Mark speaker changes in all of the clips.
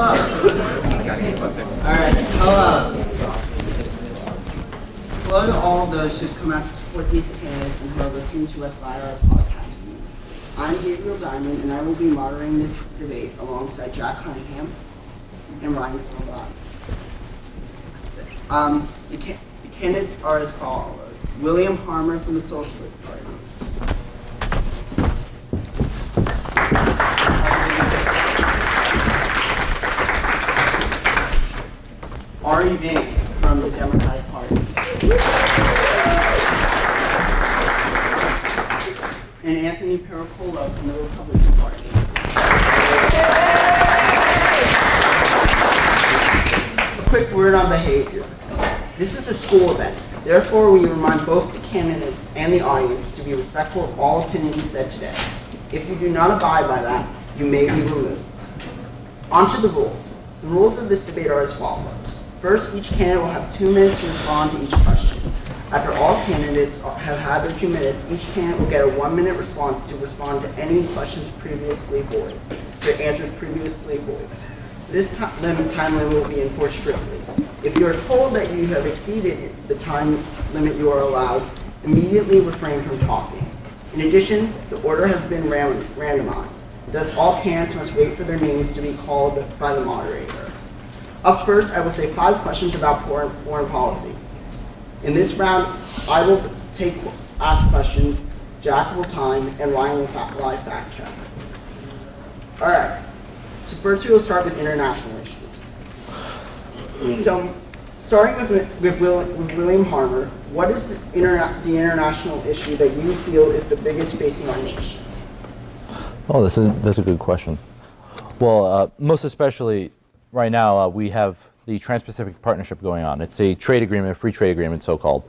Speaker 1: Hello. Alright, hello. Hello to all of those who've come out to support these candidates and who are listening to us via our podcast feed. I'm Gabriel Diamond, and I will be moderating this debate alongside Jack Cunningham and Ryan Silva. The candidates are as follows. William Harmer from the Socialist Party. Aarie Vann from the Democratic Party. And Anthony Pericolo from the Republican Party. A quick word on behavior. This is a school event. Therefore, we remind both the candidates and the audience to be respectful of all opinions said today. If you do not abide by that, you may be removed. On to the rules. The rules of this debate are as follows. First, each candidate will have 2 minutes to respond to each question. After all candidates have had their 2 minutes, each candidate will get a 1-minute response to respond to any questions previously voiced, to answers previously voiced. This time limit will be enforced strictly. If you are told that you have exceeded the time limit you are allowed, immediately refrain from talking. In addition, the order has been randomized. Thus, all candidates must wait for their names to be called by the moderator. Up first, I will say 5 questions about foreign policy. In this round, I will ask questions, Jack will time, and Ryan will live fact check. All right. So first, we will start with international issues. So, starting with William Harmer, what is the international issue that you feel is the biggest facing our nation?
Speaker 2: Oh, that's a good question. Well, most especially right now, we have the Trans-Pacific Partnership going on. It's a trade agreement, a free trade agreement, so-called,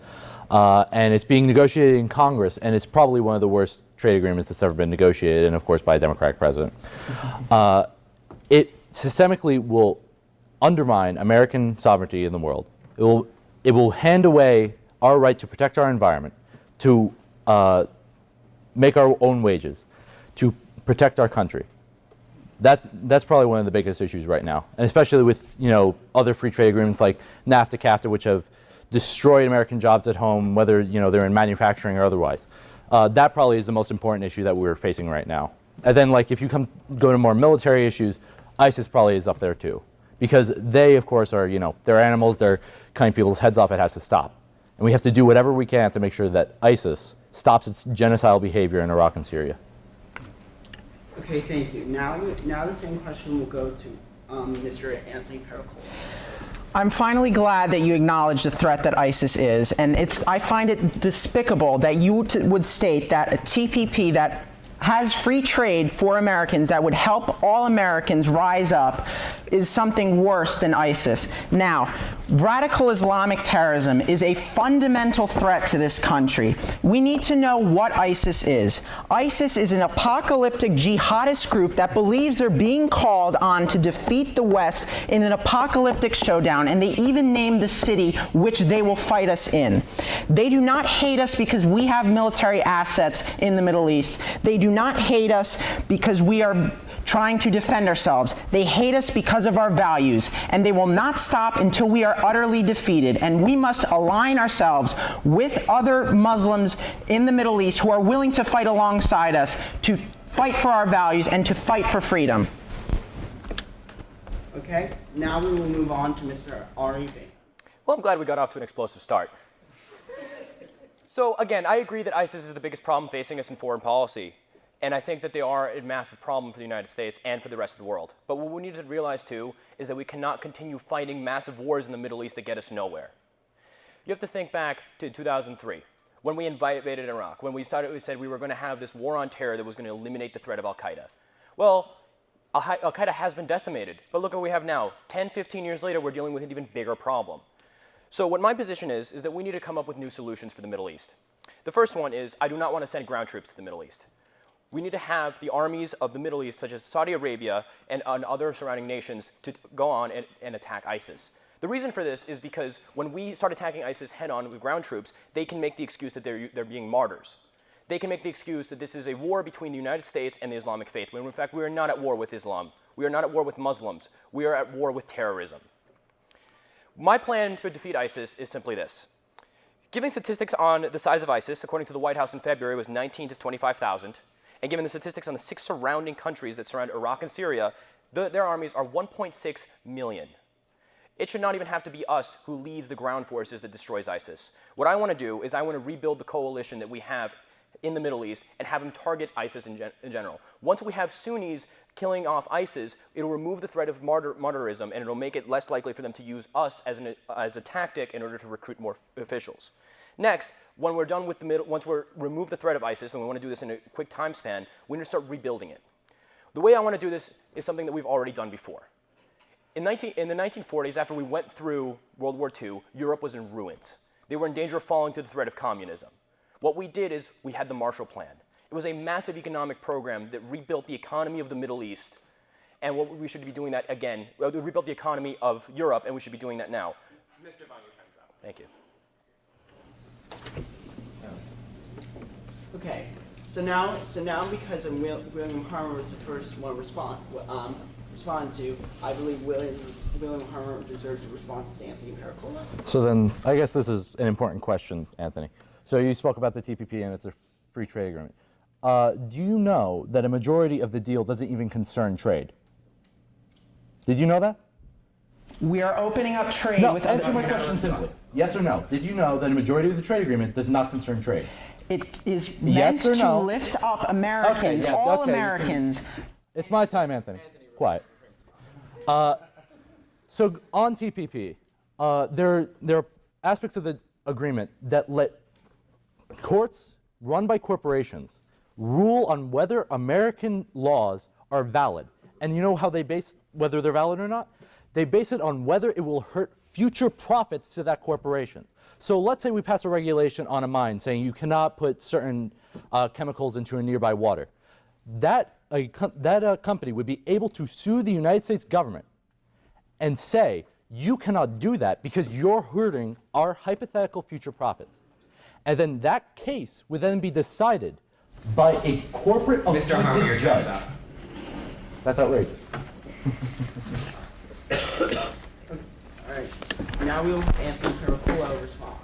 Speaker 2: and it's being negotiated in Congress, and it's probably one of the worst trade agreements that's ever been negotiated, and of course by a Democratic president. It systemically will undermine American sovereignty in the world. It will hand away our right to protect our environment, to make our own wages, to protect our country. That's probably one of the biggest issues right now, and especially with other free trade agreements like NAFTA, CAFTA, which have destroyed American jobs at home, whether they're in manufacturing or otherwise. That probably is the most important issue that we're facing right now. And then, if you go to more military issues, ISIS probably is up there too, because they, of course, are they're animals, they're cutting people's heads off. It has to stop, and we have to do whatever we can to make sure that ISIS stops its genocidal behavior in Iraq and Syria.
Speaker 1: Okay, thank you. Now the same question will go to Mr. Anthony Pericolo.
Speaker 3: I'm finally glad that you acknowledge the threat that ISIS is, and I find it despicable that you would state that a TPP that has free trade for Americans that would help all Americans rise up is something worse than ISIS. Now, radical Islamic terrorism is a fundamental threat to this country. We need to know what ISIS is. ISIS is an apocalyptic jihadist group that believes they're being called on to defeat the West in an apocalyptic showdown, and they even named the city which they will fight us in. They do not hate us because we have military assets in the Middle East. They do not hate us because we are trying to defend ourselves. They hate us because of our values, and they will not stop until we are utterly defeated. And we must align ourselves with other Muslims in the Middle East who are willing to fight alongside us, to fight for our values and to fight for freedom.
Speaker 1: Okay, now we will move on to Mr. Aarie Vann.
Speaker 4: Well, I'm glad we got off to an explosive start. So again, I agree that ISIS is the biggest problem facing us in foreign policy. And I think that they are a massive problem for the United States and for the rest of the world. But what we need to realize, too, is that we cannot continue fighting massive wars in the Middle East that get us nowhere. You have to think back to 2003, when we invaded Iraq, when we said we were going to have this war on terror that was going to eliminate the threat of al-Qaeda. Well, al-Qaeda has been decimated. But look what we have now. 10, 15 years later, we're dealing with an even bigger problem. So what my position is that we need to come up with new solutions for the Middle East. The first one is I do not want to send ground troops to the Middle East. We need to have the armies of the Middle East, such as Saudi Arabia and other surrounding nations, to go on and attack ISIS. The reason for this is because when we start attacking ISIS head-on with ground troops, they can make the excuse that they're being martyrs. they can make the excuse that this is a war between the United States and the Islamic faith, when in fact we are not at war with Islam. We are not at war with Muslims. We are at war with terrorism. My plan to defeat ISIS is simply this. Given statistics on the size of ISIS, according to the White House in February, was 19 to 25,000, and given the statistics on the 6 surrounding countries that surround Iraq and Syria, their armies are 1.6 million. It should not even have to be us who leads the ground forces that destroys ISIS. What I want to do is I want to rebuild the coalition that we have in the Middle East and have them target ISIS in general. Once we have Sunnis killing off ISIS, it'll remove the threat of martyrism, and it'll make it less likely for them to use us as a tactic in order to recruit more officials. Next, when we're done with once we're removed the threat of ISIS, and we want to do this in a quick time span, we need to start rebuilding it. The way I want to do this is something that we've already done before. In the 1940s, after we went through World War II, Europe was in ruins. They were in danger of falling to the threat of communism. What we did is we had the Marshall Plan. It was a massive economic program that rebuilt the economy of the Middle East, and what we should be doing that again. We rebuilt the economy of Europe, and we should be doing that now. Mr. Vann, your time's up. Thank you.
Speaker 1: Okay, so now because William Harmer was the first one respond to, I believe William Harmer deserves a response to Anthony Pericolo.
Speaker 2: So then, I guess this is an important question, Anthony. So you spoke about the TPP and it's a free trade agreement. Do you know that a majority of the deal doesn't even concern trade? Did you know that?
Speaker 3: We are opening up trade
Speaker 2: No,
Speaker 3: with
Speaker 2: answer
Speaker 3: other...
Speaker 2: my question simply. Yes or no? Did you know that a majority of the trade agreement does not concern trade?
Speaker 3: It is
Speaker 2: Yes
Speaker 3: meant
Speaker 2: or
Speaker 3: to
Speaker 2: no?
Speaker 3: lift up Americans,
Speaker 2: Okay, yeah,
Speaker 3: all
Speaker 2: okay.
Speaker 3: Americans.
Speaker 2: It's my time, Anthony. Quiet. So on TPP, there are aspects of the agreement that let courts run by corporations rule on whether American laws are valid. And you know how they base whether they're valid or not? They base it on whether it will hurt future profits to that corporation. So let's say we pass a regulation on a mine saying you cannot put certain chemicals into a nearby water. That company would be able to sue the United States government and say, you cannot do that because you're hurting our hypothetical future profits. And then that case would then be decided by a corporate
Speaker 5: Mr. Harmer, your
Speaker 2: appointed
Speaker 5: time's
Speaker 2: judge.
Speaker 5: up.
Speaker 2: That's outrageous.
Speaker 1: All right, now we will Anthony Pericolo respond.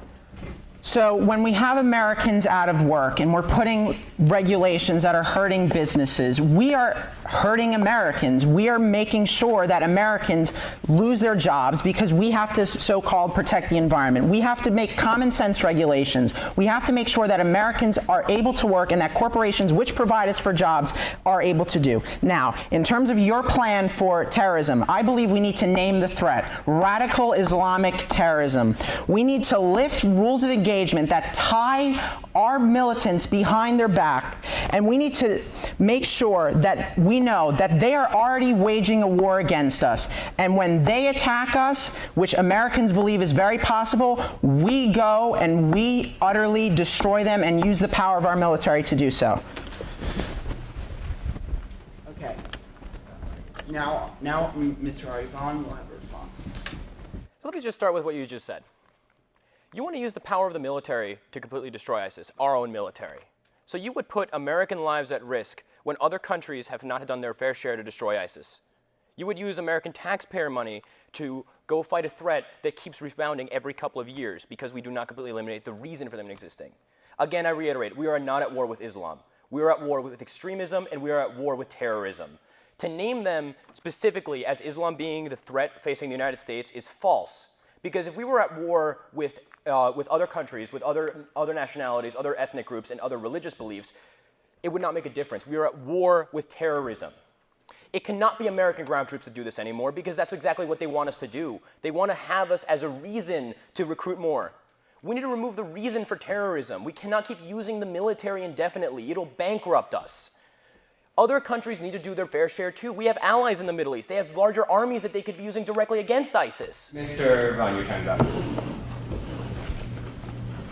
Speaker 3: So when we have Americans out of work and we're putting regulations that are hurting businesses, we are hurting Americans. We are making sure that Americans lose their jobs because we have to so-called protect the environment. We have to make common sense regulations. We have to make sure that Americans are able to work and that corporations which provide us for jobs are able to do. Now, in terms of your plan for terrorism, I believe we need to name the threat: radical Islamic terrorism. We need to lift rules of engagement that tie our militants behind their back, and we need to make sure that we know that they are already waging a war against us, and when they attack us, which Americans believe is very possible, we go and we utterly destroy them and use the power of our military to do so.
Speaker 1: Okay. Now, Mr. Aarie Vann will have a response.
Speaker 4: So let me just start with what you just said. You want to use the power of the military to completely destroy ISIS, our own military. So you would put American lives at risk when other countries have not done their fair share to destroy ISIS. You would use American taxpayer money to go fight a threat that keeps rebounding every couple of years because we do not completely eliminate the reason for them existing. Again, I reiterate, we are not at war with Islam. We are at war with extremism, and we are at war with terrorism. To name them specifically as Islam being the threat facing the United States is false. Because if we were at war with other countries, with other nationalities, other ethnic groups, and other religious beliefs, it would not make a difference. We are at war with terrorism. It cannot be American ground troops that do this anymore because that's exactly what they want us to do. They want to have us as a reason to recruit more. We need to remove the reason for terrorism. We cannot keep using the military indefinitely. It'll bankrupt us. Other countries need to do their fair share too. We have allies in the Middle East. They have larger armies that they could be using directly against ISIS.
Speaker 5: Mr. Vann, your time's up.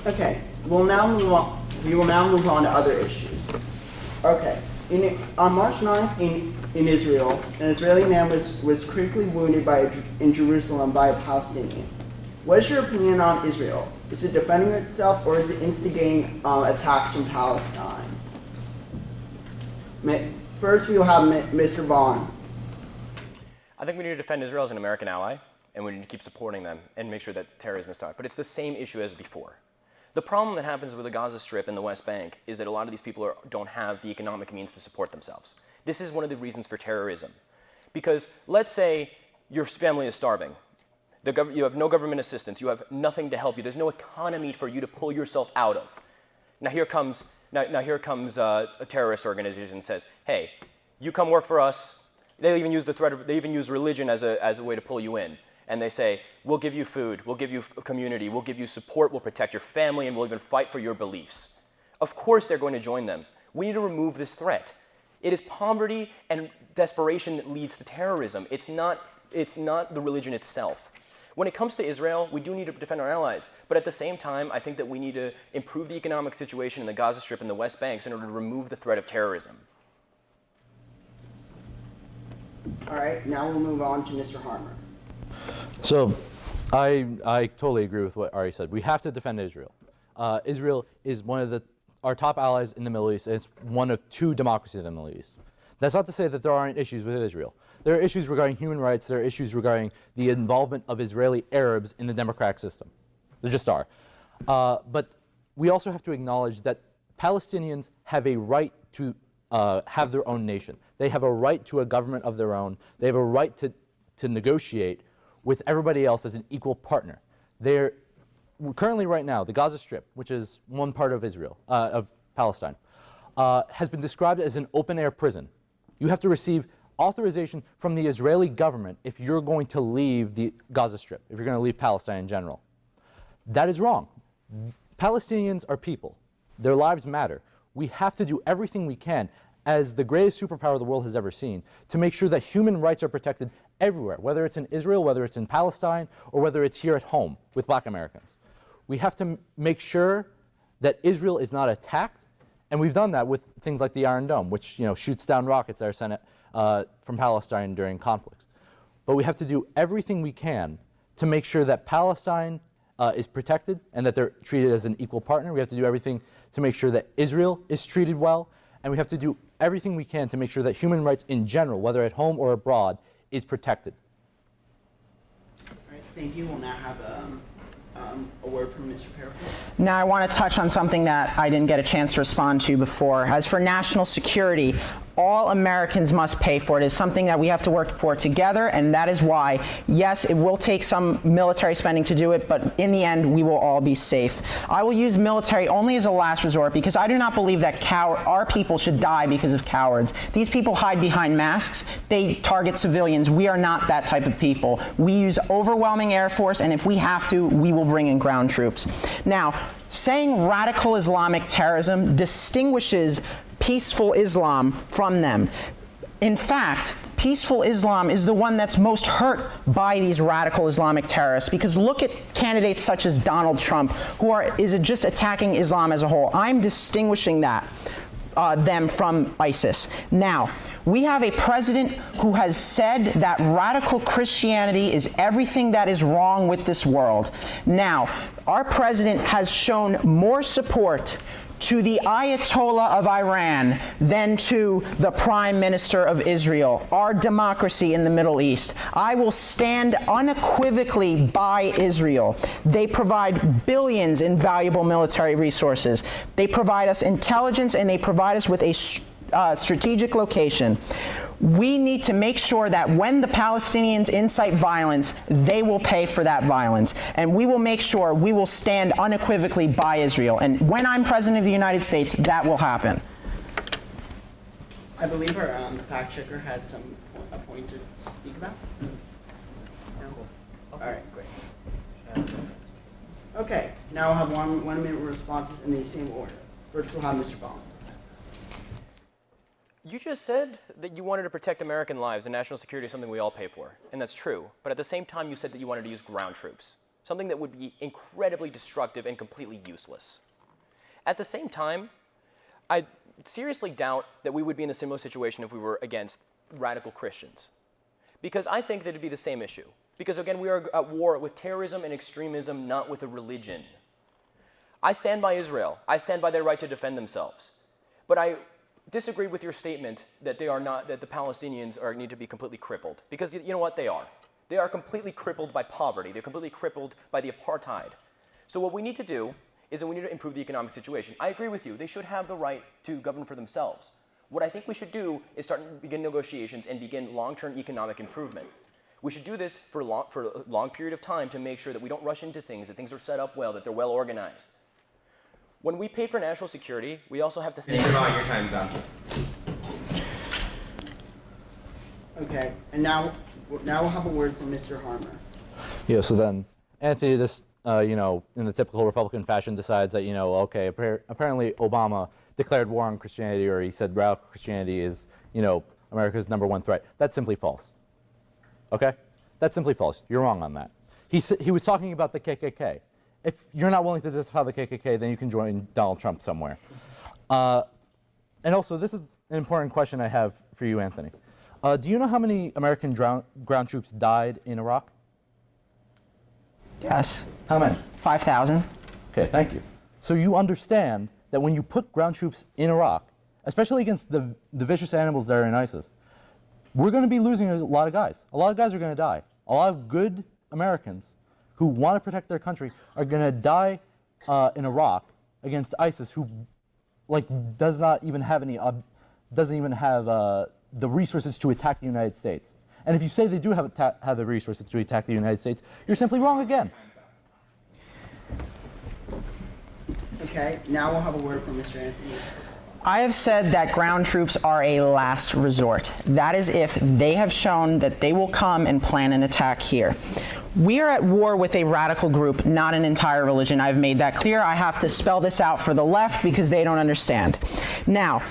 Speaker 1: Okay, we'll now move on. We will now move on to other issues. Okay, on March 9th in Israel, an Israeli man was critically wounded in Jerusalem by a Palestinian. What is your opinion on Israel? Is it defending itself or is it instigating attacks from Palestine? First, we will have Mr. Vaughn.
Speaker 4: I think we need to defend Israel as an American ally, and we need to keep supporting them and make sure that terrorism is stopped. But it's the same issue as before. The problem that happens with the Gaza Strip and the West Bank is that a lot of these people don't have the economic means to support themselves. This is one of the reasons for terrorism. Because let's say your family is starving. You have no government assistance. You have nothing to help you. There's no economy for you to pull yourself out of. Now here comes a terrorist organization and says, hey, you come work for us. They even use religion as a way to pull you in. And they say, we'll give you food, we'll give you a community, we'll give you support, we'll protect your family, and we'll even fight for your beliefs. Of course they're going to join them. We need to remove this threat. It is poverty and desperation that leads to terrorism. It's not the religion itself. When it comes to Israel, we do need to defend our allies. But at the same time, I think that we need to improve the economic situation in the Gaza Strip and the West Bank in order to remove the threat of terrorism.
Speaker 1: All right, now we'll move on to Mr. Harmer.
Speaker 2: So I totally agree with what Aarie said. We have to defend Israel. Israel is one of our top allies in the Middle East, and it's one of two democracies in the Middle East. That's not to say that there aren't issues with Israel. There are issues regarding human rights. There are issues regarding the involvement of Israeli Arabs in the democratic system. There just are. But we also have to acknowledge that Palestinians have a right to have their own nation. They have a right to a government of their own. They have a right to negotiate with everybody else as an equal partner. They're currently right now, the Gaza Strip, which is one part of Israel, of Palestine, has been described as an open-air prison. You have to receive authorization from the Israeli government if you're going to leave the Gaza Strip, if you're going to leave Palestine in general. That is wrong. Palestinians are people. Their lives matter. We have to do everything we can as the greatest superpower the world has ever seen to make sure that human rights are protected everywhere, whether it's in Israel, whether it's in Palestine, or whether it's here at home with Black Americans. We have to make sure that Israel is not attacked, and we've done that with things like the Iron Dome, which shoots down rockets that are sent from Palestine during conflicts. But we have to do everything we can to make sure that Palestine is protected and that they're treated as an equal partner. We have to do everything to make sure that Israel is treated well, and we have to do everything we can to make sure that human rights in general, whether at home or abroad, is protected.
Speaker 1: All right, thank you. We'll now have a word from Mr. Pericolo.
Speaker 3: Now I want to touch on something that I didn't get a chance to respond to before. As for national security, all Americans must pay for it. It's something that we have to work for together, and that is why, yes, it will take some military spending to do it, but in the end, we will all be safe. I will use military only as a last resort because I do not believe that our people should die because of cowards. These people hide behind masks. They target civilians. We are not that type of people. We use overwhelming air force, and if we have to, we will bring in ground troops. Now, saying radical Islamic terrorism distinguishes peaceful Islam from them. In fact, peaceful Islam is the one that's most hurt by these radical Islamic terrorists, because look at candidates such as Donald Trump, who is just attacking Islam as a whole. I'm distinguishing them from ISIS. Now, we have a president who has said that radical Christianity is everything that is wrong with this world. Now, our president has shown more support to the Ayatollah of Iran than to the Prime Minister of Israel, our democracy in the Middle East. I will stand unequivocally by Israel. They provide billions in valuable military resources. They provide us intelligence, and they provide us with a strategic location. We need to make sure that when the Palestinians incite violence, they will pay for that violence. And we will make sure we will stand unequivocally by Israel. And when I'm President of the United States, that will happen.
Speaker 1: I believe our fact checker has a point to speak about. No? All right, great. Okay, now we'll have 1 minute responses in the same order. First, we'll have Mr. Baum.
Speaker 4: You just said that you wanted to protect American lives, and national security is something we all pay for, and that's true. But at the same time, you said that you wanted to use ground troops, something that would be incredibly destructive and completely useless. At the same time, I seriously doubt that we would be in a similar situation if we were against radical Christians. because I think that it'd be the same issue. Because again, we are at war with terrorism and extremism, not with a religion. I stand by Israel. I stand by their right to defend themselves. But I disagree with your statement that that the Palestinians need to be completely crippled. Because you know what? They are. They are completely crippled by poverty. They're completely crippled by the apartheid. So what we need to do is that we need to improve the economic situation. I agree with you. They should have the right to govern for themselves. What I think we should do is begin negotiations and begin long-term economic improvement. We should do this for a long period of time to make sure that we don't rush into things, that things are set up well, that they're well organized. When we pay for national security, we also have to think...
Speaker 5: Mr. Vann, your time's up.
Speaker 1: Okay, and now we'll have a word from Mr. Harmer.
Speaker 2: Yeah, so then Anthony, this, in the typical Republican fashion, decides that, okay, apparently Obama declared war on Christianity, or he said radical Christianity is, America's #1 threat. That's simply false. Okay? That's simply false. You're wrong on that. He was talking about the KKK. If you're not willing to disavow the KKK, then you can join Donald Trump somewhere. And also, this is an important question I have for you, Anthony. Do you know how many American ground troops died in Iraq?
Speaker 3: Yes.
Speaker 2: How many?
Speaker 3: 5,000.
Speaker 2: Okay, thank you. So you understand that when you put ground troops in Iraq, especially against the vicious animals that are in ISIS, we're going to be losing a lot of guys. A lot of guys are going to die. A lot of good Americans who want to protect their country are going to die in Iraq against ISIS, who doesn't even have the resources to attack the United States. And if you say they do have the resources to attack the United States, you're simply wrong again.
Speaker 1: Okay, now we'll have a word from Mr. Anthony.
Speaker 3: I have said that ground troops are a last resort. That is if they have shown that they will come and plan an attack here. We are at war with a radical group, not an entire religion. I've made that clear. I have to spell this out for the left because they don't understand. Now,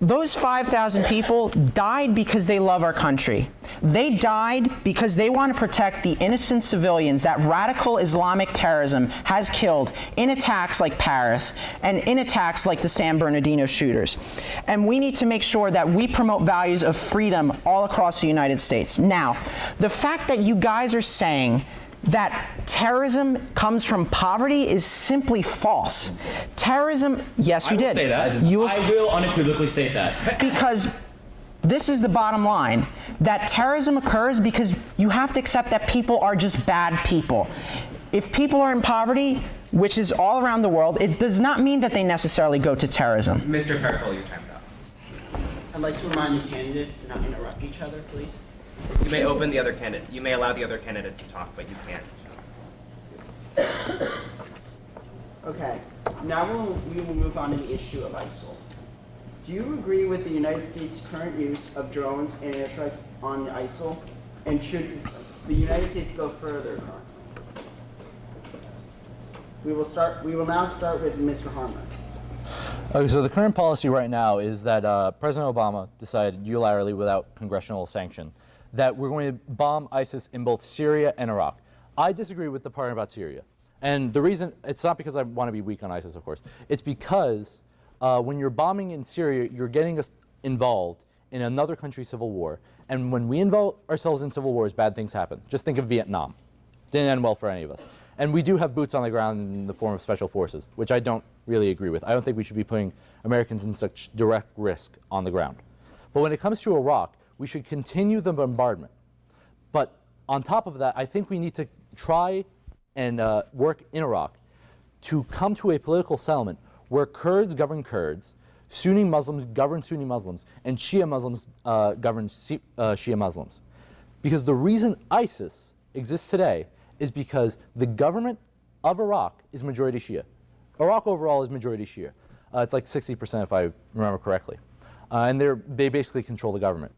Speaker 3: those 5,000 people died because they love our country. They died because they want to protect the innocent civilians that radical Islamic terrorism has killed in attacks like Paris and in attacks like the San Bernardino shooters. And we need to make sure that we promote values of freedom all across the United States. Now, the fact that you guys are saying that terrorism comes from poverty is simply false. Terrorism, yes, you did.
Speaker 5: I will say that. I will unequivocally state that.
Speaker 3: Because this is the bottom line, that terrorism occurs because you have to accept that people are just bad people. If people are in poverty, which is all around the world, it does not mean that they necessarily go to terrorism.
Speaker 5: Mr. Pericolo, your time's up.
Speaker 1: I'd like to remind the candidates to not interrupt each other, please.
Speaker 5: You may open the other candidate. You may allow the other candidate to talk, but you can't.
Speaker 1: Okay, now we will move on to the issue of ISIL. Do you agree with the United States' current use of drones and airstrikes on ISIL? And should the United States go further currently? We will now start with Mr. Harmer.
Speaker 2: Okay, so the current policy right now is that President Obama decided unilaterally without congressional sanction that we're going to bomb ISIS in both Syria and Iraq. I disagree with the part about Syria. And the reason, it's not because I want to be weak on ISIS, of course. It's because when you're bombing in Syria, you're getting us involved in another country's civil war. And when we involve ourselves in civil wars, bad things happen. Just think of Vietnam. Didn't end well for any of us. And we do have boots on the ground in the form of special forces, which I don't really agree with. I don't think we should be putting Americans in such direct risk on the ground. But when it comes to Iraq, we should continue the bombardment. But on top of that, I think we need to try and work in Iraq to come to a political settlement where Kurds govern Kurds, Sunni Muslims govern Sunni Muslims, and Shia Muslims govern Shia Muslims. Because the reason ISIS exists today is because the government of Iraq is majority Shia. Iraq overall is majority Shia. It's like 60% if I remember correctly. And they basically control the government.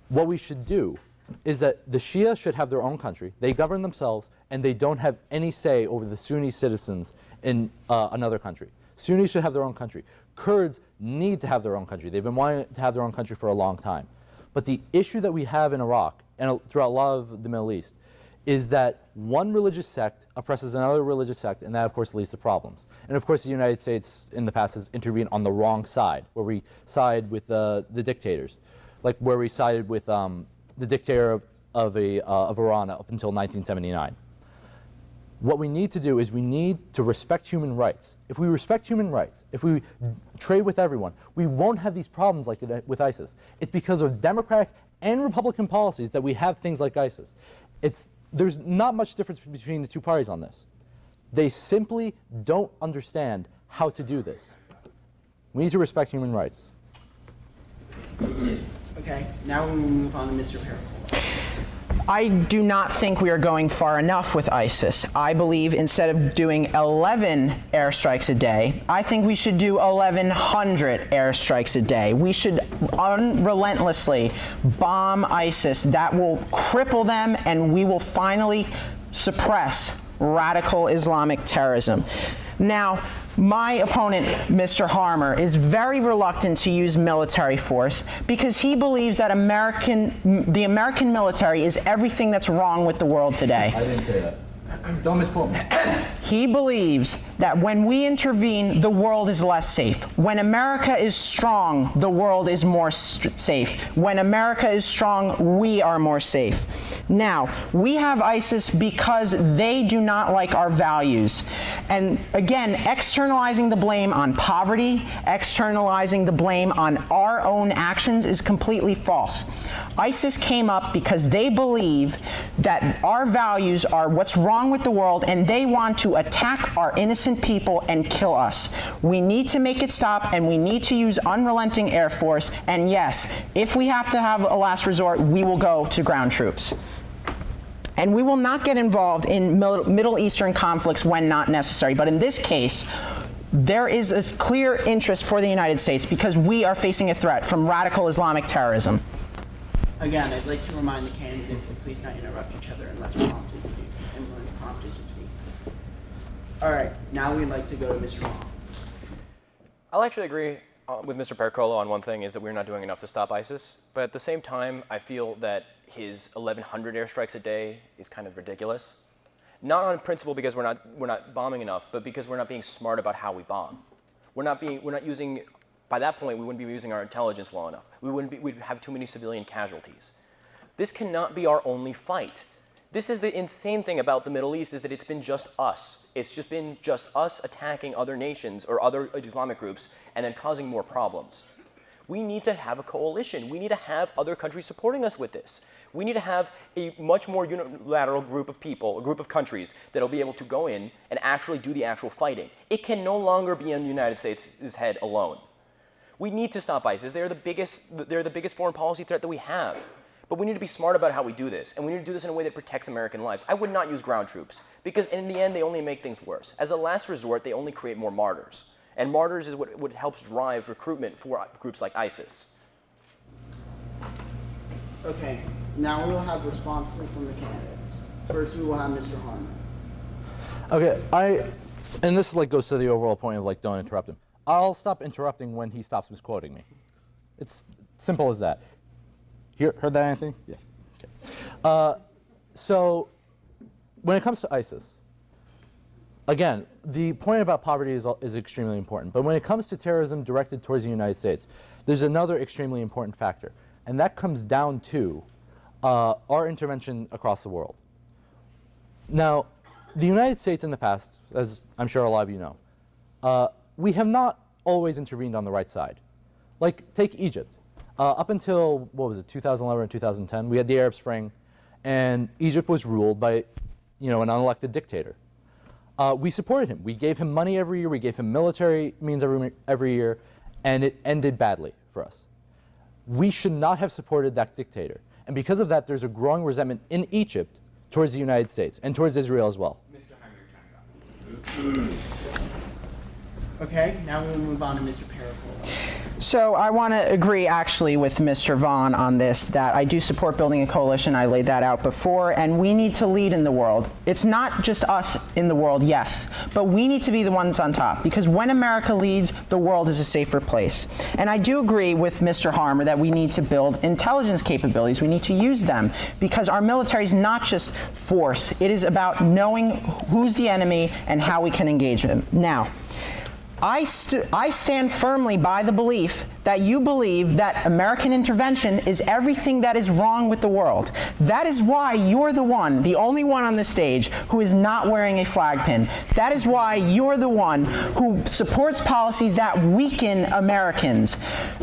Speaker 2: What we should do is that the Shia should have their own country, they govern themselves, and they don't have any say over the Sunni citizens in another country. Sunnis should have their own country. Kurds need to have their own country. They've been wanting to have their own country for a long time. But the issue that we have in Iraq, and throughout a lot of the Middle East, is that one religious sect oppresses another religious sect, and that, of course, leads to problems. And, of course, the United States in the past has intervened on the wrong side, where we side with the dictators, like where we sided with the dictator of Iran up until 1979. What we need to do is we need to respect human rights. If we respect human rights, if we trade with everyone, we won't have these problems like with ISIS. It's because of Democratic and Republican policies that we have things like ISIS. There's not much difference between the two parties on this. They simply don't understand how to do this. We need to respect human rights.
Speaker 1: Okay, now we will move on to Mr. Pericolo.
Speaker 3: I do not think we are going far enough with ISIS. I believe instead of doing 11 airstrikes a day, I think we should do 1,100 airstrikes a day. We should unrelentlessly bomb ISIS. That will cripple them, and we will finally suppress radical Islamic terrorism. Now, my opponent, Mr. Harmer, is very reluctant to use military force because he believes that the American military is everything that's wrong with the world today.
Speaker 2: I didn't say that. Don't misquote me.
Speaker 3: He believes that when we intervene, the world is less safe. When America is strong, the world is more safe. When America is strong, we are more safe. Now, we have ISIS because they do not like our values. And again, externalizing the blame on poverty, externalizing the blame on our own actions is completely false. ISIS came up because they believe that our values are what's wrong with the world, and they want to attack our innocent people and kill us. We need to make it stop, and we need to use unrelenting air force. And yes, if we have to have a last resort, we will go to ground troops. And we will not get involved in Middle Eastern conflicts when not necessary. But in this case, there is a clear interest for the United States because we are facing a threat from radical Islamic terrorism.
Speaker 1: Again, I'd like to remind the candidates to please not interrupt each other unless prompted to speak. All right, now we'd like to go to Mr. Long.
Speaker 4: I'll actually agree with Mr. Pericolo on one thing, is that we're not doing enough to stop ISIS. But at the same time, I feel that his 1,100 airstrikes a day is kind of ridiculous. Not on principle because we're not bombing enough, but because we're not being smart about how we bomb. We're not using. By that point, we wouldn't be using our intelligence well enough. We'd have too many civilian casualties. This cannot be our only fight. This is the insane thing about the Middle East, is that it's been just us. It's just been just us attacking other nations or other Islamic groups and then causing more problems. We need to have a coalition. We need to have other countries supporting us with this. We need to have a much more unilateral group of people, a group of countries that will be able to go in and actually do the actual fighting. It can no longer be on the United States' head alone. We need to stop ISIS. They're the biggest foreign policy threat that we have. But we need to be smart about how we do this, and we need to do this in a way that protects American lives. I would not use ground troops, because in the end, they only make things worse. As a last resort, they only create more martyrs. And martyrs is what helps drive recruitment for groups like ISIS.
Speaker 1: Okay, now we will have responses from the candidates. First, we will have Mr. Harmon.
Speaker 2: Okay, and this goes to the overall point of don't interrupt him. I'll stop interrupting when he stops misquoting me. It's simple as that. Heard that, Anthony? Yeah. Okay. So when it comes to ISIS, again, the point about poverty is extremely important. But when it comes to terrorism directed towards the United States, there's another extremely important factor, and that comes down to our intervention across the world. Now, the United States in the past, as I'm sure a lot of you know, we have not always intervened on the right side. Take Egypt. Up until, 2011 or 2010, we had the Arab Spring, and Egypt was ruled by, an unelected dictator. We supported him. We gave him money every year. We gave him military means every year, and it ended badly for us. We should not have supported that dictator. And because of that, there's a growing resentment in Egypt towards the United States and towards Israel as well.
Speaker 5: Mr. Harmer, your time's up.
Speaker 1: Okay, now we'll move on to Mr. Pericolo.
Speaker 3: So I want to agree actually with Mr. Vann on this, that I do support building a coalition. I laid that out before, and we need to lead in the world. It's not just us in the world, yes, but we need to be the ones on top, because when America leads, the world is a safer place. And I do agree with Mr. Harmer that we need to build intelligence capabilities. We need to use them, because our military is not just force. It is about knowing who's the enemy and how we can engage them. Now, I stand firmly by the belief that you believe that American intervention is everything that is wrong with the world. That is why you're the one, the only one on the stage, who is not wearing a flag pin. That is why you're the one who supports policies that weaken Americans.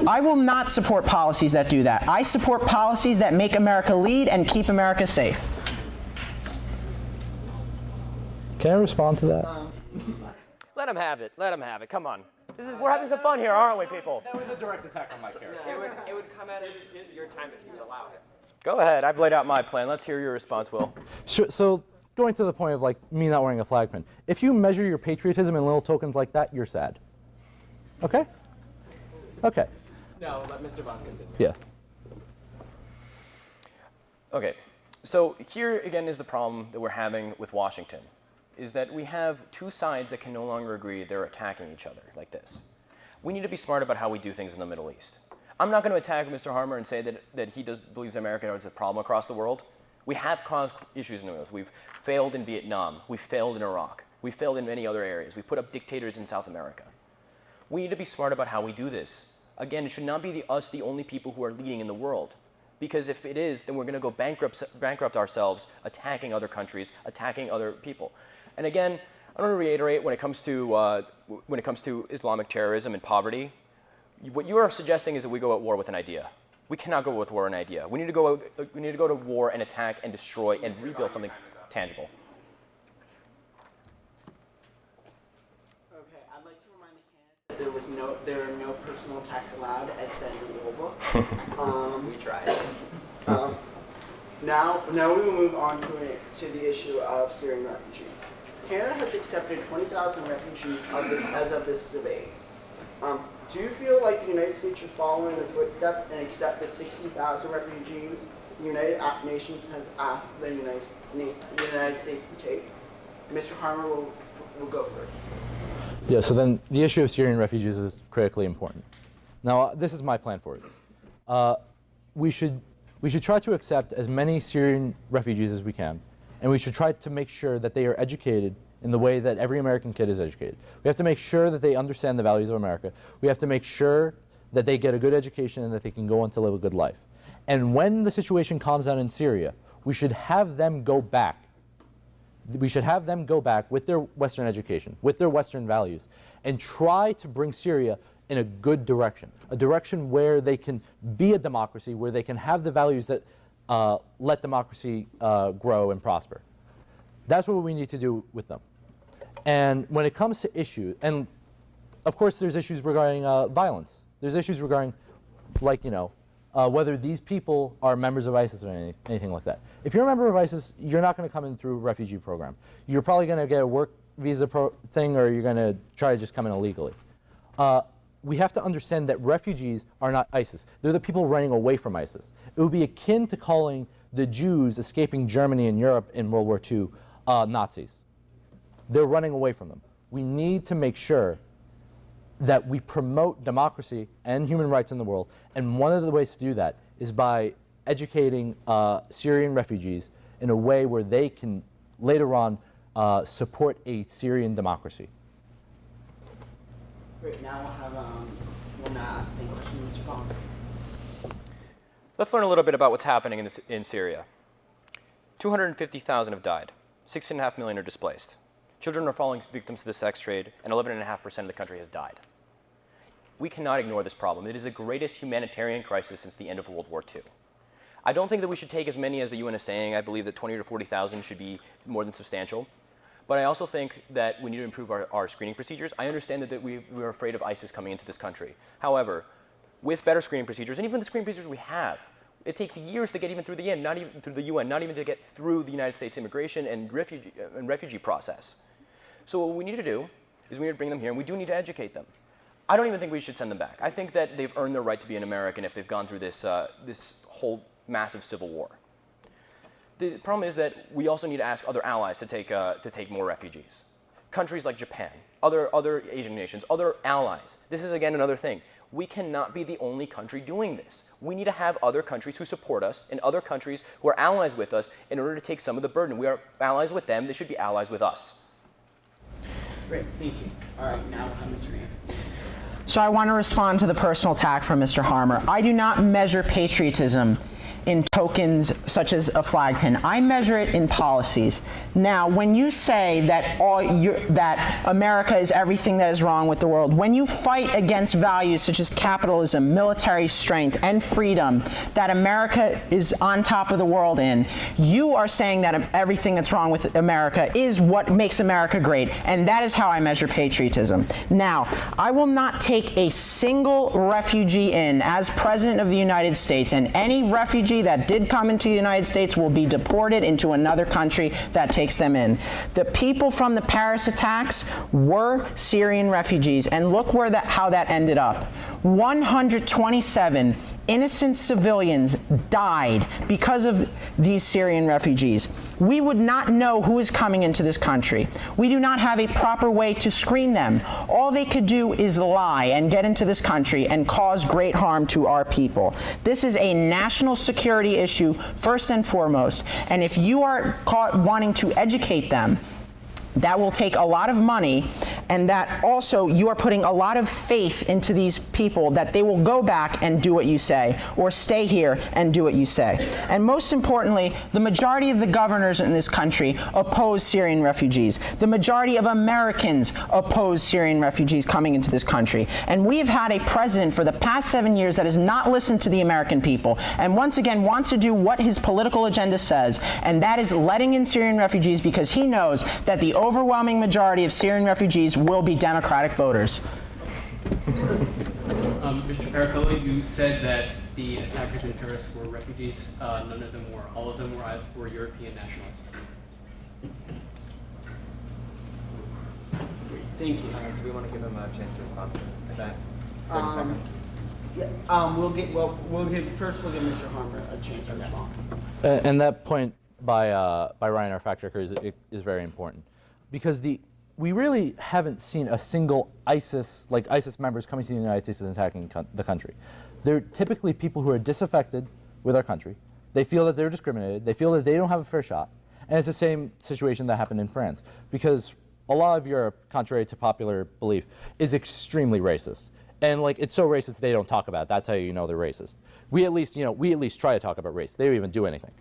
Speaker 3: I will not support policies that do that. I support policies that make America lead and keep America safe.
Speaker 2: Can I respond to that?
Speaker 4: Let him have it. Let him have it. Come on. We're having some fun here, aren't we, people?
Speaker 5: That was a direct attack on my character. It would come out of your time if you would allow it.
Speaker 4: Go ahead. I've laid out my plan. Let's hear your response, Will.
Speaker 2: Sure, so going to the point of like me not wearing a flag pin, if you measure your patriotism in little tokens like that, you're sad. Okay? Okay.
Speaker 5: No, let Mr. Vann continue.
Speaker 2: Yeah.
Speaker 4: Okay. So here again is the problem that we're having with Washington, is that we have two sides that can no longer agree they're attacking each other like this. We need to be smart about how we do things in the Middle East. I'm not going to attack Mr. Harmer and say that he believes America is a problem across the world. We have caused issues in the Middle East. We've failed in Vietnam. We've failed in Iraq. We've failed in many other areas. We put up dictators in South America. We need to be smart about how we do this. Again, it should not be us, the only people who are leading in the world. Because if it is, then we're going to go bankrupt ourselves, attacking other countries, attacking other people. And again, I want to reiterate when it comes to Islamic terrorism and poverty, what you are suggesting is that we go at war with an idea. We cannot go with war with an idea. We need to go to war and attack and destroy and rebuild something tangible.
Speaker 1: Okay, I'd like to remind the candidates that there are no personal attacks allowed, as said in the rule book.
Speaker 5: We tried.
Speaker 1: Now we will move on to the issue of Syrian refugees. Canada has accepted 20,000 refugees as of this debate. Do you feel like the United States should follow in the footsteps and accept the 60,000 refugees the United Nations has asked the United States to take? Mr. Harmer will go first.
Speaker 2: Yeah, so then the issue of Syrian refugees is critically important. Now, this is my plan for it. We should try to accept as many Syrian refugees as we can, and we should try to make sure that they are educated in the way that every American kid is educated. We have to make sure that they understand the values of America. We have to make sure that they get a good education and that they can go on to live a good life. And when the situation calms down in Syria, we should have them go back. We should have them go back with their Western education, with their Western values, and try to bring Syria in a good direction, a direction where they can be a democracy, where they can have the values that let democracy grow and prosper. That's what we need to do with them. And when it comes to issues, and of course there's issues regarding violence. There's issues regarding, like, whether these people are members of ISIS or anything like that. If you're a member of ISIS, you're not going to come in through a refugee program. You're probably going to get a work visa thing, or you're going to try to just come in illegally. We have to understand that refugees are not ISIS. They're the people running away from ISIS. It would be akin to calling the Jews escaping Germany and Europe in World War II Nazis. They're running away from them. We need to make sure that we promote democracy and human rights in the world, and one of the ways to do that is by educating Syrian refugees in a way where they can later on support a Syrian democracy.
Speaker 1: Great, now we'll have one ask the same question, Mr. Bond.
Speaker 4: Let's learn a little bit about what's happening in Syria. 250,000 have died. 6.5 million are displaced. Children are falling victims to the sex trade, and 11.5% of the country has died. We cannot ignore this problem. It is the greatest humanitarian crisis since the end of World War II. I don't think that we should take as many as the UN is saying. I believe that 20 to 40,000 should be more than substantial. But I also think that we need to improve our screening procedures. I understand that we're afraid of ISIS coming into this country. However, with better screening procedures, and even the screening procedures we have, it takes years to get even through the UN, not even through the UN, not even to get through the United States immigration and refugee process. So what we need to do is we need to bring them here, and we do need to educate them. I don't even think we should send them back. I think that they've earned their right to be an American if they've gone through this whole massive civil war. The problem is that we also need to ask other allies to take more refugees. Countries like Japan, other Asian nations, other allies. This is, again, another thing. We cannot be the only country doing this. We need to have other countries who support us and other countries who are allies with us in order to take some of the burden. We are allies with them. They should be allies with us.
Speaker 1: Great, thank you. All right, now we'll have Mr. Aaron.
Speaker 3: So I want to respond to the personal attack from Mr. Harmer. I do not measure patriotism in tokens such as a flag pin. I measure it in policies. Now, when you say that that America is everything that is wrong with the world, when you fight against values such as capitalism, military strength, and freedom that America is on top of the world in, you are saying that everything that's wrong with America is what makes America great, and that is how I measure patriotism. Now, I will not take a single refugee in as President of the United States, and any refugee that did come into the United States will be deported into another country that takes them in. The people from the Paris attacks were Syrian refugees, and look where how that ended up. 127 innocent civilians died because of these Syrian refugees. We would not know who is coming into this country. We do not have a proper way to screen them. All they could do is lie and get into this country and cause great harm to our people. This is a national security issue first and foremost, and if you are caught wanting to educate them, that will take a lot of money, and that also you are putting a lot of faith into these people that they will go back and do what you say, or stay here and do what you say. And most importantly, the majority of the governors in this country oppose Syrian refugees. The majority of Americans oppose Syrian refugees coming into this country. And we have had a president for the past 7 years that has not listened to the American people, and once again wants to do what his political agenda says, and that is letting in Syrian refugees because he knows that the overwhelming majority of Syrian refugees will be Democratic voters.
Speaker 6: Mr. Pericolo, you said that the attackers and terrorists were refugees. None of them were. All of them were European nationalists.
Speaker 1: Thank you.
Speaker 5: Do we want to give him a chance to respond to that? 30
Speaker 1: Um,
Speaker 5: seconds.
Speaker 1: Yeah, we'll give Mr. Harmer a chance to respond.
Speaker 2: And that point by Ryan, our fact checker, is very important, because we really haven't seen a single ISIS members coming to the United States and attacking the country. They're typically people who are disaffected with our country. They feel that they're discriminated. They feel that they don't have a fair shot. And it's the same situation that happened in France, because a lot of Europe, contrary to popular belief, is extremely racist. And it's so racist they don't talk about it. That's how you know they're racist. We at least try to talk about race. They don't even do anything.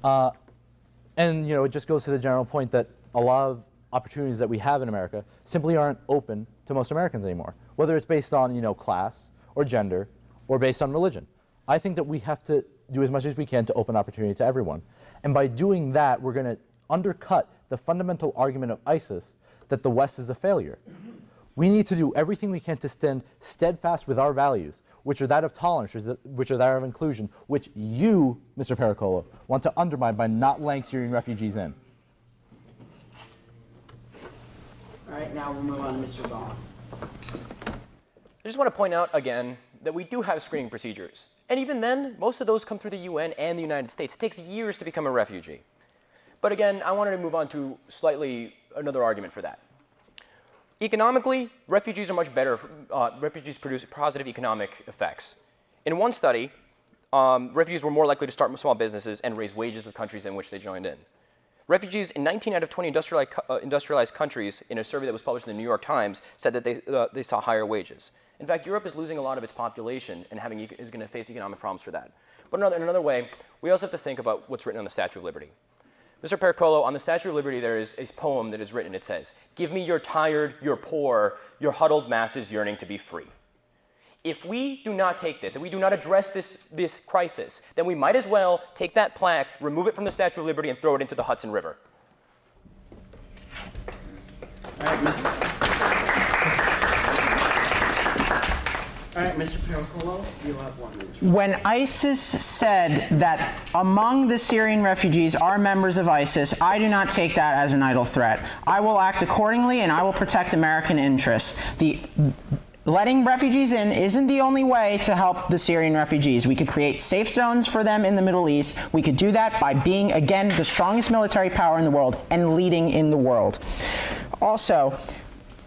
Speaker 2: And it just goes to the general point that a lot of opportunities that we have in America simply aren't open to most Americans anymore, whether it's based on class or gender or based on religion. I think that we have to do as much as we can to open opportunity to everyone. And by doing that, we're going to undercut the fundamental argument of ISIS that the West is a failure. We need to do everything we can to stand steadfast with our values, which are that of tolerance, which are that of inclusion, which you, Mr. Pericolo, want to undermine by not letting Syrian refugees in.
Speaker 1: All right, now we'll move on to Mr. Vaughn.
Speaker 4: I just want to point out again that we do have screening procedures. And even then, most of those come through the UN and the United States. It takes years to become a refugee. But again, I wanted to move on to slightly another argument for that. Economically, refugees are much better. Refugees produce positive economic effects. In one study, refugees were more likely to start small businesses and raise wages of countries in which they joined in. Refugees in 19 out of 20 industrialized countries, in a survey that was published in the New York Times, said that they saw higher wages. In fact, Europe is losing a lot of its population and is going to face economic problems for that. But in another way, we also have to think about what's written on the Statue of Liberty. Mr. Pericolo, on the Statue of Liberty, there is a poem that is written. It says, "Give me your tired, your poor, your huddled masses yearning to be free." If we do not take this, and we do not address this crisis, then we might as well take that plaque, remove it from the Statue of Liberty, and throw it into the Hudson River.
Speaker 1: All right, Mr. Pericolo, you'll have 1 minute.
Speaker 3: When ISIS said that among the Syrian refugees are members of ISIS, I do not take that as an idle threat. I will act accordingly, and I will protect American interests. Letting refugees in isn't the only way to help the Syrian refugees. We could create safe zones for them in the Middle East. We could do that by being, again, the strongest military power in the world and leading in the world. Also,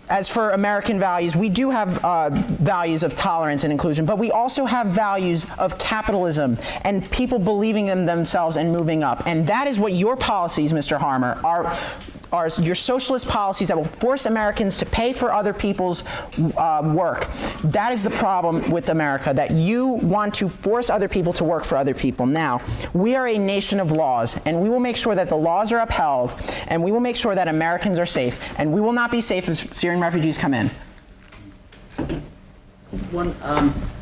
Speaker 3: as for American values, we do have values of tolerance and inclusion, but we also have values of capitalism and people believing in themselves and moving up. And that is what your policies, Mr. Harmer, are your socialist policies that will force Americans to pay for other people's work. That is the problem with America, that you want to force other people to work for other people. Now, we are a nation of laws, and we will make sure that the laws are upheld, and we will make sure that Americans are safe, and we will not be safe if Syrian refugees come in.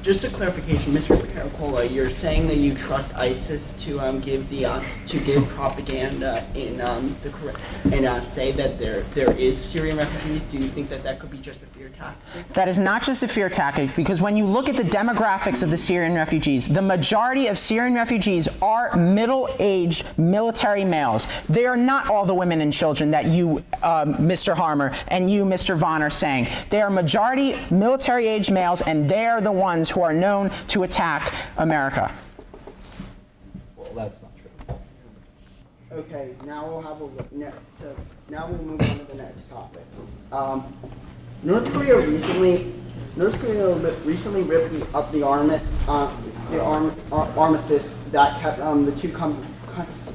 Speaker 1: Just a clarification, Mr. Pericolo, you're saying that you trust ISIS to give propaganda in and say that there is Syrian refugees? Do you think that that could be just a fear tactic?
Speaker 3: That is not just a fear tactic, because when you look at the demographics of the Syrian refugees, the majority of Syrian refugees are middle-aged military males. They are not all the women and children that you, Mr. Harmer, and you, Mr. Vann, are saying. They are majority military-aged males, and they are the ones who are known to attack America.
Speaker 2: Well, that's not true.
Speaker 1: Okay, now we'll have a look. So now we'll move on to the next topic. North Korea recently ripped up the armistice that kept the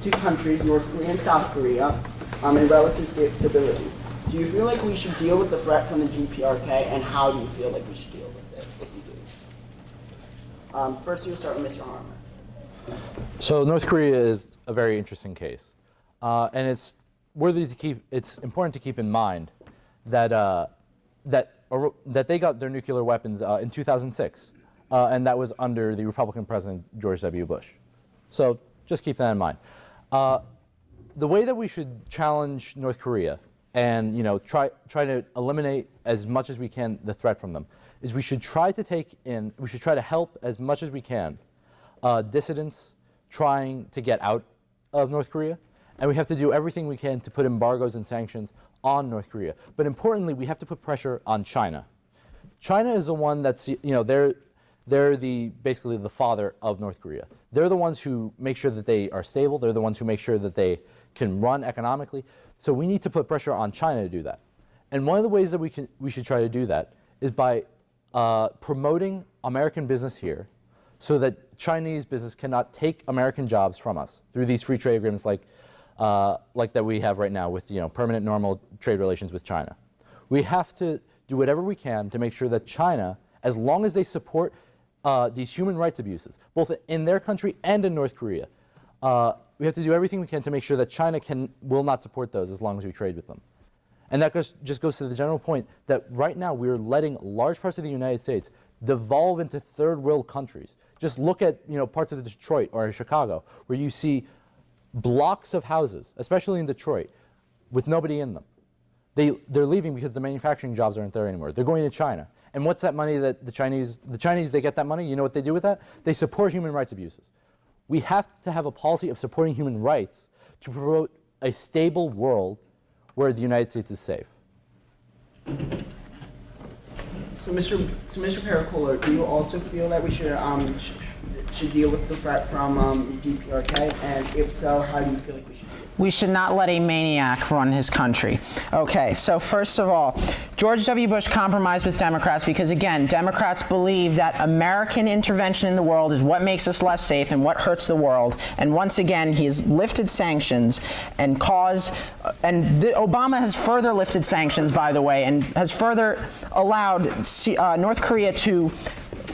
Speaker 1: two countries, North Korea and South Korea, in relative stability. Do you feel like we should deal with the threat from the DPRK, and how do you feel like we should deal with it, if you do? First, we'll start with Mr. Harmer.
Speaker 2: So North Korea is a very interesting case, and it's important to keep in mind that that they got their nuclear weapons in 2006, and that was under the Republican President George W. Bush. So just keep that in mind. The way that we should challenge North Korea and try to eliminate as much as we can the threat from them is we should try to help as much as we can dissidents trying to get out of North Korea, and we have to do everything we can to put embargoes and sanctions on North Korea. But importantly, we have to put pressure on China. China is the one that's, they're basically the father of North Korea. They're the ones who make sure that they are stable. They're the ones who make sure that they can run economically. So we need to put pressure on China to do that. And one of the ways that we should try to do that is by promoting American business here, so that Chinese business cannot take American jobs from us through these free trade agreements like that we have right now with permanent normal trade relations with China. We have to do whatever we can to make sure that China, as long as they support these human rights abuses, both in their country and in North Korea, we have to do everything we can to make sure that China will not support those as long as we trade with them. And that just goes to the general point that right now we're letting large parts of the United States devolve into third world countries. Just look at parts of Detroit or Chicago where you see blocks of houses, especially in Detroit, with nobody in them. They're leaving because the manufacturing jobs aren't there anymore. They're going to China. And what's that money that the Chinese, they get that money, you know what they do with that? They support human rights abuses. We have to have a policy of supporting human rights to promote a stable world where the United States is safe.
Speaker 1: So Mr. Pericolo, do you also feel that we should deal with the threat from DPRK? And if so, how do you feel like we should do it?
Speaker 3: We should not let a maniac run his country. Okay, so first of all, George W. Bush compromised with Democrats because, again, Democrats believe that American intervention in the world is what makes us less safe and what hurts the world. And once again, he has lifted sanctions and Obama has further lifted sanctions, by the way, and has further allowed North Korea to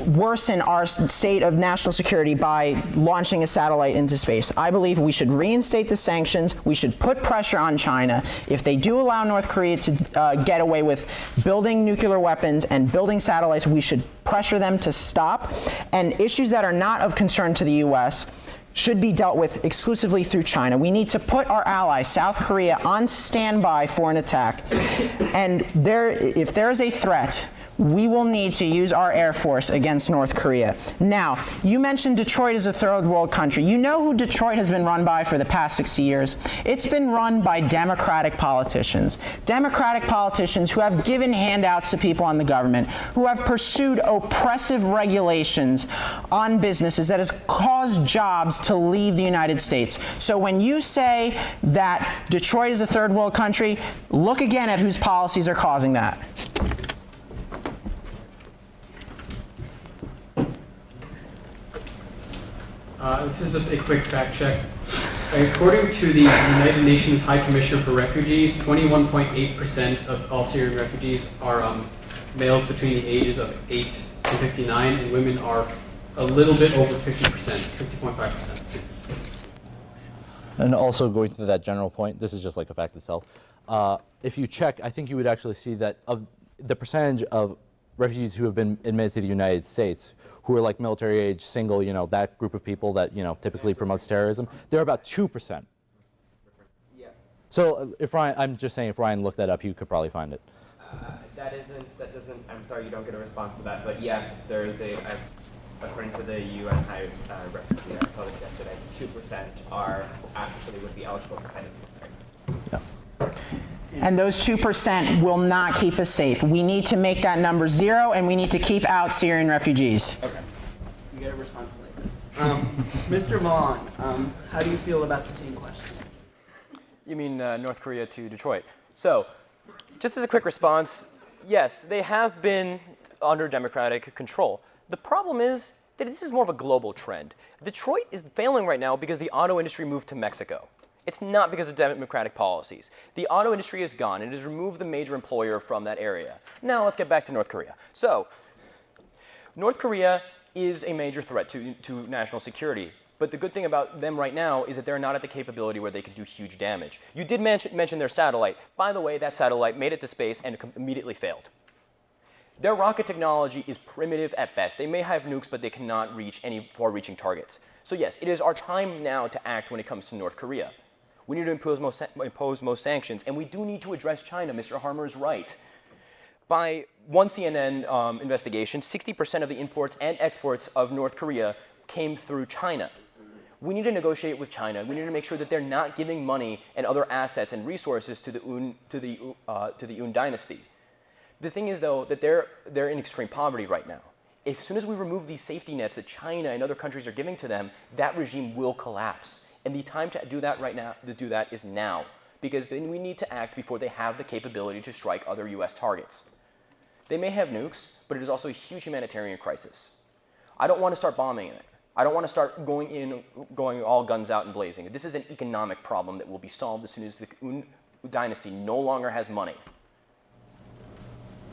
Speaker 3: worsen our state of national security by launching a satellite into space. I believe we should reinstate the sanctions. We should put pressure on China. If they do allow North Korea to get away with building nuclear weapons and building satellites, we should pressure them to stop. And issues that are not of concern to the U.S. should be dealt with exclusively through China. We need to put our ally, South Korea, on standby for an attack. And if there is a threat, we will need to use our Air Force against North Korea. Now, you mentioned Detroit as a third world country. You know who Detroit has been run by for the past 60 years? It's been run by Democratic politicians. Democratic politicians who have given handouts to people on the government, who have pursued oppressive regulations on businesses that has caused jobs to leave the United States. So when you say that Detroit is a third world country, look again at whose policies are causing that.
Speaker 6: This is just a quick fact check. According to the United Nations High Commissioner for Refugees, 21.8% of all Syrian refugees are males between the ages of 8 and 59, and women are a little bit over 50%, 50.5%.
Speaker 2: And also going to that general point, this is just like a fact itself. If you check, I think you would actually see that of the percentage of refugees who have been admitted to the United States, who are like military age, single, that group of people that, typically promotes terrorism, they're about 2%.
Speaker 5: Yeah.
Speaker 2: So if Ryan, I'm just saying if Ryan looked that up, he could probably find it.
Speaker 5: That doesn't, I'm sorry you don't get a response to that, but yes, there is according to the UN High Refugee, I saw this yesterday, 2% are actually would be eligible to kind of
Speaker 2: Yeah.
Speaker 3: And those 2% will not keep us safe. We need to make that number 0, and we need to keep out Syrian refugees.
Speaker 1: Okay. You get a response later. Mr. Vaughn, how do you feel about the same question?
Speaker 4: You mean North Korea to Detroit. So, just as a quick response, yes, they have been under democratic control. The problem is that this is more of a global trend. Detroit is failing right now because the auto industry moved to Mexico. It's not because of democratic policies. The auto industry is gone. It has removed the major employer from that area. Now let's get back to North Korea. So, North Korea is a major threat to national security. But the good thing about them right now is that they're not at the capability where they can do huge damage. You did mention their satellite. By the way, that satellite made it to space and immediately failed. Their rocket technology is primitive at best. They may have nukes, but they cannot reach any far-reaching targets. So yes, it is our time now to act when it comes to North Korea. We need to impose most sanctions, and we do need to address China. Mr. Harmer is right. By one CNN investigation, 60% of the imports and exports of North Korea came through China. We need to negotiate with China. We need to make sure that they're not giving money and other assets and resources to the Un dynasty. The thing is, though, that they're in extreme poverty right now. As soon as we remove these safety nets that China and other countries are giving to them, that regime will collapse. And the time to do that right now, is now, because then we need to act before they have the capability to strike other U.S. targets. They may have nukes, but it is also a huge humanitarian crisis. I don't want to start bombing it. I don't want to start going all guns out and blazing. This is an economic problem that will be solved as soon as the Un dynasty no longer has money.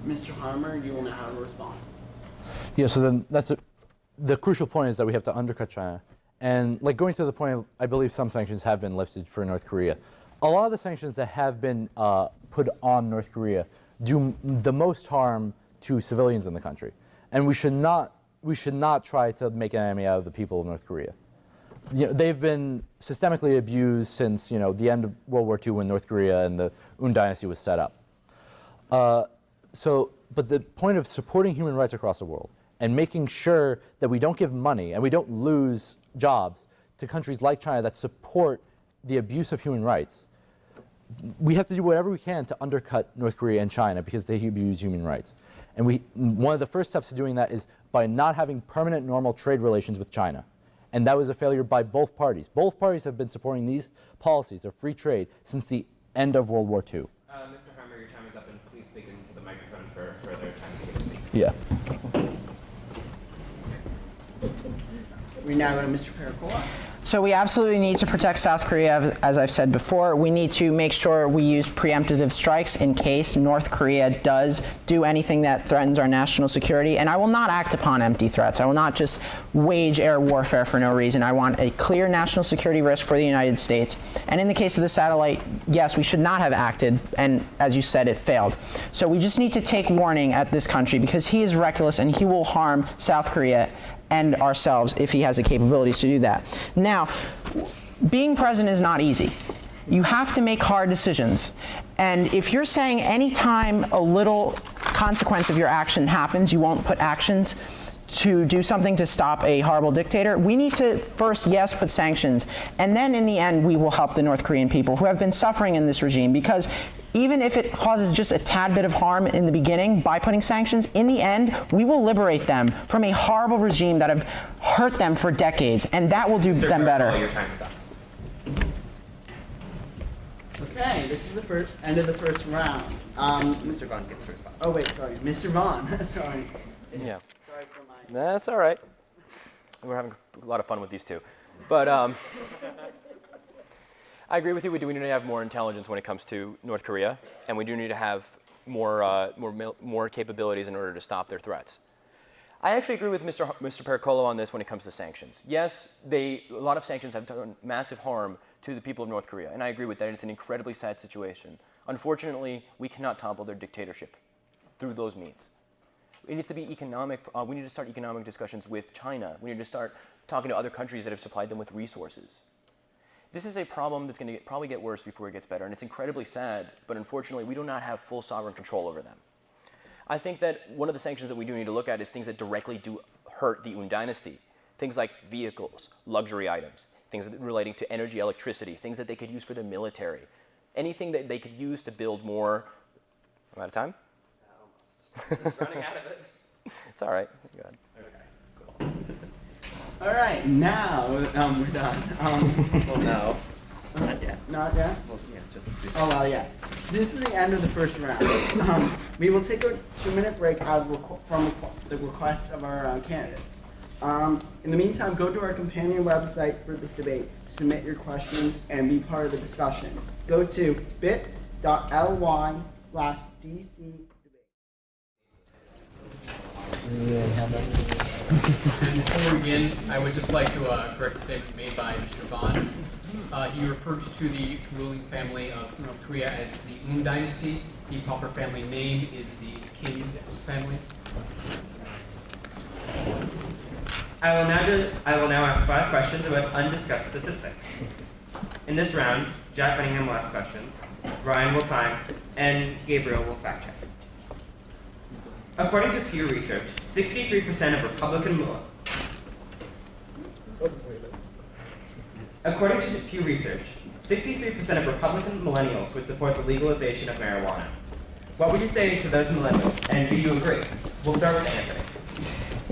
Speaker 1: Mr. Harmer, you will now have a response.
Speaker 2: Yeah, so then the crucial point is that we have to undercut China. And like going to the point of, I believe some sanctions have been lifted for North Korea. A lot of the sanctions that have been put on North Korea do the most harm to civilians in the country. And we should not try to make an enemy out of the people of North Korea. They've been systemically abused since the end of World War II when North Korea and the Un dynasty was set up. But the point of supporting human rights across the world and making sure that we don't give money and we don't lose jobs to countries like China that support the abuse of human rights, we have to do whatever we can to undercut North Korea and China because they abuse human rights. And one of the first steps to doing that is by not having permanent normal trade relations with China. And that was a failure by both parties. Both parties have been supporting these policies of free trade since the end of World War II.
Speaker 5: Mr. Harmer, your time is up, and please speak into the microphone for further time to get to speak.
Speaker 2: Yeah.
Speaker 1: We now go to Mr. Pericolo.
Speaker 3: So we absolutely need to protect South Korea, as I've said before. We need to make sure we use preemptive strikes in case North Korea does do anything that threatens our national security. And I will not act upon empty threats. I will not just wage air warfare for no reason. I want a clear national security risk for the United States. And in the case of the satellite, yes, we should not have acted. And as you said, it failed. So we just need to take warning at this country because he is reckless and he will harm South Korea and ourselves if he has the capabilities to do that. Now, being president is not easy. You have to make hard decisions. And if you're saying any time a little consequence of your action happens, you won't put actions to do something to stop a horrible dictator, we need to first, yes, put sanctions. And then in the end, we will help the North Korean people who have been suffering in this regime because even if it causes just a tad bit of harm in the beginning by putting sanctions, in the end, we will liberate them from a horrible regime that have hurt them for decades, and that will do them better.
Speaker 5: Your time is up.
Speaker 1: Okay, this is the end of the first round.
Speaker 5: Mr. Vaughn gets to respond.
Speaker 1: Oh wait, sorry, Mr. Vaughn. Sorry.
Speaker 4: Yeah.
Speaker 1: Sorry for my.
Speaker 4: That's all right. We're having a lot of fun with these two. But I agree with you. We do need to have more intelligence when it comes to North Korea, and we do need to have more capabilities in order to stop their threats. I actually agree with Mr. Pericolo on this when it comes to sanctions. Yes, a lot of sanctions have done massive harm to the people of North Korea, and I agree with that. It's an incredibly sad situation. Unfortunately, we cannot topple their dictatorship through those means. It needs to be economic. We need to start economic discussions with China. We need to start talking to other countries that have supplied them with resources. This is a problem that's going to probably get worse before it gets better, and it's incredibly sad, but unfortunately, we do not have full sovereign control over them. I think that one of the sanctions that we do need to look at is things that directly do hurt the Yoon dynasty. Things like vehicles, luxury items, things relating to energy, electricity, things that they could use for the military. Anything that they could use to build more. I'm out of time?
Speaker 5: Almost. He's running out of it.
Speaker 4: It's all right. Go ahead.
Speaker 5: Okay, cool.
Speaker 1: All right, now we're done.
Speaker 5: Well, no. Not yet.
Speaker 1: Not yet?
Speaker 5: Well, yeah, just.
Speaker 1: Oh, well, yeah. This is the end of the first round. We will take a 2-minute break from the requests of our candidates. In the meantime, go to our companion website for this debate, submit your questions, and be part of the discussion. Go to bit.ly/DC debate.
Speaker 6: And before we begin, I would just like to correct a statement made by Mr. Vann. He refers to the ruling family of North Korea as the Yoon dynasty. The proper family name is the Kim family.
Speaker 5: I will now ask 5 questions about undiscussed statistics. In this round, Jack Cunningham will ask questions, Ryan will time, and Gabriel will fact check. According to Pew Research, 63% of Republican millennials would support the legalization of marijuana. What would you say to those millennials, and do you agree? We'll start with Anthony.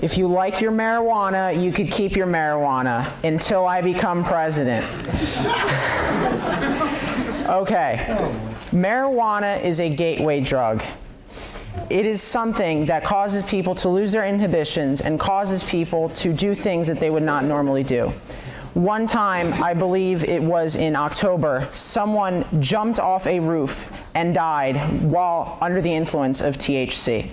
Speaker 3: If you like your marijuana, you could keep your marijuana until I become president. Okay. Marijuana is a gateway drug. It is something that causes people to lose their inhibitions and causes people to do things that they would not normally do. One time, I believe it was in October, someone jumped off a roof and died while under the influence of THC.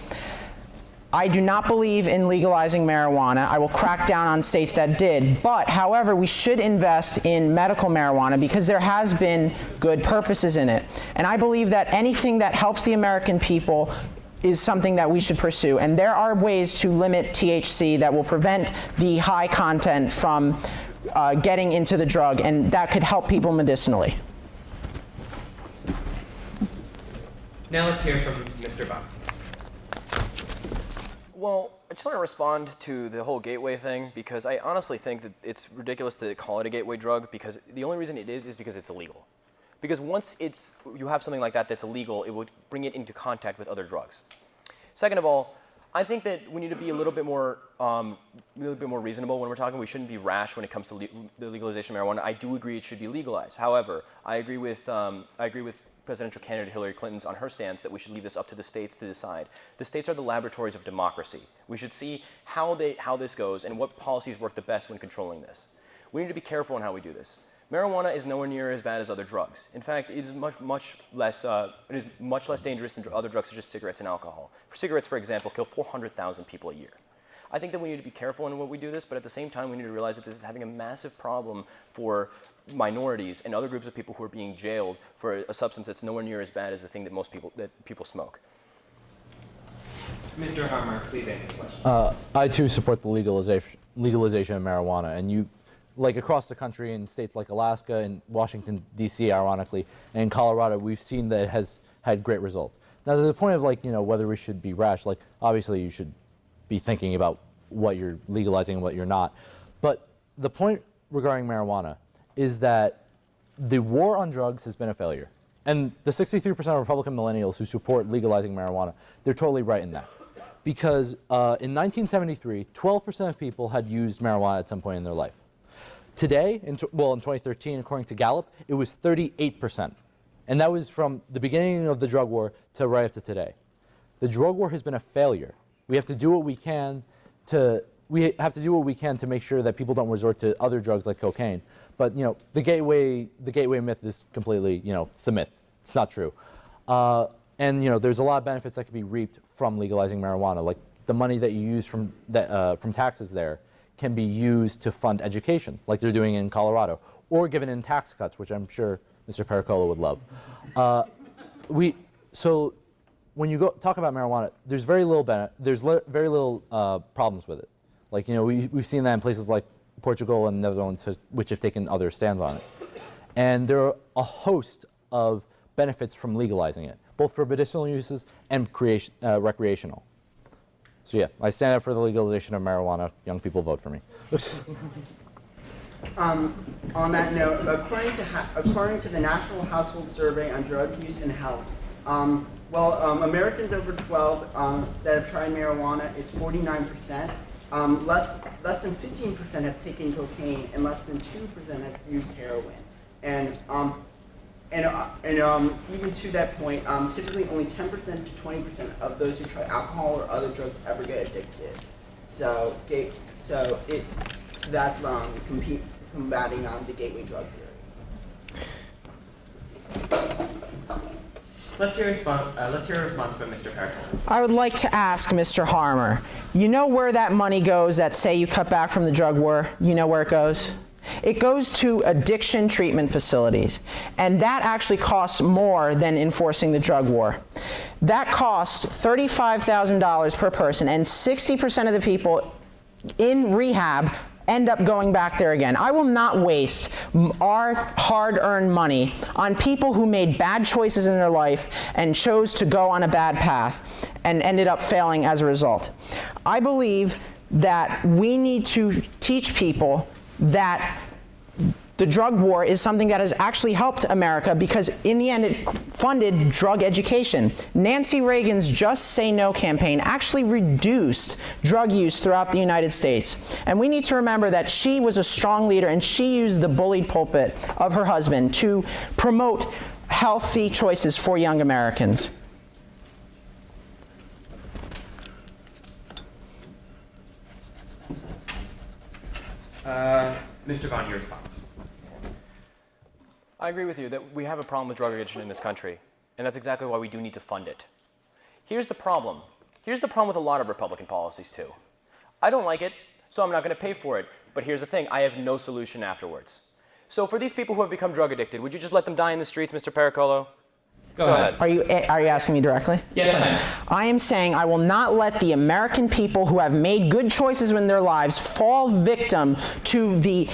Speaker 3: I do not believe in legalizing marijuana. I will crack down on states that did. But, however, we should invest in medical marijuana because there has been good purposes in it. And I believe that anything that helps the American people is something that we should pursue. And there are ways to limit THC that will prevent the high content from getting into the drug, and that could help people medicinally.
Speaker 5: Now let's hear from Mr. Vann.
Speaker 4: Well, I just want to respond to the whole gateway thing because I honestly think that it's ridiculous to call it a gateway drug because the only reason it is because it's illegal. Because once you have something like that that's illegal, it would bring it into contact with other drugs. Second of all, I think that we need to be a little bit more reasonable when we're talking. We shouldn't be rash when it comes to the legalization of marijuana. I do agree it should be legalized. However, I agree with presidential candidate Hillary Clinton's on her stance that we should leave this up to the states to decide. The states are the laboratories of democracy. We should see how this goes and what policies work the best when controlling this. We need to be careful in how we do this. Marijuana is nowhere near as bad as other drugs. In fact, it is much less dangerous than other drugs such as cigarettes and alcohol. Cigarettes, for example, kill 400,000 people a year. I think that we need to be careful in what we do this, but at the same time, we need to realize that this is having a massive problem for minorities and other groups of people who are being jailed for a substance that's nowhere near as bad as the thing that people smoke.
Speaker 5: Mr. Harmer, please answer the question.
Speaker 2: I too support the legalization of marijuana, and like across the country in states like Alaska and Washington, D.C., ironically, and Colorado, we've seen that it has had great results. Now, to the point of whether we should be rash, obviously you should be thinking about what you're legalizing and what you're not. But the point regarding marijuana is that the war on drugs has been a failure. And the 63% of Republican millennials who support legalizing marijuana, they're totally right in that. Because in 1973, 12% of people had used marijuana at some point in their life. Today, in 2013, according to Gallup, it was 38%. And that was from the beginning of the drug war to right up to today. The drug war has been a failure. We have to do what we can to we have to do what we can to make sure that people don't resort to other drugs like cocaine. But the gateway myth is completely it's a myth. It's not true. And there's a lot of benefits that can be reaped from legalizing marijuana. Like the money that you use from taxes there can be used to fund education, like they're doing in Colorado, or given in tax cuts, which I'm sure Mr. Pericolo would love. So when you talk about marijuana, there's very little problems with it. Like we've seen that in places like Portugal and Netherlands, which have taken other stands on it. And there are a host of benefits from legalizing it, both for medicinal uses and recreational. So yeah, I stand up for the legalization of marijuana. Young people, vote for me.
Speaker 1: On that note, according to the National Household Survey on Drug Use and Health, Americans over 12 that have tried marijuana is 49%. Less than 15% have taken cocaine, and less than 2% have used heroin. And even to that point, typically only 10% to 20% of those who try alcohol or other drugs ever get addicted. That's combating the gateway drug theory.
Speaker 5: Let's hear a response from Mr. Pericolo.
Speaker 3: I would like to ask Mr. Harmer, you know where that money goes that say you cut back from the drug war? You know where it goes? It goes to addiction treatment facilities, and that actually costs more than enforcing the drug war. That costs $35,000 per person, and 60% of the people in rehab end up going back there again. I will not waste our hard-earned money on people who made bad choices in their life and chose to go on a bad path and ended up failing as a result. I believe that we need to teach people that the drug war is something that has actually helped America because in the end it funded drug education. Nancy Reagan's Just Say No campaign actually reduced drug use throughout the United States. And we need to remember that she was a strong leader and she used the bullied pulpit of her husband to promote healthy choices for young Americans.
Speaker 5: Mr. Vann, your response.
Speaker 4: I agree with you that we have a problem with drug addiction in this country, and that's exactly why we do need to fund it. Here's the problem. Here's the problem with a lot of Republican policies, too. I don't like it, so I'm not going to pay for it. But here's the thing. I have no solution afterwards. So for these people who have become drug addicted, would you just let them die in the streets, Mr. Pericolo? Go ahead.
Speaker 3: Are you asking me directly?
Speaker 4: Yes, I am.
Speaker 3: I am saying I will not let the American people who have made good choices in their lives fall victim to the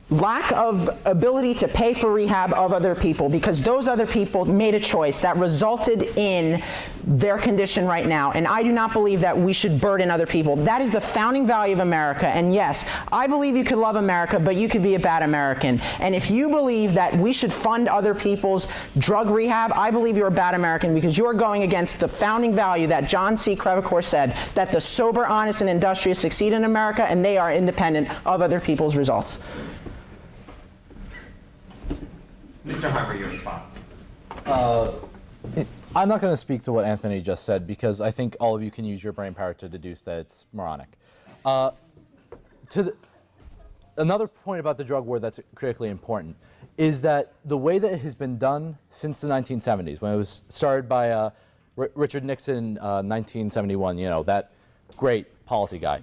Speaker 3: lack of ability to pay for rehab of other people, because those other people made a choice that resulted in their condition right now. And I do not believe that we should burden other people. That is the founding value of America. And yes, I believe you could love America, but you could be a bad American. And if you believe that we should fund other people's drug rehab, I believe you're a bad American because you're going against the founding value that John C. Crevecoeur said, that the sober, honest, and industrious succeed in America, and they are independent of other people's results.
Speaker 5: Mr. Harper, your response.
Speaker 2: I'm not going to speak to what Anthony just said because I think all of you can use your brain power to deduce that it's moronic. Another point about the drug war that's critically important is that the way that it has been done since the 1970s, when it was started by Richard Nixon, 1971, that great policy guy,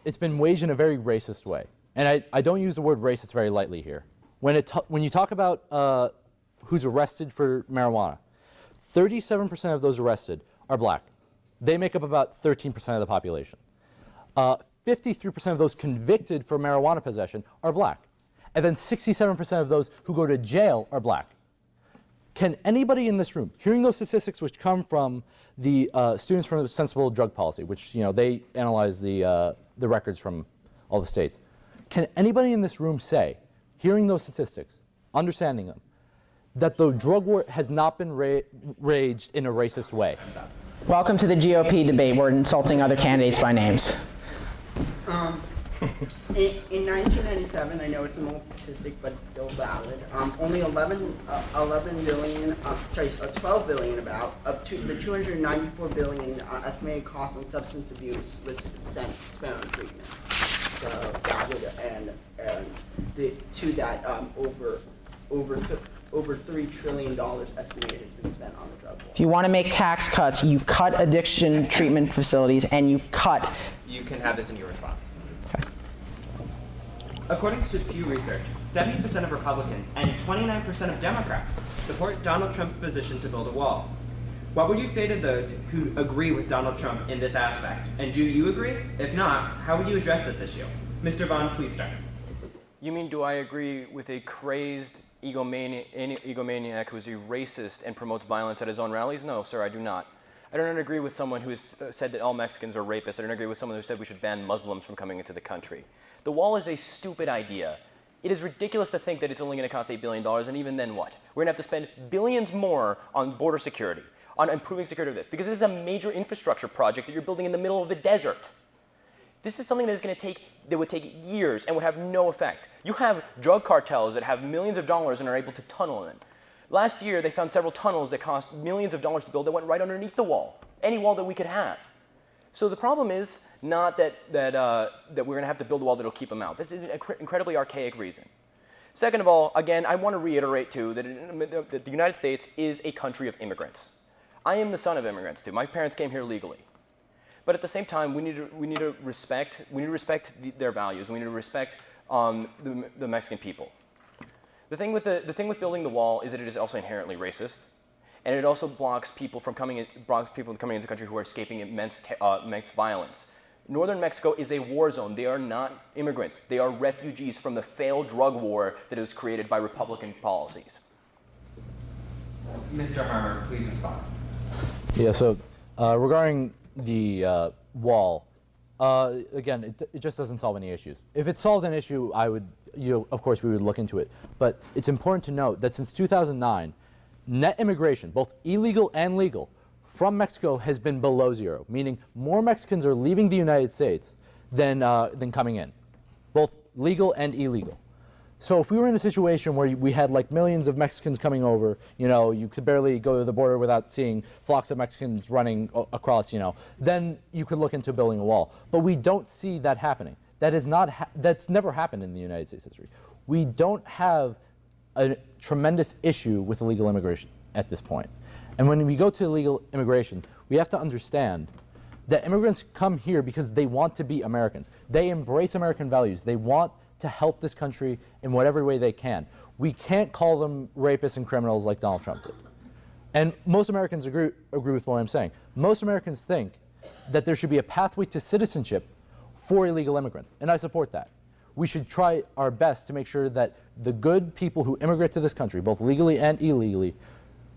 Speaker 2: it's been waged in a very racist way. And I don't use the word racist very lightly here. When you talk about who's arrested for marijuana, 37% of those arrested are black. They make up about 13% of the population. 53% of those convicted for marijuana possession are black. And then 67% of those who go to jail are black. Can anybody in this room, hearing those statistics which come from the Students for Sensible Drug Policy, which they analyze the records from all the states, can anybody in this room say, hearing those statistics, understanding them, that the drug war has not been raged in a racist way?
Speaker 3: Welcome to the GOP debate. We're insulting other candidates by names.
Speaker 1: In 1997, I know it's an old statistic, but it's still valid. Only 12 billion about of the 294 billion estimated cost on substance abuse was spent on treatment. So that would over $3 trillion estimated has been spent on the drug war.
Speaker 3: If you want to make tax cuts, you cut addiction treatment facilities and you cut.
Speaker 5: You can have this in your response.
Speaker 3: Okay.
Speaker 5: According to Pew Research, 70% of Republicans and 29% of Democrats support Donald Trump's position to build a wall. What would you say to those who agree with Donald Trump in this aspect? And do you agree? If not, how would you address this issue? Mr. Vann, please start.
Speaker 4: You mean, do I agree with a crazed egomaniac who is a racist and promotes violence at his own rallies? No, sir, I do not. I don't agree with someone who has said that all Mexicans are rapists. I don't agree with someone who said we should ban Muslims from coming into the country. The wall is a stupid idea. It is ridiculous to think that it's only going to cost $8 billion, and even then what? We're going to have to spend billions more on border security, on improving security of this, because this is a major infrastructure project that you're building in the middle of the desert. This is something that would take years and would have no effect. You have drug cartels that have millions of dollars and are able to tunnel in. Last year, they found several tunnels that cost millions of dollars to build that went right underneath the wall, any wall that we could have. So the problem is not that we're going to have to build a wall that will keep them out. That's an incredibly archaic reason. Second of all, again, I want to reiterate, too, that the United States is a country of immigrants. I am the son of immigrants, too. My parents came here legally. But at the same time, we need to respect their values. We need to respect the Mexican people. The thing with building the wall is that it is also inherently racist, and it also blocks people from coming into the country who are escaping immense violence. Northern Mexico is a war zone. They are not immigrants. They are refugees from the failed drug war that was created by Republican policies.
Speaker 5: Mr. Harmer, please respond.
Speaker 2: Yeah. So regarding the wall, again, it just doesn't solve any issues. If it solved an issue, of course, we would look into it. But it's important to note that since 2009, net immigration, both illegal and legal, from Mexico has been below zero, meaning more Mexicans are leaving the United States than coming in, both legal and illegal. So if we were in a situation where we had like millions of Mexicans coming over, you could barely go to the border without seeing flocks of Mexicans running across, then you could look into building a wall. But we don't see that happening. That's never happened in the United States history. We don't have a tremendous issue with illegal immigration at this point. And when we go to illegal immigration, we have to understand that immigrants come here because they want to be Americans. They embrace American values. They want to help this country in whatever way they can. We can't call them rapists and criminals like Donald Trump did. And most Americans agree with what I'm saying. Most Americans think that there should be a pathway to citizenship for illegal immigrants, and I support that. We should try our best to make sure that the good people who immigrate to this country, both legally and illegally,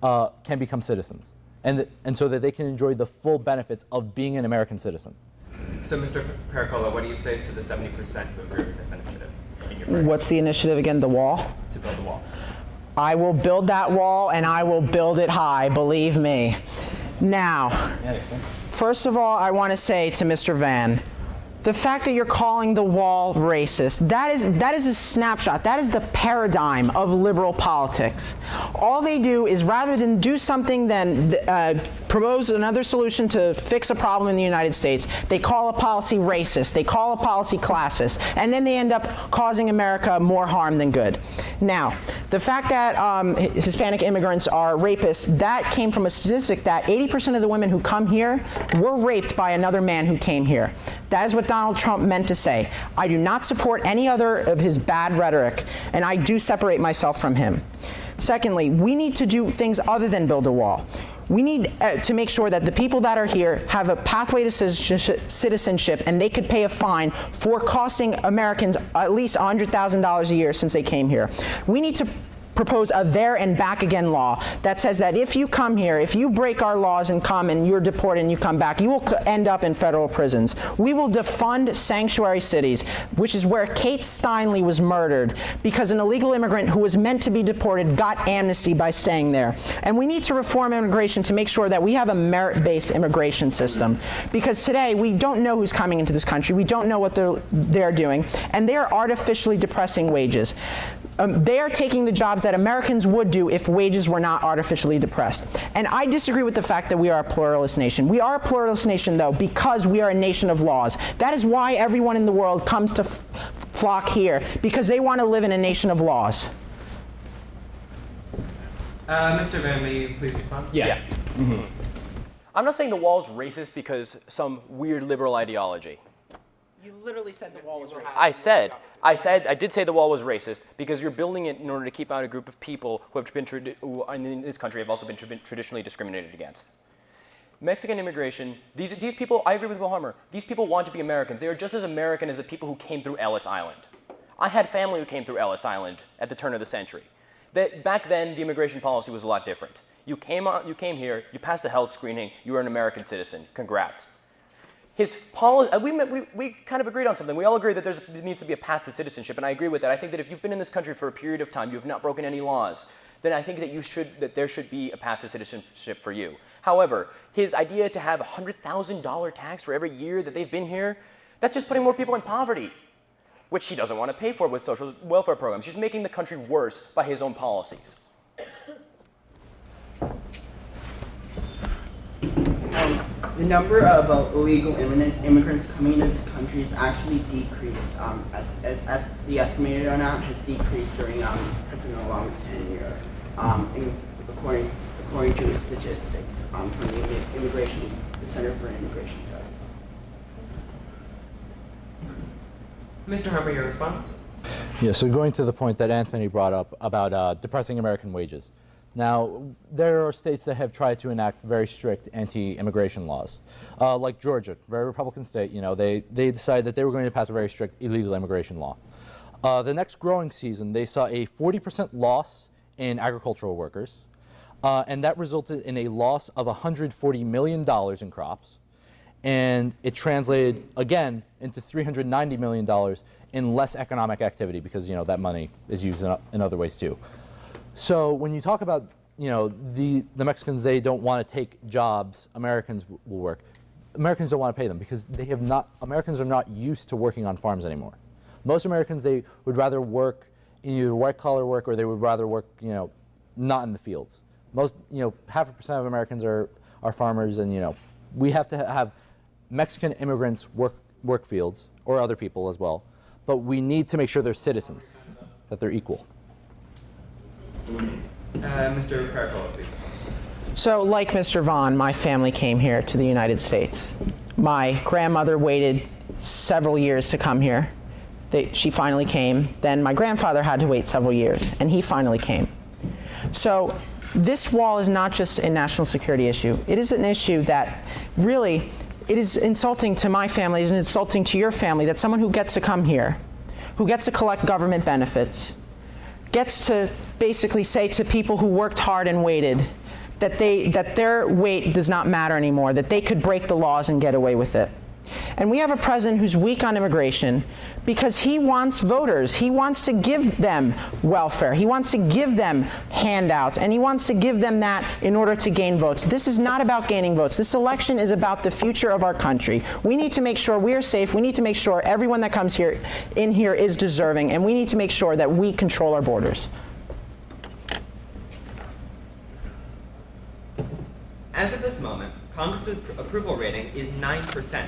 Speaker 2: can become citizens, and so that they can enjoy the full benefits of being an American citizen.
Speaker 5: So, Mr. Pericolo, what do you say to the 70% who agree with this initiative in your party?
Speaker 3: What's the initiative again? The wall?
Speaker 5: To build a wall.
Speaker 3: I will build that wall, and I will build it high, believe me. Now, first of all, I want to say to Mr. Vann, the fact that you're calling the wall racist, that is a snapshot. That is the paradigm of liberal politics. All they do is, rather than do something than propose another solution to fix a problem in the United States, they call a policy racist, they call a policy classist, and then they end up causing America more harm than good. Now, the fact that Hispanic immigrants are rapists, that came from a statistic that 80% of the women who come here were raped by another man who came here. That is what Donald Trump meant to say. I do not support any other of his bad rhetoric, and I do separate myself from him. Secondly, we need to do things other than build a wall. We need to make sure that the people that are here have a pathway to citizenship, and they could pay a fine for costing Americans at least $100,000 a year since they came here. We need to propose a there and back again law that says that if you come here, if you break our laws and come and you're deported and you come back, you will end up in federal prisons. We will defund sanctuary cities, which is where Kate Steinle was murdered because an illegal immigrant who was meant to be deported got amnesty by staying there. And we need to reform immigration to make sure that we have a merit-based immigration system, because today we don't know who's coming into this country, we don't know what they're doing, and they're artificially depressing wages. They are taking the jobs that Americans would do if wages were not artificially depressed. And I disagree with the fact that we are a pluralist nation. We are a pluralist nation, though, because we are a nation of laws. That is why everyone in the world comes to flock here, because they want to live in a nation of laws.
Speaker 5: Mr. Vann, may you please respond?
Speaker 4: Yeah. Mm-hmm. I'm not saying the wall is racist because some weird liberal ideology.
Speaker 3: You literally said the wall was racist.
Speaker 4: I did say the wall was racist because you're building it in order to keep out a group of people who in this country have also been traditionally discriminated against. Mexican immigration, these people, I agree with Mohammed, these people want to be Americans. They are just as American as the people who came through Ellis Island. I had family who came through Ellis Island at the turn of the century. Back then, the immigration policy was a lot different. You came here, you passed a health screening, you were an American citizen. Congrats. His policy, we kind of agreed on something. We all agree that there needs to be a path to citizenship, and I agree with that. I think that if you've been in this country for a period of time, you have not broken any laws, then I think that there should be a path to citizenship for you. However, his idea to have a $100,000 tax for every year that they've been here, that's just putting more people in poverty, which he doesn't want to pay for with social welfare programs. He's making the country worse by his own policies.
Speaker 1: The number of illegal immigrants coming into this country has actually decreased, as the estimated amount has decreased during President Obama's tenure, according to the statistics from the Center for Immigration Studies.
Speaker 5: Mr. Humber, your response?
Speaker 2: Yeah, so going to the point that Anthony brought up about depressing American wages. Now, there are states that have tried to enact very strict anti-immigration laws. Like Georgia, very Republican state, they decided that they were going to pass a very strict illegal immigration law. The next growing season, they saw a 40% loss in agricultural workers, and that resulted in a loss of $140 million in crops, and it translated, again, into $390 million in less economic activity because, that money is used in other ways too. So when you talk about, the Mexicans, they don't want to take jobs Americans will work. Americans don't want to pay them because Americans are not used to working on farms anymore. Most Americans, they would rather work in either white collar work or they would rather work, not in the fields. Most, 0.5% of Americans are farmers, and, we have to have Mexican immigrants work fields, or other people as well, but we need to make sure they're citizens, that they're equal.
Speaker 5: Mr. Pericolo, please.
Speaker 3: So, like Mr. Vann, my family came here to the United States. My grandmother waited several years to come here. She finally came. Then my grandfather had to wait several years, and he finally came. So this wall is not just a national security issue. It is an issue that really, it is insulting to my family, it is insulting to your family that someone who gets to come here, who gets to collect government benefits, gets to basically say to people who worked hard and waited that their wait does not matter anymore, that they could break the laws and get away with it. And we have a president who's weak on immigration because he wants voters. He wants to give them welfare. He wants to give them handouts, and he wants to give them that in order to gain votes. This is not about gaining votes. This election is about the future of our country. We need to make sure we are safe. We need to make sure everyone that comes in here is deserving, and we need to make sure that we control our borders.
Speaker 5: As of this moment, Congress's approval rating is 9%.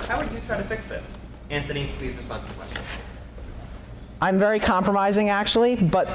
Speaker 5: How would you try to fix this? Anthony, please respond to the question.
Speaker 3: I'm very compromising, actually, but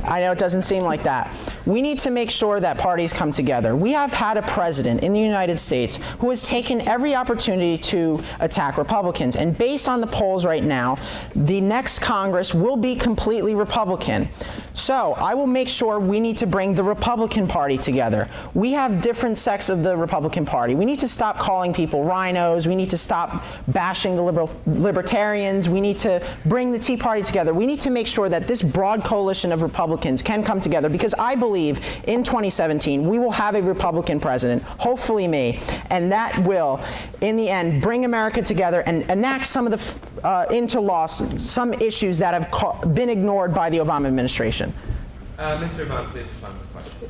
Speaker 3: I know it doesn't seem like that. We need to make sure that parties come together. We have had a president in the United States who has taken every opportunity to attack Republicans. And based on the polls right now, the next Congress will be completely Republican. So I will make sure we need to bring the Republican Party together. We have different sects of the Republican Party. We need to stop calling people rhinos. We need to stop bashing the libertarians. We need to bring the Tea Party together. We need to make sure that this broad coalition of Republicans can come together, because I believe in 2017 we will have a Republican president, hopefully me, and that will, in the end, bring America together and enact some of the into law some issues that have been ignored by the Obama administration.
Speaker 5: Mr. Vann, please respond to the question.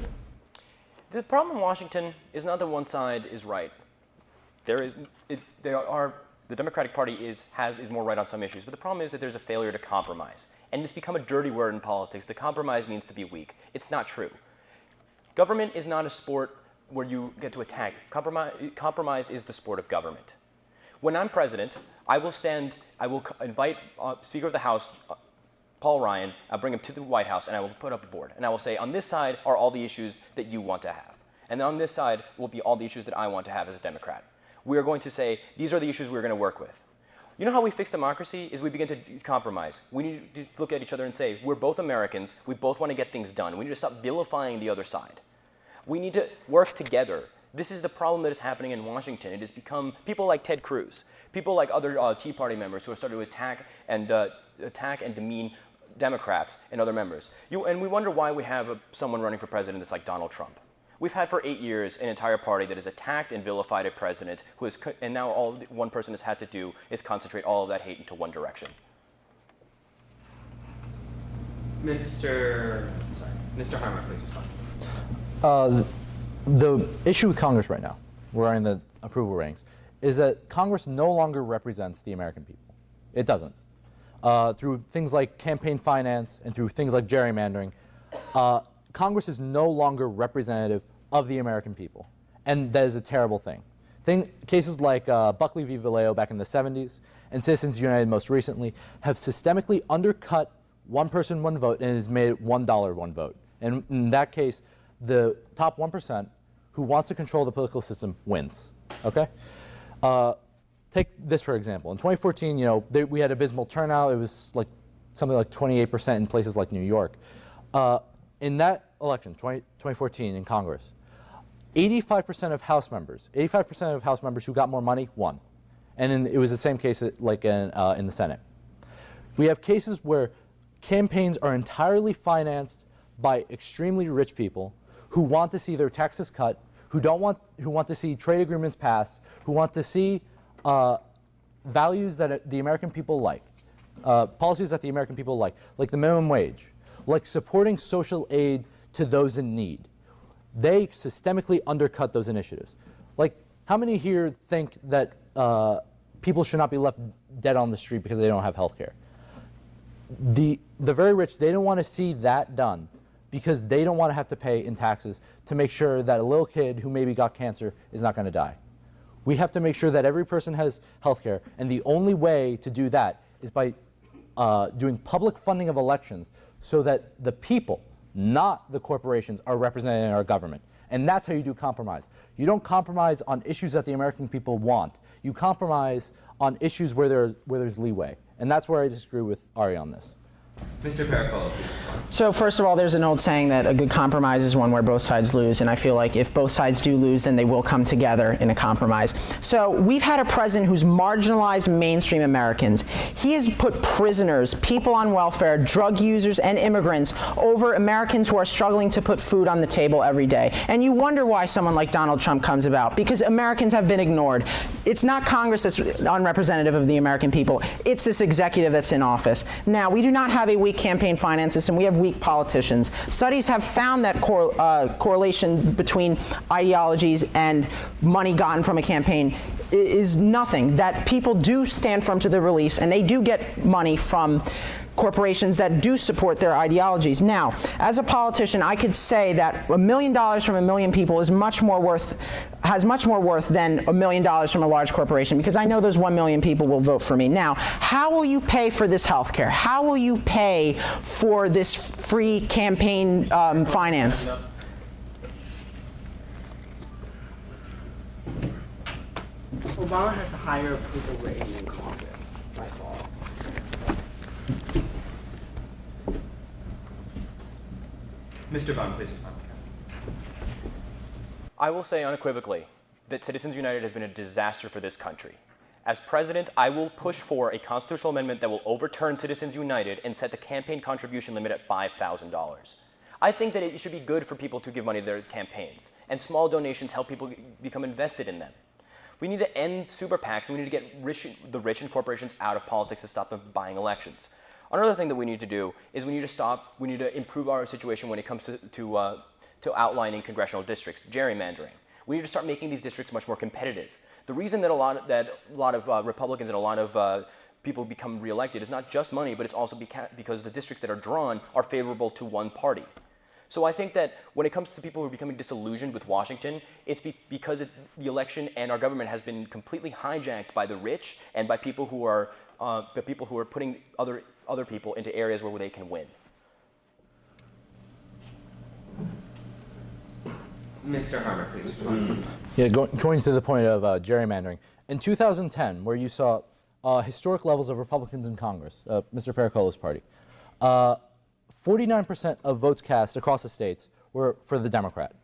Speaker 4: The problem in Washington is not that one side is right. The Democratic Party is more right on some issues, but the problem is that there's a failure to compromise. And it's become a dirty word in politics. The compromise means to be weak. It's not true. Government is not a sport where you get to attack. Compromise is the sport of government. When I'm president, I will invite Speaker of the House, Paul Ryan, I'll bring him to the White House, and I will put up a board. And I will say, on this side are all the issues that you want to have. And on this side will be all the issues that I want to have as a Democrat. We are going to say, these are the issues we're going to work with. You know how we fix democracy is we begin to compromise. We need to look at each other and say, we're both Americans, we both want to get things done. We need to stop vilifying the other side. We need to work together. This is the problem that is happening in Washington. It has become people like Ted Cruz, people like other Tea Party members who are starting to attack and demean Democrats and other members. And we wonder why we have someone running for president that's like Donald Trump. We've had for 8 years an entire party that has attacked and vilified a president and now all one person has had to do is concentrate all of that hate into one direction.
Speaker 5: Mr. Harmer, please respond.
Speaker 2: The issue with Congress right now, we're in the approval ratings, is that Congress no longer represents the American people. It doesn't. Through things like campaign finance and through things like gerrymandering, Congress is no longer representative of the American people. And that is a terrible thing. Cases like Buckley v. Vallejo back in the 70s and Citizens United most recently have systemically undercut one person, one vote, and has made it $1 one vote. And in that case, the top 1% who wants to control the political system wins. Okay? Take this for example. In 2014, we had abysmal turnout. It was like something like 28% in places like New York. In that election, 2014 in Congress, 85% of House members who got more money won. And it was the same case like in the Senate. We have cases where campaigns are entirely financed by extremely rich people who want to see their taxes cut, who want to see trade agreements passed, who want to see values that the American people like, policies that the American people like the minimum wage, like supporting social aid to those in need. They systemically undercut those initiatives. Like, how many here think that people should not be left dead on the street because they don't have health care? The very rich, they don't want to see that done because they don't want to have to pay in taxes to make sure that a little kid who maybe got cancer is not going to die. We have to make sure that every person has health care, and the only way to do that is by doing public funding of elections so that the people, not the corporations, are represented in our government. And that's how you do compromise. You don't compromise on issues that the American people want. You compromise on issues where there's leeway. And that's where I disagree with Aarie on this.
Speaker 5: Mr. Pericolo.
Speaker 3: So first of all, there's an old saying that a good compromise is one where both sides lose, and I feel like if both sides do lose, then they will come together in a compromise. So we've had a president who's marginalized mainstream Americans. He has put prisoners, people on welfare, drug users, and immigrants over Americans who are struggling to put food on the table every day. And you wonder why someone like Donald Trump comes about, because Americans have been ignored. It's not Congress that's unrepresentative of the American people. It's this executive that's in office. Now, we do not have a weak campaign finance system. We have weak politicians. Studies have found that correlation between ideologies and money gotten from a campaign is nothing. That people do stand firm to the release, and they do get money from corporations that do support their ideologies. Now, as a politician, I could say that $1 million from 1 million people is much more worth has much more worth than $1 million from a large corporation, because I know those 1 million people will vote for me. Now, how will you pay for this health care? How will you pay for this free campaign finance?
Speaker 1: Obama has a higher approval rating than Congress, by far.
Speaker 5: Mr. Vann, please respond.
Speaker 4: I will say unequivocally that Citizens United has been a disaster for this country. As president, I will push for a constitutional amendment that will overturn Citizens United and set the campaign contribution limit at $5,000. I think that it should be good for people to give money to their campaigns, and small donations help people become invested in them. We need to end super PACs, and we need to get the rich and corporations out of politics to stop them from buying elections. Another thing that we need to do is we need to improve our situation when it comes to outlining congressional districts, gerrymandering. We need to start making these districts much more competitive. The reason that a lot of Republicans and a lot of people become reelected is not just money, but it's also because the districts that are drawn are favorable to one party. So I think that when it comes to people who are becoming disillusioned with Washington, it's because the election and our government has been completely hijacked by the rich and by people who are putting other people into areas where they can win.
Speaker 5: Mr. Harmer, please respond.
Speaker 2: Yeah, going to the point of gerrymandering. In 2010, where you saw historic levels of Republicans in Congress, Mr. Pericolo's party, 49% of votes cast across the states were for the Democrat.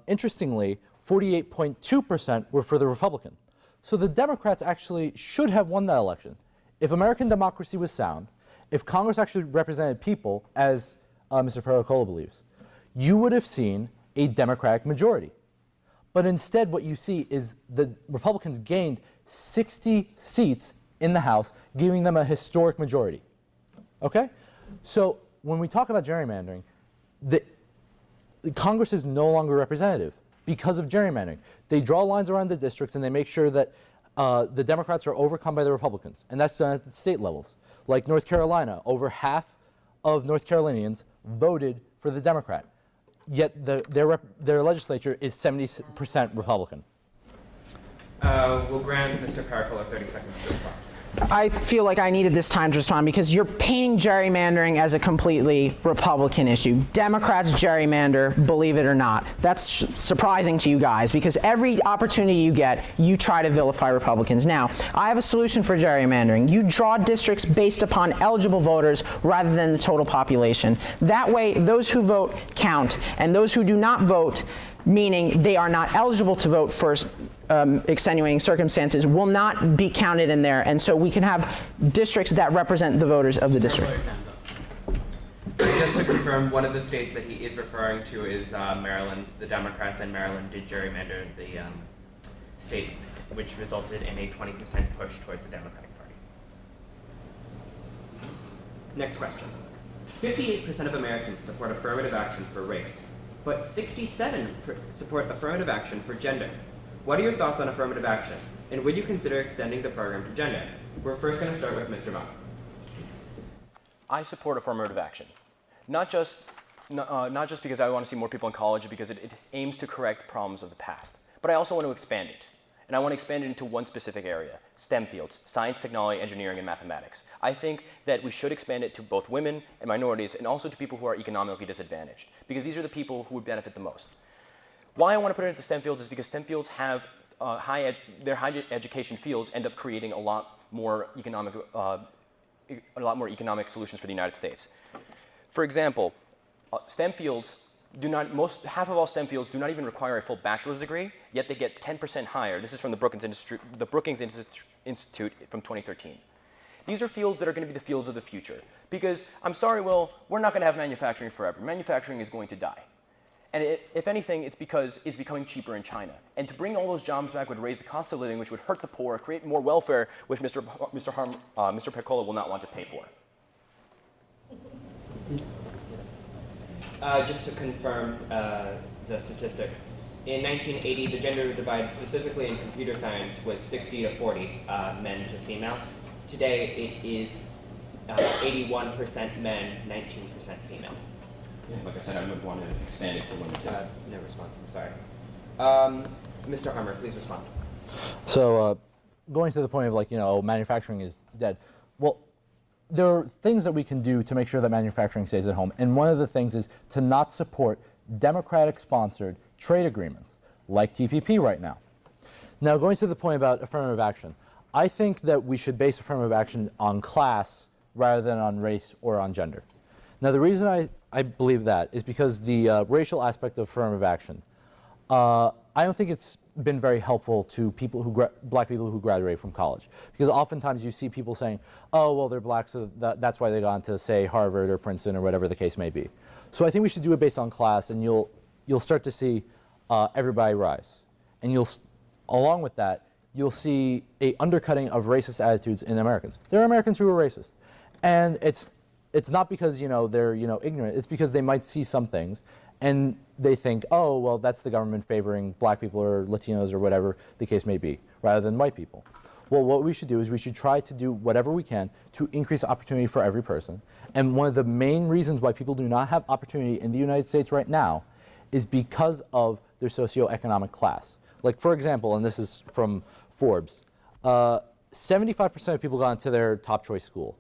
Speaker 2: Interestingly, 48.2% were for the Republican. So the Democrats actually should have won that election. If American democracy was sound, if Congress actually represented people, as Mr. Pericolo believes, you would have seen a Democratic majority. But instead what you see is the Republicans gained 60 seats in the House, giving them a historic majority. Okay? So when we talk about gerrymandering, the Congress is no longer representative because of gerrymandering. They draw lines around the districts and they make sure that the Democrats are overcome by the Republicans. And that's done at state levels. Like North Carolina, over half of North Carolinians voted for the Democrat. Yet their legislature is 70% Republican.
Speaker 5: We'll grant Mr. Pericolo 30 seconds to respond.
Speaker 3: I feel like I needed this time to respond because you're painting gerrymandering as a completely Republican issue. Democrats gerrymander, believe it or not. That's surprising to you guys because every opportunity you get, you try to vilify Republicans. Now, I have a solution for gerrymandering. You draw districts based upon eligible voters rather than the total population. That way, those who vote count, and those who do not vote, meaning they are not eligible to vote for extenuating circumstances, will not be counted in there, and so we can have districts that represent the voters of the district.
Speaker 5: Just to confirm, one of the states that he is referring to is Maryland. The Democrats in Maryland did gerrymander the state, which resulted in a 20% push towards the Democratic Party. Next question. 58% of Americans support affirmative action for race, but 67% support affirmative action for gender. What are your thoughts on affirmative action, and would you consider extending the program to gender? We're first going to start with Mr. Vann.
Speaker 4: I support affirmative action, not just because I want to see more people in college, because it aims to correct problems of the past, but I also want to expand it. And I want to expand it into one specific area, STEM fields, science, technology, engineering, and mathematics. I think that we should expand it to both women and minorities, and also to people who are economically disadvantaged, because these are the people who would benefit the most. Why I want to put it into STEM fields is because STEM fields have high education fields end up creating a lot more economic solutions for the United States. For example, STEM fields half of all STEM fields do not even require a full bachelor's degree, yet they get 10% higher. This is from the Brookings Institute from 2013. These are fields that are going to be the fields of the future. Because, I'm sorry, Will, we're not going to have manufacturing forever. Manufacturing is going to die. And if anything, it's because it's becoming cheaper in China. And to bring all those jobs back would raise the cost of living, which would hurt the poor, create more welfare, which Mr. Pericolo will not want to pay for.
Speaker 5: Just to confirm the statistics, in 1980, the gender divide specifically in computer science was 60 to 40 men to female. Today, it is 81% men, 19% female.
Speaker 7: Like I said, I would want to expand it for women too.
Speaker 5: No response, I'm sorry. Mr. Harmer, please respond.
Speaker 2: So going to the point of like, manufacturing is dead. Well, there are things that we can do to make sure that manufacturing stays at home. And one of the things is to not support Democratic-sponsored trade agreements like TPP right now. Now, going to the point about affirmative action, I think that we should base affirmative action on class rather than on race or on gender. Now, the reason I believe that is because the racial aspect of affirmative action, I don't think it's been very helpful to people black people who graduate from college. Because oftentimes you see people saying, oh, well, they're black, so that's why they got into, say, Harvard or Princeton or whatever the case may be. So I think we should do it based on class, and you'll start to see everybody rise. And along with that, you'll see a undercutting of racist attitudes in Americans. There are Americans who are racist. And it's not because, they're, ignorant. It's because they might see some things and they think, oh, well, that's the government favoring black people or Latinos or whatever the case may be, rather than white people. Well, what we should do is we should try to do whatever we can to increase opportunity for every person. And one of the main reasons why people do not have opportunity in the United States right now is because of their socioeconomic class. Like, for example, and this is from Forbes, 75% of people got into their top choice school,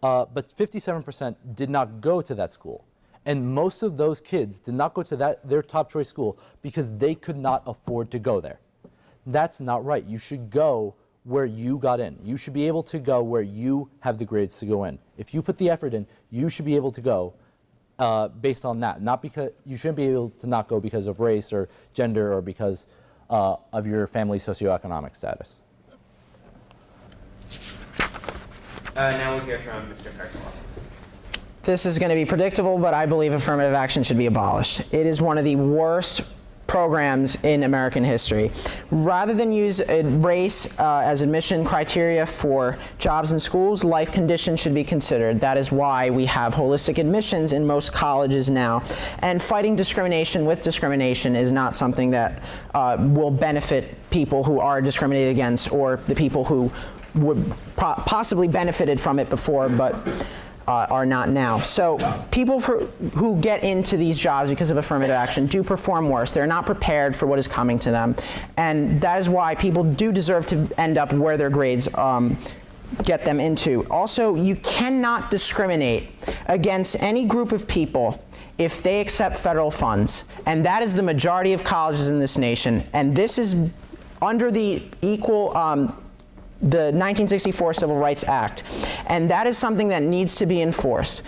Speaker 2: but 57% did not go to that school. And most of those kids did not go to their top choice school because they could not afford to go there. That's not right. You should go where you got in. You should be able to go where you have the grades to go in. If you put the effort in, you should be able to go based on that. Not because you shouldn't be able to not go because of race or gender or because of your family's socioeconomic status.
Speaker 5: Now we'll hear from Mr. Pericolo.
Speaker 3: This is going to be predictable, but I believe affirmative action should be abolished. It is one of the worst programs in American history. Rather than use race as admission criteria for jobs and schools, life conditions should be considered. That is why we have holistic admissions in most colleges now. And fighting discrimination with discrimination is not something that will benefit people who are discriminated against or the people who would possibly benefited from it before, but are not now. So people who get into these jobs because of affirmative action do perform worse. They're not prepared for what is coming to them. And that is why people do deserve to end up where their grades get them into. Also, you cannot discriminate against any group of people if they accept federal funds. And that is the majority of colleges in this nation. And this is under the the 1964 Civil Rights Act. And that is something that needs to be enforced.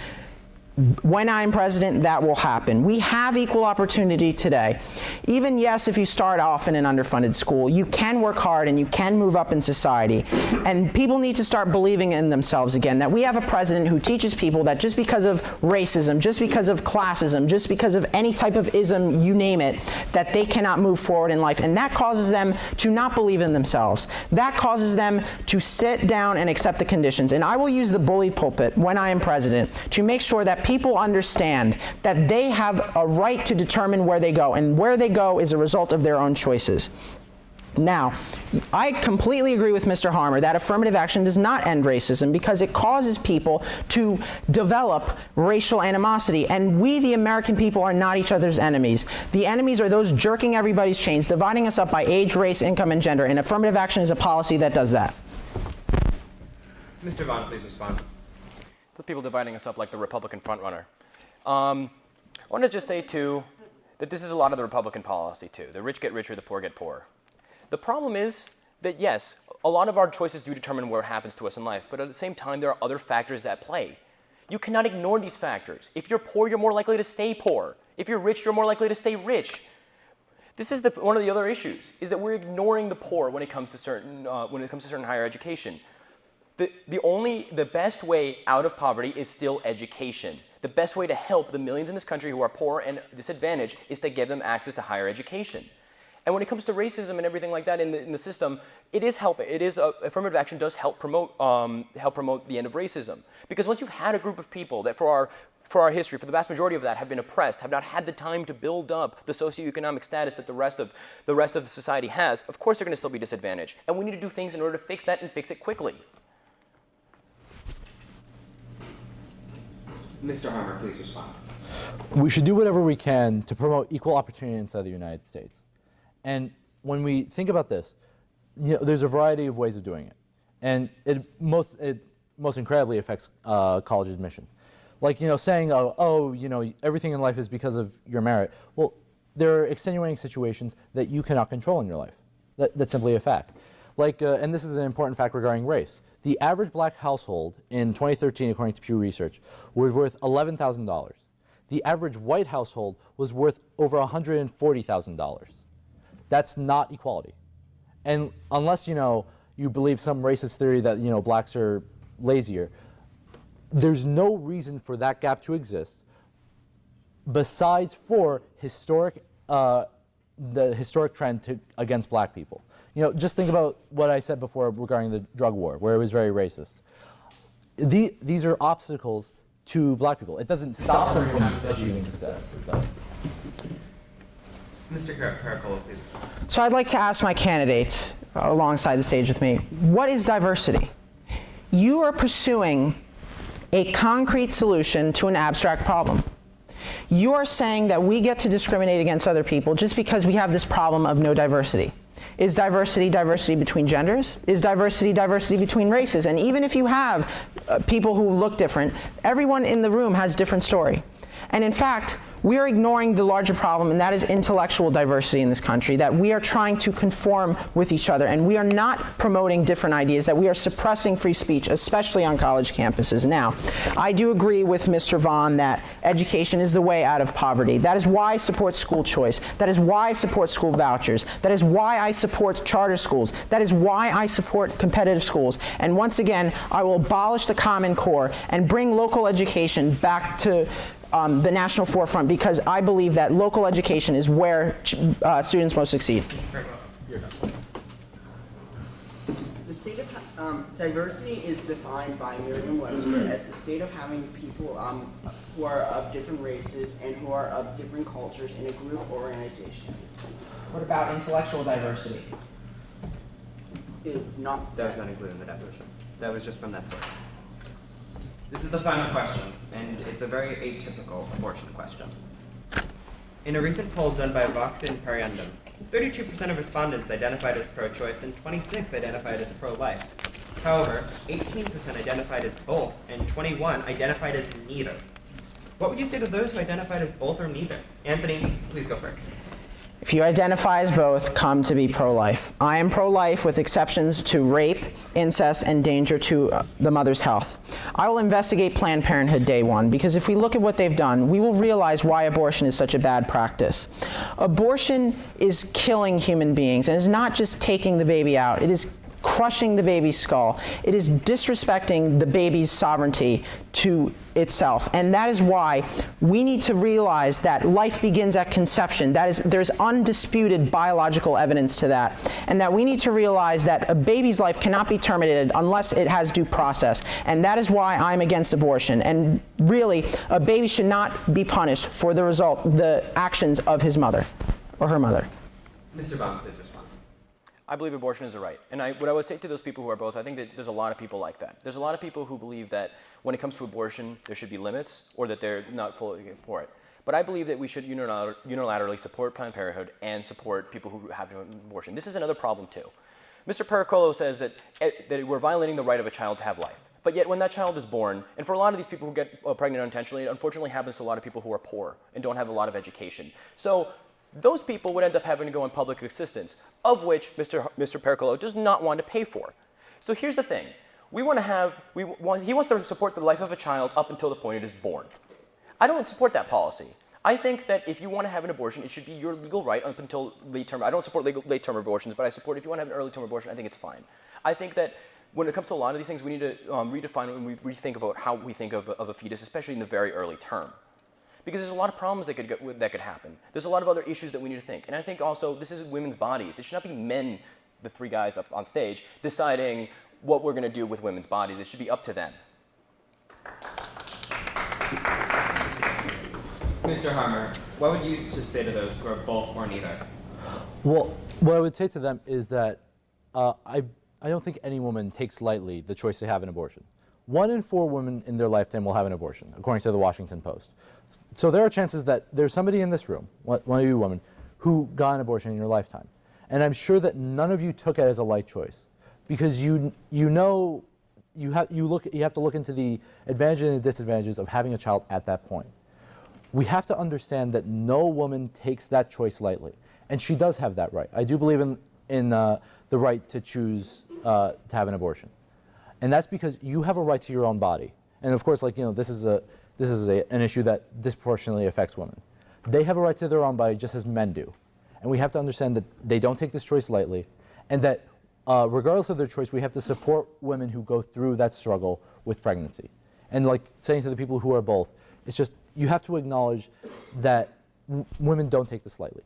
Speaker 3: When I'm president, that will happen. We have equal opportunity today. Even, yes, if you start off in an underfunded school, you can work hard and you can move up in society. And people need to start believing in themselves again, that we have a president who teaches people that just because of racism, just because of classism, just because of any type of ism, you name it, that they cannot move forward in life. And that causes them to not believe in themselves. That causes them to sit down and accept the conditions. And I will use the bully pulpit when I am president to make sure that people understand that they have a right to determine where they go, and where they go is a result of their own choices. Now, I completely agree with Mr. Harmer that affirmative action does not end racism because it causes people to develop racial animosity, and we, the American people, are not each other's enemies. The enemies are those jerking everybody's chains, dividing us up by age, race, income, and gender, and affirmative action is a policy that does that.
Speaker 5: Mr. Vann, please respond.
Speaker 4: The people dividing us up like the Republican frontrunner. I want to just say, too, that this is a lot of the Republican policy, too. The rich get richer, the poor get poorer. The problem is that, yes, a lot of our choices do determine what happens to us in life, but at the same time, there are other factors that play. You cannot ignore these factors. If you're poor, you're more likely to stay poor. If you're rich, you're more likely to stay rich. This is one of the other issues, is that we're ignoring the poor when it comes to certain higher education. The best way out of poverty is still education. The best way to help the millions in this country who are poor and disadvantaged is to give them access to higher education. And when it comes to racism and everything like that in the system, affirmative action does help promote the end of racism. Because once you've had a group of people that for our history, for the vast majority of that, have been oppressed, have not had the time to build up the socioeconomic status that the rest of the society has, of course they're going to still be disadvantaged. And we need to do things in order to fix that and fix it quickly.
Speaker 5: Mr. Harmer, please respond.
Speaker 2: We should do whatever we can to promote equal opportunity inside the United States. And when we think about this, there's a variety of ways of doing it, and it most incredibly affects college admission. Like, saying, everything in life is because of your merit. Well, there are extenuating situations that you cannot control in your life. That's simply a fact. Like, and this is an important fact regarding race. The average black household in 2013, according to Pew Research, was worth $11,000. The average white household was worth over $140,000. That's not equality. And unless, you believe some racist theory that, blacks are lazier, there's no reason for that gap to exist besides for the historic trend against black people. Just think about what I said before regarding the drug war, where it was very racist. These are obstacles to black people. It doesn't stop them from achieving success.
Speaker 5: Mr. Pericolo, please.
Speaker 3: So I'd like to ask my candidate alongside the stage with me, what is diversity? You are pursuing a concrete solution to an abstract problem. You are saying that we get to discriminate against other people just because we have this problem of no diversity. Is diversity diversity between genders? Is diversity diversity between races? And even if you have people who look different, everyone in the room has a different story. And in fact, we are ignoring the larger problem, and that is intellectual diversity in this country, that we are trying to conform with each other, and we are not promoting different ideas, that we are suppressing free speech, especially on college campuses. Now, I do agree with Mr. Vann that education is the way out of poverty. That is why I support school choice. That is why I support school vouchers. That is why I support charter schools. That is why I support competitive schools. And once again, I will abolish the Common Core and bring local education back to the national forefront, because I believe that local education is where students most succeed.
Speaker 1: The state of diversity is defined by Merriam-Webster as the state of having people who are of different races and who are of different cultures in a group or organization.
Speaker 3: What about intellectual diversity?
Speaker 1: It's not
Speaker 5: That was
Speaker 1: said.
Speaker 5: not included in the definition. That was just from that source. This is the final question, and it's a very atypical abortion question. In a recent poll done by Vox and Periundum, 32% of respondents identified as pro-choice and 26% identified as pro-life. However, 18% identified as both, and 21% identified as neither. What would you say to those who identified as both or neither? Anthony, please go first.
Speaker 3: If you identify as both, come to be pro-life. I am pro-life with exceptions to rape, incest, and danger to the mother's health. I will investigate Planned Parenthood day one, because if we look at what they've done, we will realize why abortion is such a bad practice. Abortion is killing human beings, and it's not just taking the baby out. It is crushing the baby's skull. It is disrespecting the baby's sovereignty to itself. And that is why we need to realize that life begins at conception. That is, there's undisputed biological evidence to that. And that we need to realize that a baby's life cannot be terminated unless it has due process. And that is why I'm against abortion. And really, a baby should not be punished for the actions of his mother or her mother.
Speaker 5: Mr. Vann, please respond.
Speaker 4: I believe abortion is a right. And what I would say to those people who are both, I think that there's a lot of people like that. There's a lot of people who believe that when it comes to abortion, there should be limits, or that they're not fully for it. But I believe that we should unilaterally support Planned Parenthood and support people who have an abortion. This is another problem too. Mr. Pericolo says that we're violating the right of a child to have life. But yet when that child is born, and for a lot of these people who get pregnant unintentionally, it unfortunately happens to a lot of people who are poor and don't have a lot of education. So those people would end up having to go on public assistance, of which Mr. Pericolo does not want to pay for. So here's the thing. He wants to support the life of a child up until the point it is born. I don't support that policy. I think that if you want to have an abortion, it should be your legal right up until late term. I don't support late-term abortions, but I support if you want to have an early-term abortion, I think it's fine. I think that when it comes to a lot of these things, we need to redefine and rethink about how we think of a fetus, especially in the very early term. Because there's a lot of problems that could happen. There's a lot of other issues that we need to think. And I think also this is women's bodies. It should not be men, the three guys up on stage, deciding what we're going to do with women's bodies. It should be up to them.
Speaker 5: Mr. Harmer, what would you just say to those who are both or neither?
Speaker 2: Well, what I would say to them is that I don't think any woman takes lightly the choice to have an abortion. 1 in 4 women in their lifetime will have an abortion, according to the Washington Post. So there are chances that there's somebody in this room, one of you women, who got an abortion in your lifetime. And I'm sure that none of you took it as a light choice, because you know you have to look into the advantages and the disadvantages of having a child at that point. We have to understand that no woman takes that choice lightly, and she does have that right. I do believe in the right to choose to have an abortion, and that's because you have a right to your own body. And of course, like, you know, this is an issue that disproportionately affects women. They have a right to their own body just as men do, and we have to understand that they don't take this choice lightly, and that regardless of their choice, we have to support women who go through that struggle with pregnancy. And like saying to the people who are both, it's just, you have to acknowledge that women don't take this lightly.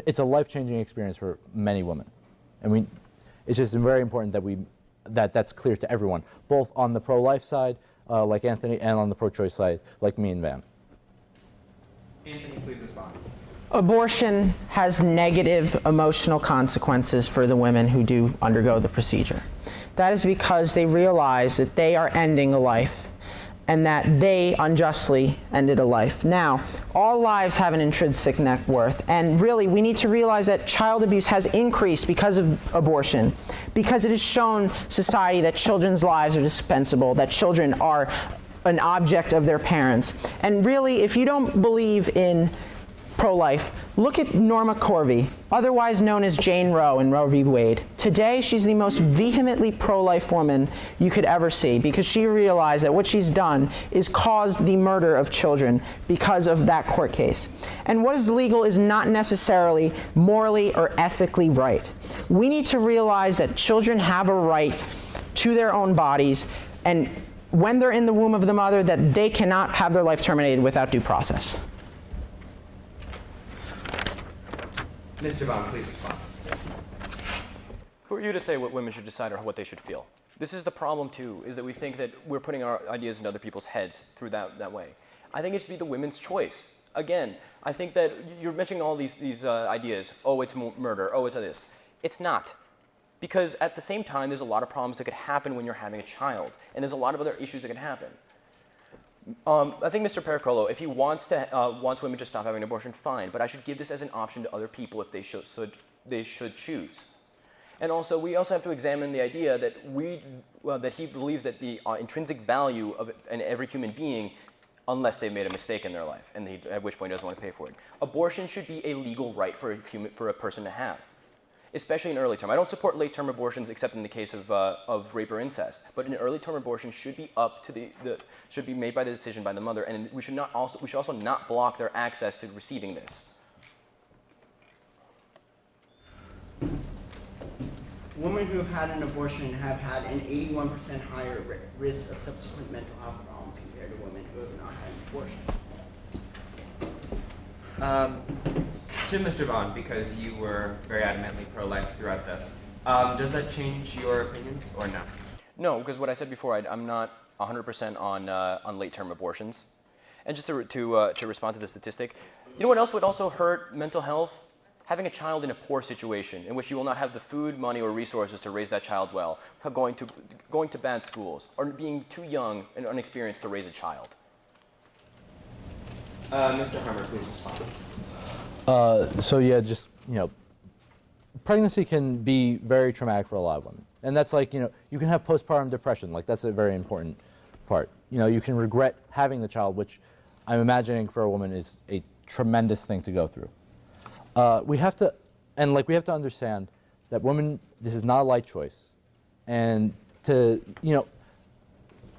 Speaker 2: It's a life-changing experience for many women. And it's just very important that that's clear to everyone, both on the pro-life side, like Anthony, and on the pro-choice side, like me and Van.
Speaker 5: Anthony, please respond.
Speaker 3: Abortion has negative emotional consequences for the women who do undergo the procedure. That is because they realize that they are ending a life and that they unjustly ended a life. Now, all lives have an intrinsic net worth, and really we need to realize that child abuse has increased because of abortion, because it has shown society that children's lives are dispensable, that children are an object of their parents. And really, if you don't believe in pro-life, look at Norma Corvey, otherwise known as Jane Roe in Roe v. Wade. Today, she's the most vehemently pro-life woman you could ever see, because she realized that what she's done is caused the murder of children because of that court case. And what is legal is not necessarily morally or ethically right. We need to realize that children have a right to their own bodies, and when they're in the womb of the mother, that they cannot have their life terminated without due process.
Speaker 5: Mr. Vann, please respond.
Speaker 4: Who are you to say what women should decide or what they should feel? This is the problem too, is that we think that we're putting our ideas into other people's heads through that way. I think it should be the women's choice. Again, I think that you're mentioning all these ideas. Oh, it's murder. Oh, it's this. It's not. Because at the same time, there's a lot of problems that could happen when you're having a child. And there's a lot of other issues that could happen. I think Mr. Pericolo, if he wants women to stop having an abortion, fine. But I should give this as an option to other people if they should choose. And also, we also have to examine the idea that that he believes that the intrinsic value of every human being, unless they've made a mistake in their life, and at which point he doesn't want to pay for it. Abortion should be a legal right for a person to have, especially in early term. I don't support late-term abortions except in the case of rape or incest. But an early-term abortion should be up to should be made by the decision by the mother, and we should also not block their access to receiving this.
Speaker 1: Women who have had an abortion have had an 81% higher risk of subsequent mental health problems compared to women who have not had an abortion.
Speaker 5: To Mr. Vann, because you were very adamantly pro-life throughout this, does that change your opinions or no?
Speaker 4: No, because what I said before, I'm not 100% on late-term abortions. And just to respond to the statistic, you know what else would also hurt mental health? Having a child in a poor situation in which you will not have the food, money, or resources to raise that child well, going to bad schools, or being too young and inexperienced to raise a child.
Speaker 5: Mr. Harmer, please respond.
Speaker 2: So yeah, just, pregnancy can be very traumatic for a lot of women. And that's like, you can have postpartum depression. Like, that's a very important part. You can regret having the child, which I'm imagining for a woman is a tremendous thing to go through. We have to understand that women, this is not a light choice. And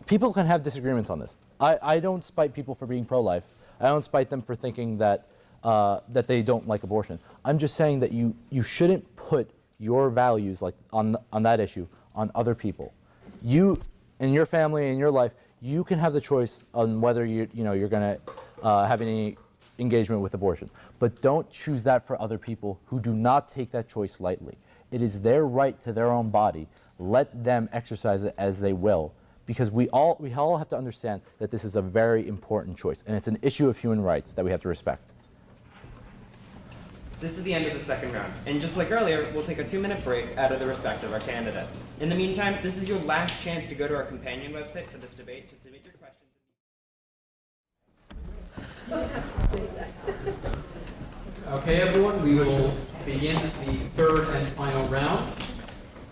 Speaker 2: people can have disagreements on this. I don't spite people for being pro-life. I don't spite them for thinking that they don't like abortion. I'm just saying that you shouldn't put your values on that issue on other people. You and your family and your life, you can have the choice on whether you're going to have any engagement with abortion. But don't choose that for other people who do not take that choice lightly. It is their right to their own body. Let them exercise it as they will, because we all have to understand that this is a very important choice, and it's an issue of human rights that we have to respect.
Speaker 5: This is the end of the second round, and just like earlier, we'll take a 2-minute break out of the respect of our candidates. In the meantime, this is your last chance to go to our companion website for this debate to submit your questions.
Speaker 6: Okay, everyone, we will begin the third and final round.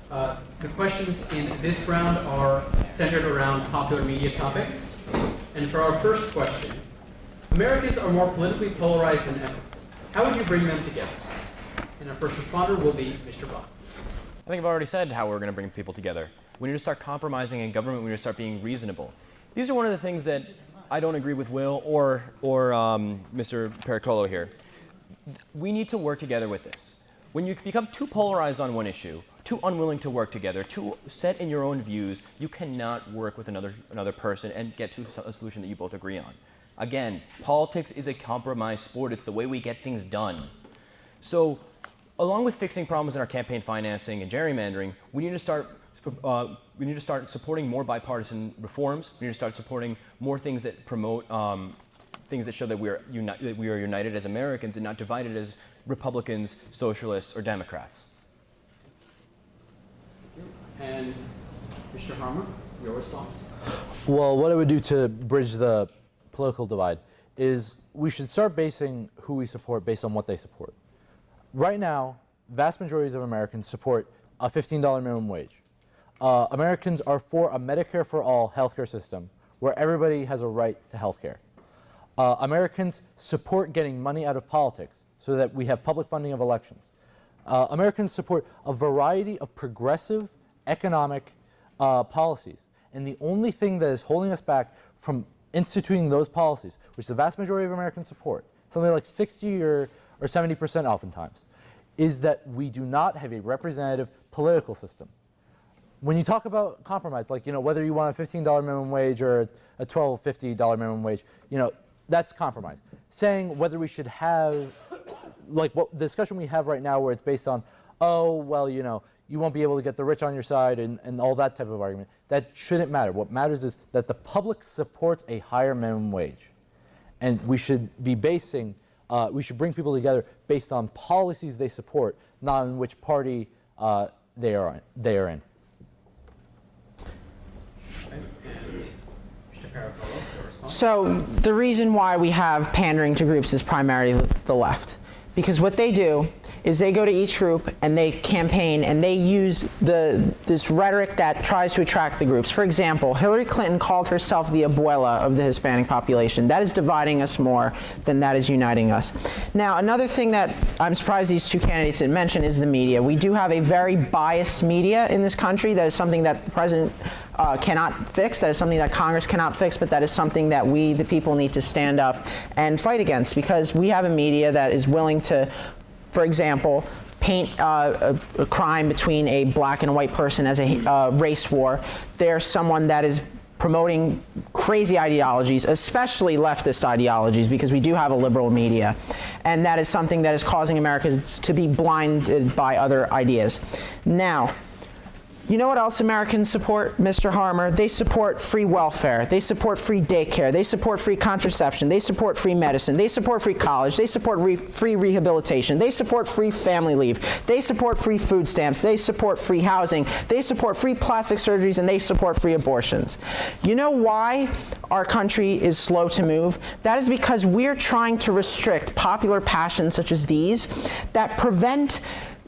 Speaker 6: The questions in this round are centered around popular media topics. And for our first question, Americans are more politically polarized than ever. How would you bring them together? And our first responder will be Mr. Vann.
Speaker 4: I think I've already said how we're going to bring people together. We need to start compromising in government. We need to start being reasonable. These are one of the things that I don't agree with Will or Mr. Pericolo here. We need to work together with this. When you become too polarized on one issue, too unwilling to work together, too set in your own views, you cannot work with another person and get to a solution that you both agree on. Again, politics is a compromise sport. It's the way we get things done. So, along with fixing problems in our campaign financing and gerrymandering, we need to start supporting more bipartisan reforms. We need to start supporting more things that promote things that show that we are united as Americans and not divided as Republicans, Socialists, or Democrats.
Speaker 6: And Mr. Harmer, your response?
Speaker 2: Well, what I would do to bridge the political divide is we should start basing who we support based on what they support. Right now, vast majorities of Americans support a $15 minimum wage. Americans are for a Medicare for all healthcare system where everybody has a right to healthcare. Americans support getting money out of politics so that we have public funding of elections. Americans support a variety of progressive economic policies. And the only thing that is holding us back from instituting those policies, which the vast majority of Americans support, something like 60 or 70% oftentimes, is that we do not have a representative political system. When you talk about compromise, like, whether you want a $15 minimum wage or a $12.50 minimum wage, that's compromise. Saying whether we should have, like what the discussion we have right now where it's based on, you won't be able to get the rich on your side and all that type of argument, that shouldn't matter. What matters is that the public supports a higher minimum wage. And we should be we should bring people together based on policies they support, not on which party they are in.
Speaker 6: And Mr. Pericolo, your response?
Speaker 3: So the reason why we have pandering to groups is primarily the left. Because what they do is they go to each group and they campaign and they use this rhetoric that tries to attract the groups. For example, Hillary Clinton called herself the abuela of the Hispanic population. That is dividing us more than that is uniting us. Now, another thing that I'm surprised these two candidates didn't mention is the media. We do have a very biased media in this country. That is something that the president cannot fix. That is something that Congress cannot fix, but that is something that we, the people, need to stand up and fight against, because we have a media that is willing to, for example, paint a crime between a black and a white person as a race war. There's someone that is promoting crazy ideologies, especially leftist ideologies, because we do have a liberal media. And that is something that is causing Americans to be blinded by other ideas. Now, you know what else Americans support, Mr. Harmer? They support free welfare. They support free daycare. They support free contraception. They support free medicine. They support free college. They support free rehabilitation. They support free family leave. They support free food stamps. They support free housing. They support free plastic surgeries, and they support free abortions. You know why our country is slow to move? That is because we're trying to restrict popular passions such as these that prevent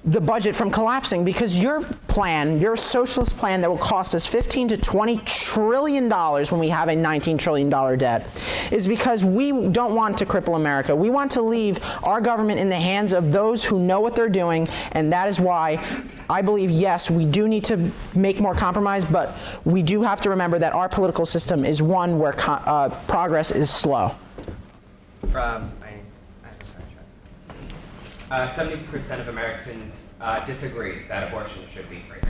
Speaker 3: the budget from collapsing, because your plan, your socialist plan that will cost us $15 to $20 trillion when we have a $19 trillion debt, is because we don't want to cripple America. We want to leave our government in the hands of those who know what they're doing, and that is why I believe, yes, we do need to make more compromise, but we do have to remember that our political system is one where progress is slow.
Speaker 5: 70% of Americans disagree that abortion should be free.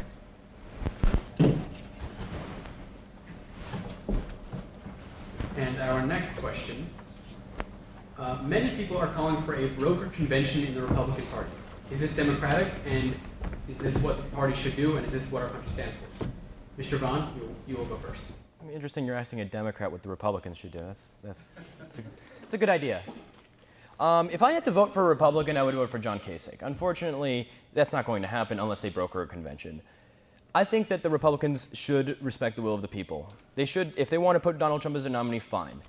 Speaker 6: And our next question. Many people are calling for a brokered convention in the Republican Party. Is this democratic, and is this what the party should do, and is this what our country stands for? Mr. Vann, you will go first.
Speaker 4: Interesting you're asking a Democrat what the Republicans should do. It's a good idea. If I had to vote for a Republican, I would vote for John Kasich. Unfortunately, that's not going to happen unless they broker a convention. I think that the Republicans should respect the will of the people. They should, if they want to put Donald Trump as a nominee, fine,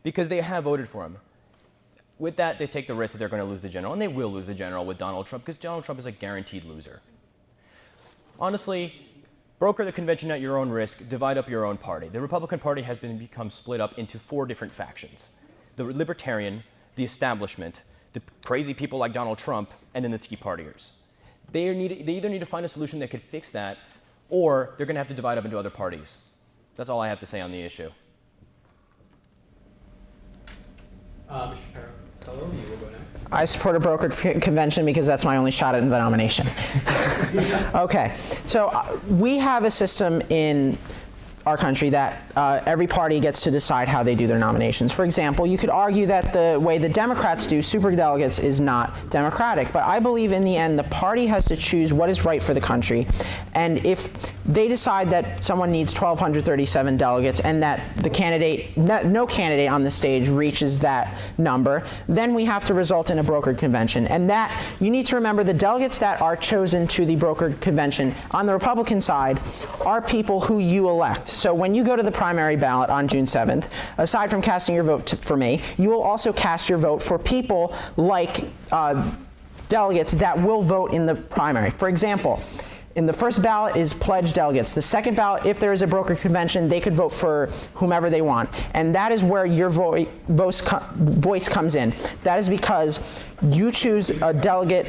Speaker 4: because they have voted for him. with that, they take the risk that they're going to lose the general, and they will lose the general with Donald Trump, because Donald Trump is a guaranteed loser. Honestly, broker the convention at your own risk, divide up your own party. The Republican Party has become split up into 4 different factions. The Libertarian, the establishment, the crazy people like Donald Trump, and then the Tea Partiers. They either need to find a solution that could fix that, or they're going to have to divide up into other parties. That's all I have to say on the issue.
Speaker 6: Mr. Pericolo, you will go next.
Speaker 3: I support a brokered convention because that's my only shot at the nomination. Okay, so we have a system in our country that every party gets to decide how they do their nominations. For example, you could argue that the way the Democrats do superdelegates is not democratic, but I believe in the end the party has to choose what is right for the country, and if they decide that someone needs 1,237 delegates and that the candidate, no candidate on the stage reaches that number, then we have to result in a brokered convention. And that, you need to remember, the delegates that are chosen to the brokered convention on the Republican side are people who you elect. So when you go to the primary ballot on June 7th, aside from casting your vote for me, you will also cast your vote for people like delegates that will vote in the primary. For example, in the first ballot is pledged delegates. The second ballot, if there is a brokered convention, they could vote for whomever they want. And that is where your voice comes in. That is because you choose a delegate.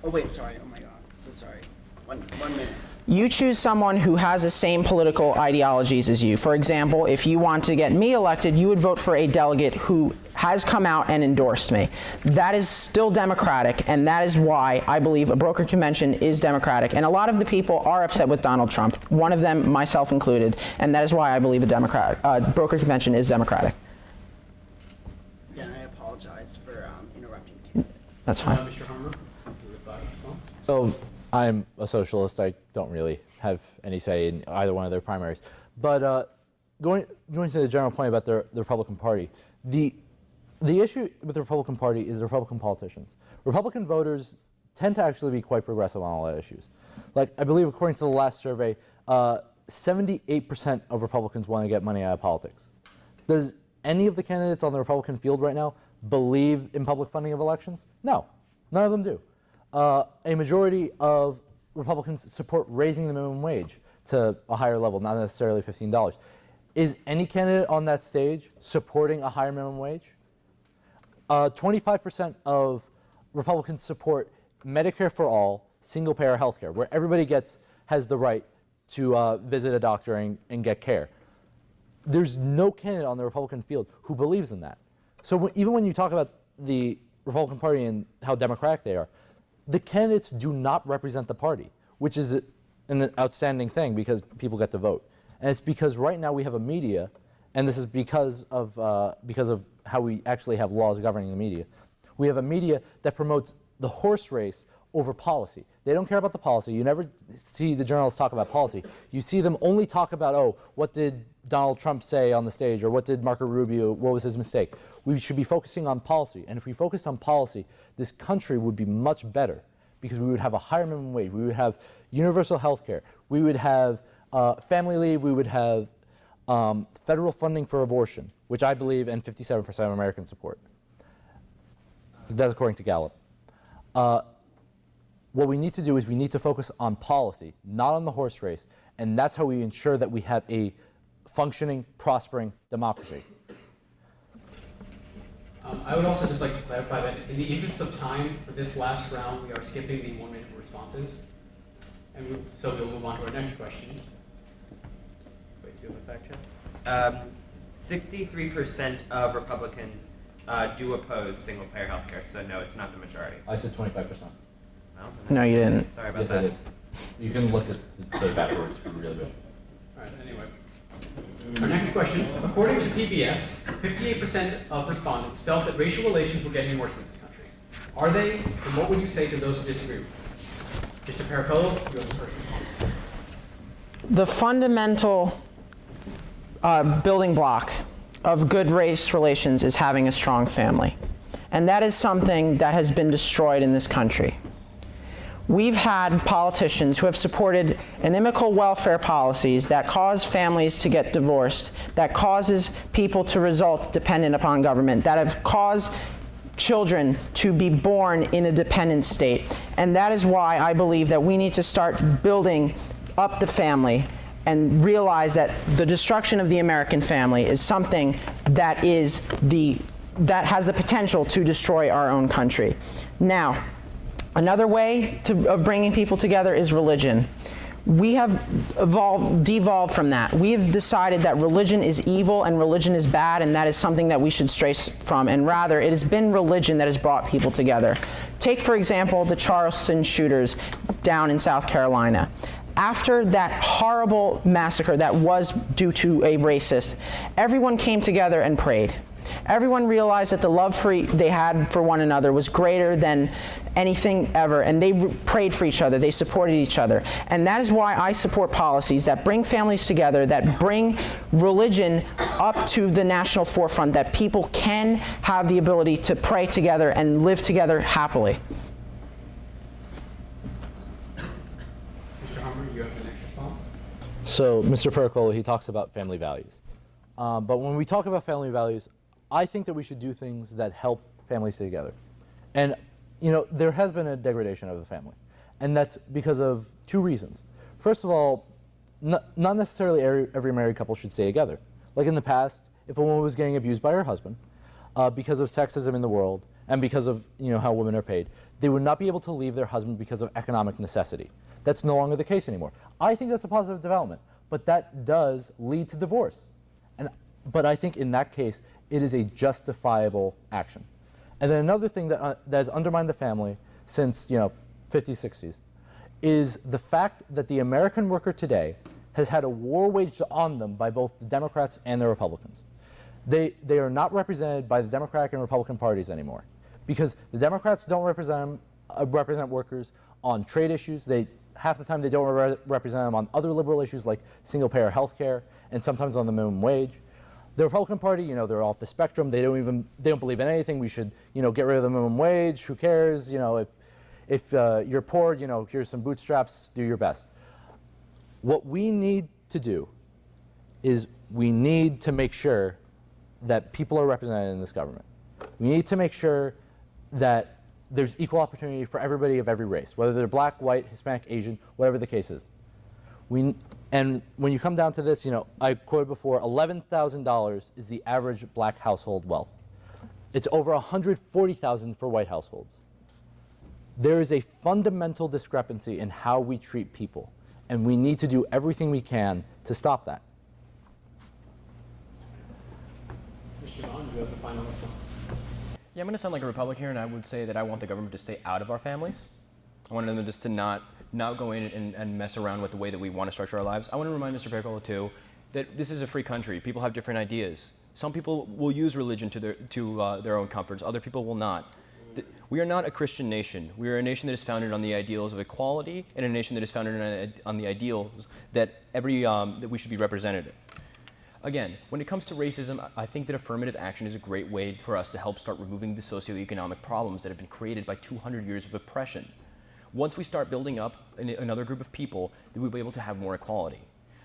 Speaker 1: Oh wait, sorry, oh my God, so sorry. One minute.
Speaker 3: You choose someone who has the same political ideologies as you. For example, if you want to get me elected, you would vote for a delegate who has come out and endorsed me. That is still democratic, and that is why I believe a brokered convention is democratic. And a lot of the people are upset with Donald Trump, one of them, myself included, and that is why I believe a brokered convention is democratic.
Speaker 1: Again, I apologize for interrupting.
Speaker 3: That's fine.
Speaker 6: Mr. Harmer, with that response.
Speaker 2: So I'm a socialist. I don't really have any say in either one of their primaries. But going to the general point about the Republican Party, the issue with the Republican Party is the Republican politicians. Republican voters tend to actually be quite progressive on a lot of issues. Like, I believe according to the last survey, 78% of Republicans want to get money out of politics. Does any of the candidates on the Republican field right now believe in public funding of elections? No, none of them do. A majority of Republicans support raising the minimum wage to a higher level, not necessarily $15. Is any candidate on that stage supporting a higher minimum wage? 25% of Republicans support Medicare for all, single-payer health care, where everybody has the right to visit a doctor and get care. There's no candidate on the Republican field who believes in that. So even when you talk about the Republican Party and how democratic they are, the candidates do not represent the party, which is an outstanding thing because people get to vote. And it's because right now we have a media, and this is because of how we actually have laws governing the media. We have a media that promotes the horse race over policy. They don't care about the policy. You never see the journalists talk about policy. You see them only talk about, oh, what did Donald Trump say on the stage, or what did Marco Rubio, what was his mistake? We should be focusing on policy. And if we focused on policy, this country would be much better because we would have a higher minimum wage. We would have universal health care. We would have family leave. We would have federal funding for abortion, which I believe and 57% of Americans support. That's according to Gallup. What we need to do is we need to focus on policy, not on the horse race, and that's how we ensure that we have a functioning, prospering democracy.
Speaker 6: I would also just like to clarify that in the interest of time for this last round, we are skipping the 1-minute responses. And so we'll move on to our next question.
Speaker 5: Wait, do you have a fact check? 63% of Republicans do oppose single-payer healthcare, so no, it's not the majority.
Speaker 2: I said 25%.
Speaker 5: Well,
Speaker 3: No, you didn't.
Speaker 5: sorry about
Speaker 2: Yes,
Speaker 5: that.
Speaker 2: I did. You can look at the backwards really good.
Speaker 6: All right, anyway. Our next question. According to PBS, 58% of respondents felt that racial relations were getting worse in this country. Are they? And what would you say to those who disagree with you? Mr. Pericolo, you have the first response.
Speaker 3: The fundamental building block of good race relations is having a strong family. And that is something that has been destroyed in this country. We've had politicians who have supported inimical welfare policies that cause families to get divorced, that causes people to result dependent upon government, that have caused children to be born in a dependent state. And that is why I believe that we need to start building up the family and realize that the destruction of the American family is something that has the potential to destroy our own country. Now, another way of bringing people together is religion. We have devolved from that. We have decided that religion is evil and religion is bad, and that is something that we should stray from, and rather it has been religion that has brought people together. Take, for example, the Charleston shooters down in South Carolina. After that horrible massacre that was due to a racist, everyone came together and prayed. Everyone realized that the love they had for one another was greater than anything ever, and they prayed for each other, they supported each other. And that is why I support policies that bring families together, that bring religion up to the national forefront, that people can have the ability to pray together and live together happily.
Speaker 6: Mr. Harmer, you have the next response.
Speaker 2: So Mr. Pericolo, he talks about family values. But when we talk about family values, I think that we should do things that help families stay together. And you know, there has been a degradation of the family, and that's because of two reasons. First of all, not necessarily every married couple should stay together. Like in the past, if a woman was getting abused by her husband because of sexism in the world and because of how women are paid, they would not be able to leave their husband because of economic necessity. That's no longer the case anymore. I think that's a positive development, but that does lead to divorce. But I think in that case, it is a justifiable action. And then another thing that has undermined the family since 50s, 60s is the fact that the American worker today has had a war waged on them by both the Democrats and the Republicans. They are not represented by the Democratic and Republican parties anymore because the Democrats don't represent workers on trade issues. Half the time they don't represent them on other liberal issues like single-payer health care and sometimes on the minimum wage. The Republican Party, they're off the spectrum. They don't believe in anything. We should, get rid of the minimum wage. Who cares? If you're poor, here's some bootstraps. Do your best. What we need to do is we need to make sure that people are represented in this government. We need to make sure that there's equal opportunity for everybody of every race, whether they're black, white, Hispanic, Asian, whatever the case is. And when you come down to this, I quoted before, $11,000 is the average black household wealth. It's over $140,000 for white households. There is a fundamental discrepancy in how we treat people, and we need to do everything we can to stop that.
Speaker 6: Mr. Vann, do you have the final response?
Speaker 4: Yeah, I'm going to sound like a Republican here, and I would say that I want the government to stay out of our families. I want them just to not go in and mess around with the way that we want to structure our lives. I want to remind Mr. Pericolo, too, that this is a free country. People have different ideas. Some people will use religion to their own comforts. Other people will not. We are not a Christian nation. We are a nation that is founded on the ideals of equality and a nation that is founded on the ideals that that we should be representative. Again, when it comes to racism, I think that affirmative action is a great way for us to help start removing the socioeconomic problems that have been created by 200 years of oppression. Once we start building up another group of people, then we'll be able to have more equality.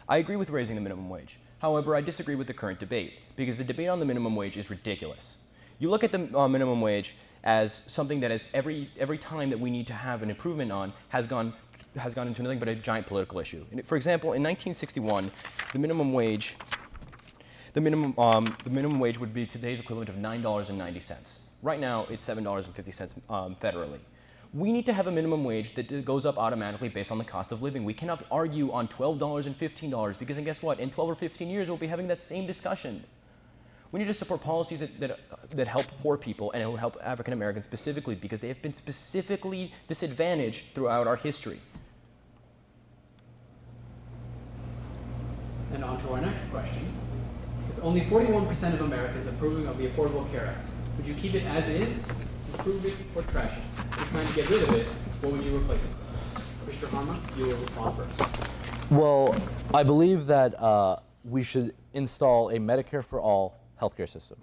Speaker 4: I agree with raising the minimum wage. However, I disagree with the current debate, because the debate on the minimum wage is ridiculous. You look at the minimum wage as something that is every time that we need to have an improvement on has gone into nothing but a giant political issue. And for example, in 1961, the minimum wage would be today's equivalent of $9.90. Right now, it's $7.50 federally. We need to have a minimum wage that goes up automatically based on the cost of living. We cannot argue on $12 and $15 because, and guess what? In 12 or 15 years, we'll be having that same discussion. We need to support policies that help poor people and help African Americans specifically because they have been specifically disadvantaged throughout our history.
Speaker 6: And on to our next question. With only 41% of Americans approving of the Affordable Care Act, would you keep it as is, improve it, or trash it? If you're trying to get rid of it, what would you replace it with? Mr. Harmer, you will respond first.
Speaker 2: Well, I believe that we should install a Medicare for all healthcare system.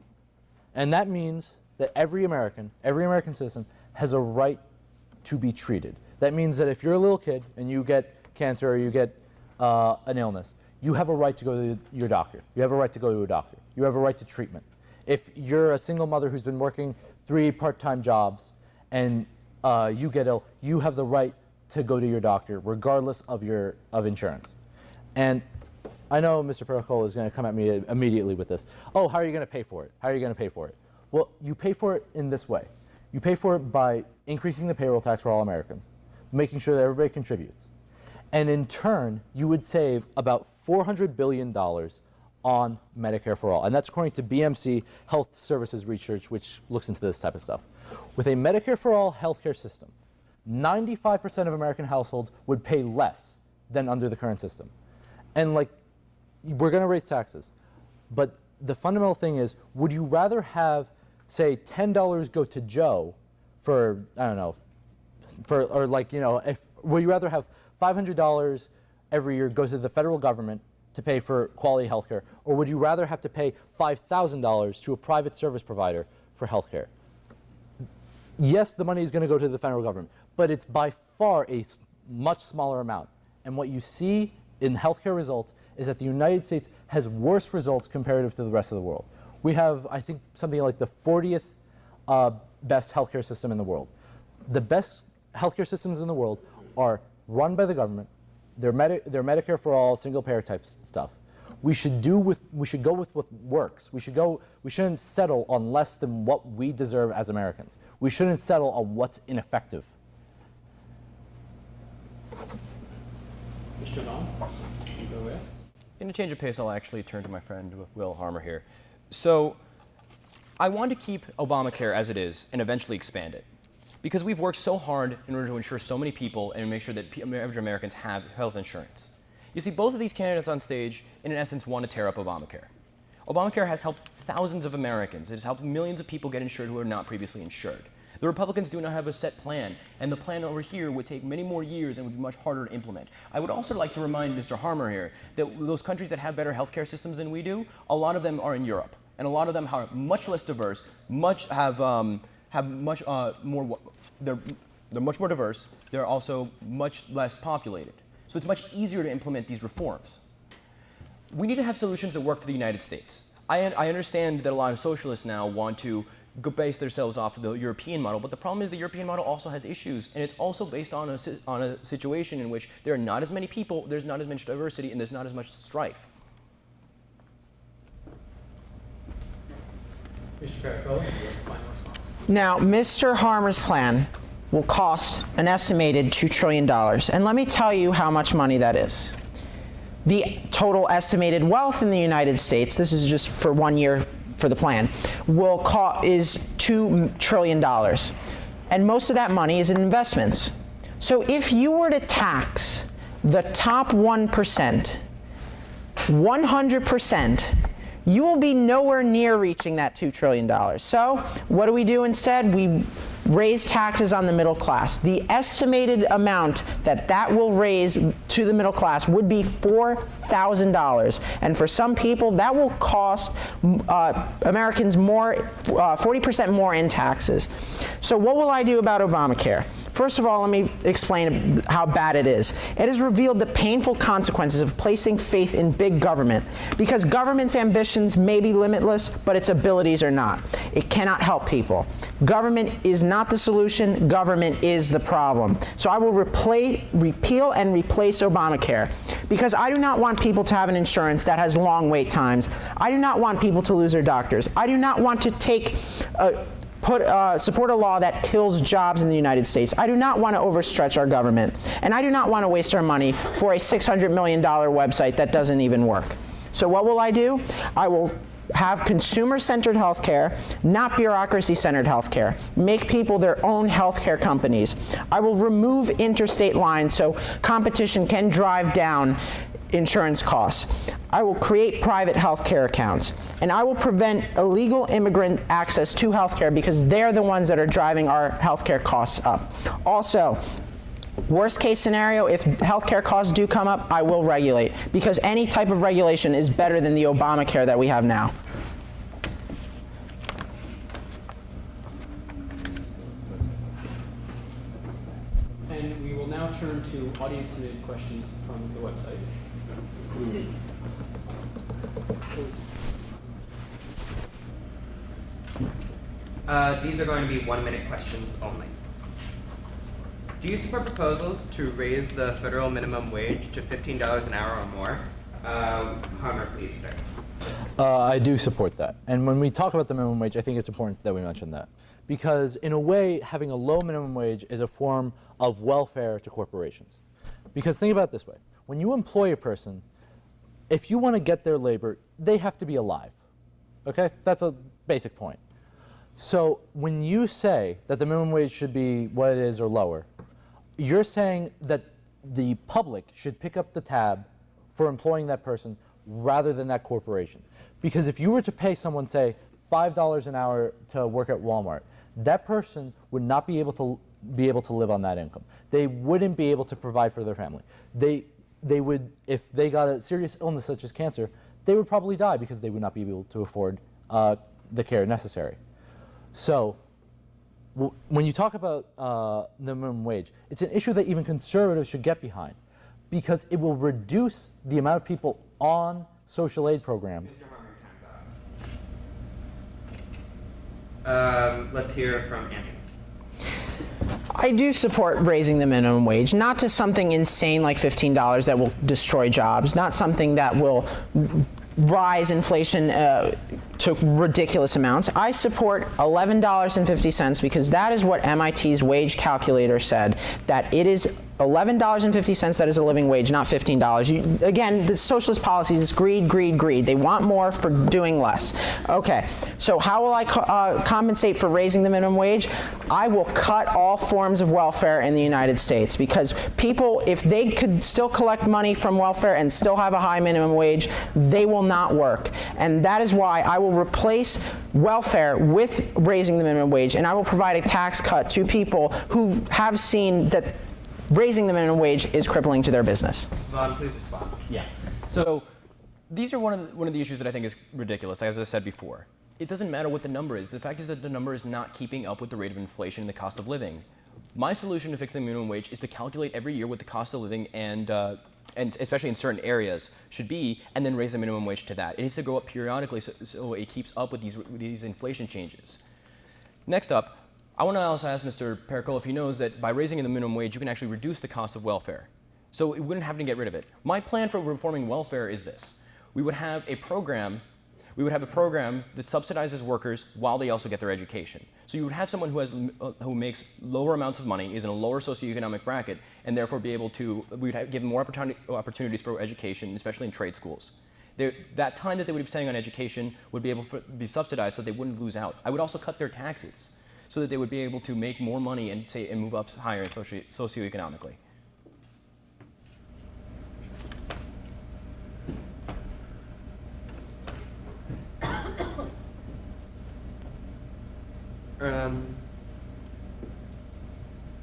Speaker 2: And that means that every American citizen has a right to be treated. That means that if you're a little kid and you get cancer or you get an illness, you have a right to go to your doctor. You have a right to go to a doctor. You have a right to treatment. If you're a single mother who's been working 3 part-time jobs and you get ill, you have the right to go to your doctor regardless of insurance. And I know Mr. Pericolo is going to come at me immediately with this. Oh, how are you going to pay for it? How are you going to pay for it? Well, you pay for it in this way. You pay for it by increasing the payroll tax for all Americans, making sure that everybody contributes. And in turn, you would save about $400 billion on Medicare for all. And that's according to BMC Health Services Research, which looks into this type of stuff. With a Medicare for all healthcare system, 95% of American households would pay less than under the current system. And like, we're going to raise taxes. But the fundamental thing is, would you rather have, say, $10 go to Joe for, I don't know, would you rather have $500 every year go to the federal government to pay for quality health care, or would you rather have to pay $5,000 to a private service provider for health care? Yes, the money is going to go to the federal government, but it's by far a much smaller amount. And what you see in healthcare results is that the United States has worse results comparative to the rest of the world. We have, I think, something like the 40th best healthcare system in the world. The best healthcare systems in the world are run by the government. They're Medicare for all, single payer type stuff. We should go with what works. We shouldn't settle on less than what we deserve as Americans. We shouldn't settle on what's ineffective.
Speaker 6: Mr. Vann, you go ahead.
Speaker 4: In a change of pace, I'll actually turn to my friend Will Harmer here. So I want to keep Obamacare as it is and eventually expand it, because we've worked so hard in order to ensure so many people and make sure that average Americans have health insurance. You see, both of these candidates on stage, in essence, want to tear up Obamacare. Obamacare has helped thousands of Americans. It has helped millions of people get insured who were not previously insured. The Republicans do not have a set plan, and the plan over here would take many more years and would be much harder to implement. I would also like to remind Mr. Harmer here that those countries that have better healthcare systems than we do, a lot of them are in Europe, and a lot of them are much less diverse, they're much more diverse. They're also much less populated. So it's much easier to implement these reforms. We need to have solutions that work for the United States. I understand that a lot of socialists now want to base themselves off of the European model, but the problem is the European model also has issues, and it's also based on a situation in which there are not as many people, there's not as much diversity, and there's not as much strife.
Speaker 6: Mr. Pericolo, your final response.
Speaker 3: Now, Mr. Harmer's plan will cost an estimated $2 trillion. And let me tell you how much money that is. The total estimated wealth in the United States, this is just for 1 year for the plan, is $2 trillion. And most of that money is in investments. So if you were to tax the top 1%, 100%, you will be nowhere near reaching that $2 trillion. So what do we do instead? We raise taxes on the middle class. The estimated amount that will raise to the middle class would be $4,000. And for some people, that will cost Americans more, 40% more in taxes. So what will I do about Obamacare? First of all, let me explain how bad it is. It has revealed the painful consequences of placing faith in big government, because government's ambitions may be limitless, but its abilities are not. It cannot help people. Government is not the solution. Government is the problem. So I will repeal and replace Obamacare, because I do not want people to have an insurance that has long wait times. I do not want people to lose their doctors. I do not want to support a law that kills jobs in the United States. I do not want to overstretch our government. And I do not want to waste our money for a $600 million website that doesn't even work. So what will I do? I will have consumer-centered healthcare, not bureaucracy-centered healthcare. Make people their own healthcare companies. I will remove interstate lines so competition can drive down insurance costs. I will create private healthcare accounts, and I will prevent illegal immigrant access to healthcare, because they're the ones that are driving our healthcare costs up. Also, worst case scenario, if healthcare costs do come up, I will regulate, because any type of regulation is better than the Obamacare that we have now.
Speaker 6: And we now turn to audience-submitted questions from the website.
Speaker 5: These are going to be 1-minute questions only. Do you support proposals to raise the federal minimum wage to $15 an hour or more? Harmer, please start.
Speaker 2: I do support that. And when we talk about the minimum wage, I think it's important that we mention that. Because in a way, having a low minimum wage is a form of welfare to corporations. Because think about it this way. When you employ a person, if you want to get their labor, they have to be alive. Okay? That's a basic point. So when you say that the minimum wage should be what it is or lower, you're saying that the public should pick up the tab for employing that person rather than that corporation. Because if you were to pay someone, say, $5 an hour to work at Walmart, that person would not be able to live on that income. They wouldn't be able to provide for their family. They would, if they got a serious illness such as cancer, they would probably die because they would not be able to afford the care necessary. So when you talk about the minimum wage, it's an issue that even conservatives should get behind because it will reduce the amount of people on social aid programs.
Speaker 5: Mr. Harmer, time's up. Let's hear from Anthony.
Speaker 3: I do support raising the minimum wage, not to something insane like $15 that will destroy jobs, not something that will rise inflation to ridiculous amounts. I support $11.50 because that is what MIT's wage calculator said, that it is $11.50 that is a living wage, not $15. Again, the socialist policies is greed, greed, greed. They want more for doing less. Okay, so how will I compensate for raising the minimum wage? I will cut all forms of welfare in the United States because people, if they could still collect money from welfare and still have a high minimum wage, they will not work. And that is why I will replace welfare with raising the minimum wage, and I will provide a tax cut to people who have seen that raising the minimum wage is crippling to their business.
Speaker 5: Vaughn, please respond.
Speaker 4: Yeah. So these are one of the issues that I think is ridiculous, as I said before. It doesn't matter what the number is. The fact is that the number is not keeping up with the rate of inflation and the cost of living. My solution to fixing the minimum wage is to calculate every year what the cost of living and especially in certain areas should be, and then raise the minimum wage to that. It needs to go up periodically so it keeps up with these inflation changes. Next up, I want to also ask Mr. Pericolo if he knows that by raising the minimum wage, you can actually reduce the cost of welfare. So we wouldn't have to get rid of it. My plan for reforming welfare is this. We would have a program that subsidizes workers while they also get their education. So you would have someone who makes lower amounts of money, is in a lower socioeconomic bracket, and therefore be able to, we would give them more opportunities for education, especially in trade schools. That time that they would be spending on education would be able to be subsidized so they wouldn't lose out. I would also cut their taxes so that they would be able to make more money and move up higher in socioeconomically.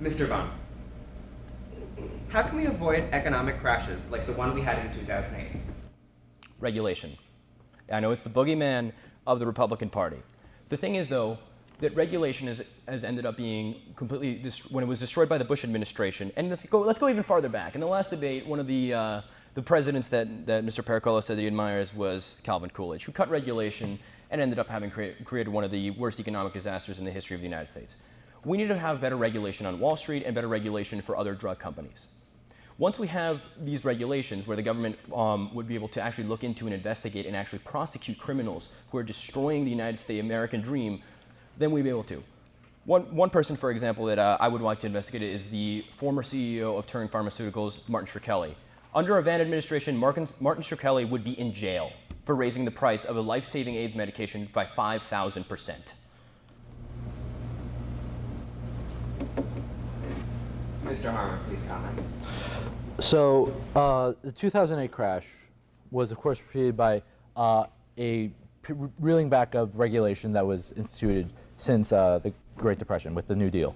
Speaker 5: Mr. Vaughn, how can we avoid economic crashes like the one we had in 2008?
Speaker 4: Regulation. I know it's the boogeyman of the Republican Party. The thing is, though, that regulation has ended up being completely, when it was destroyed by the Bush administration, and let's go even farther back. In the last debate, one of the presidents that Mr. Pericolo said that he admires was Calvin Coolidge, who cut regulation and ended up having created one of the worst economic disasters in the history of the United States. We need to have better regulation on Wall Street and better regulation for other drug companies. Once we have these regulations where the government would be able to actually look into and investigate and actually prosecute criminals who are destroying the United States American dream, then we'd be able to. One person, for example, that I would like to investigate is the former CEO of Turing Pharmaceuticals, Martin Shkreli. Under a Vann administration, Martin Shkreli would be in jail for raising the price of a life-saving AIDS medication by 5,000%.
Speaker 5: Mr. Harmer, please comment.
Speaker 2: So the 2008 crash was, of course, preceded by a reeling back of regulation that was instituted since the Great Depression with the New Deal.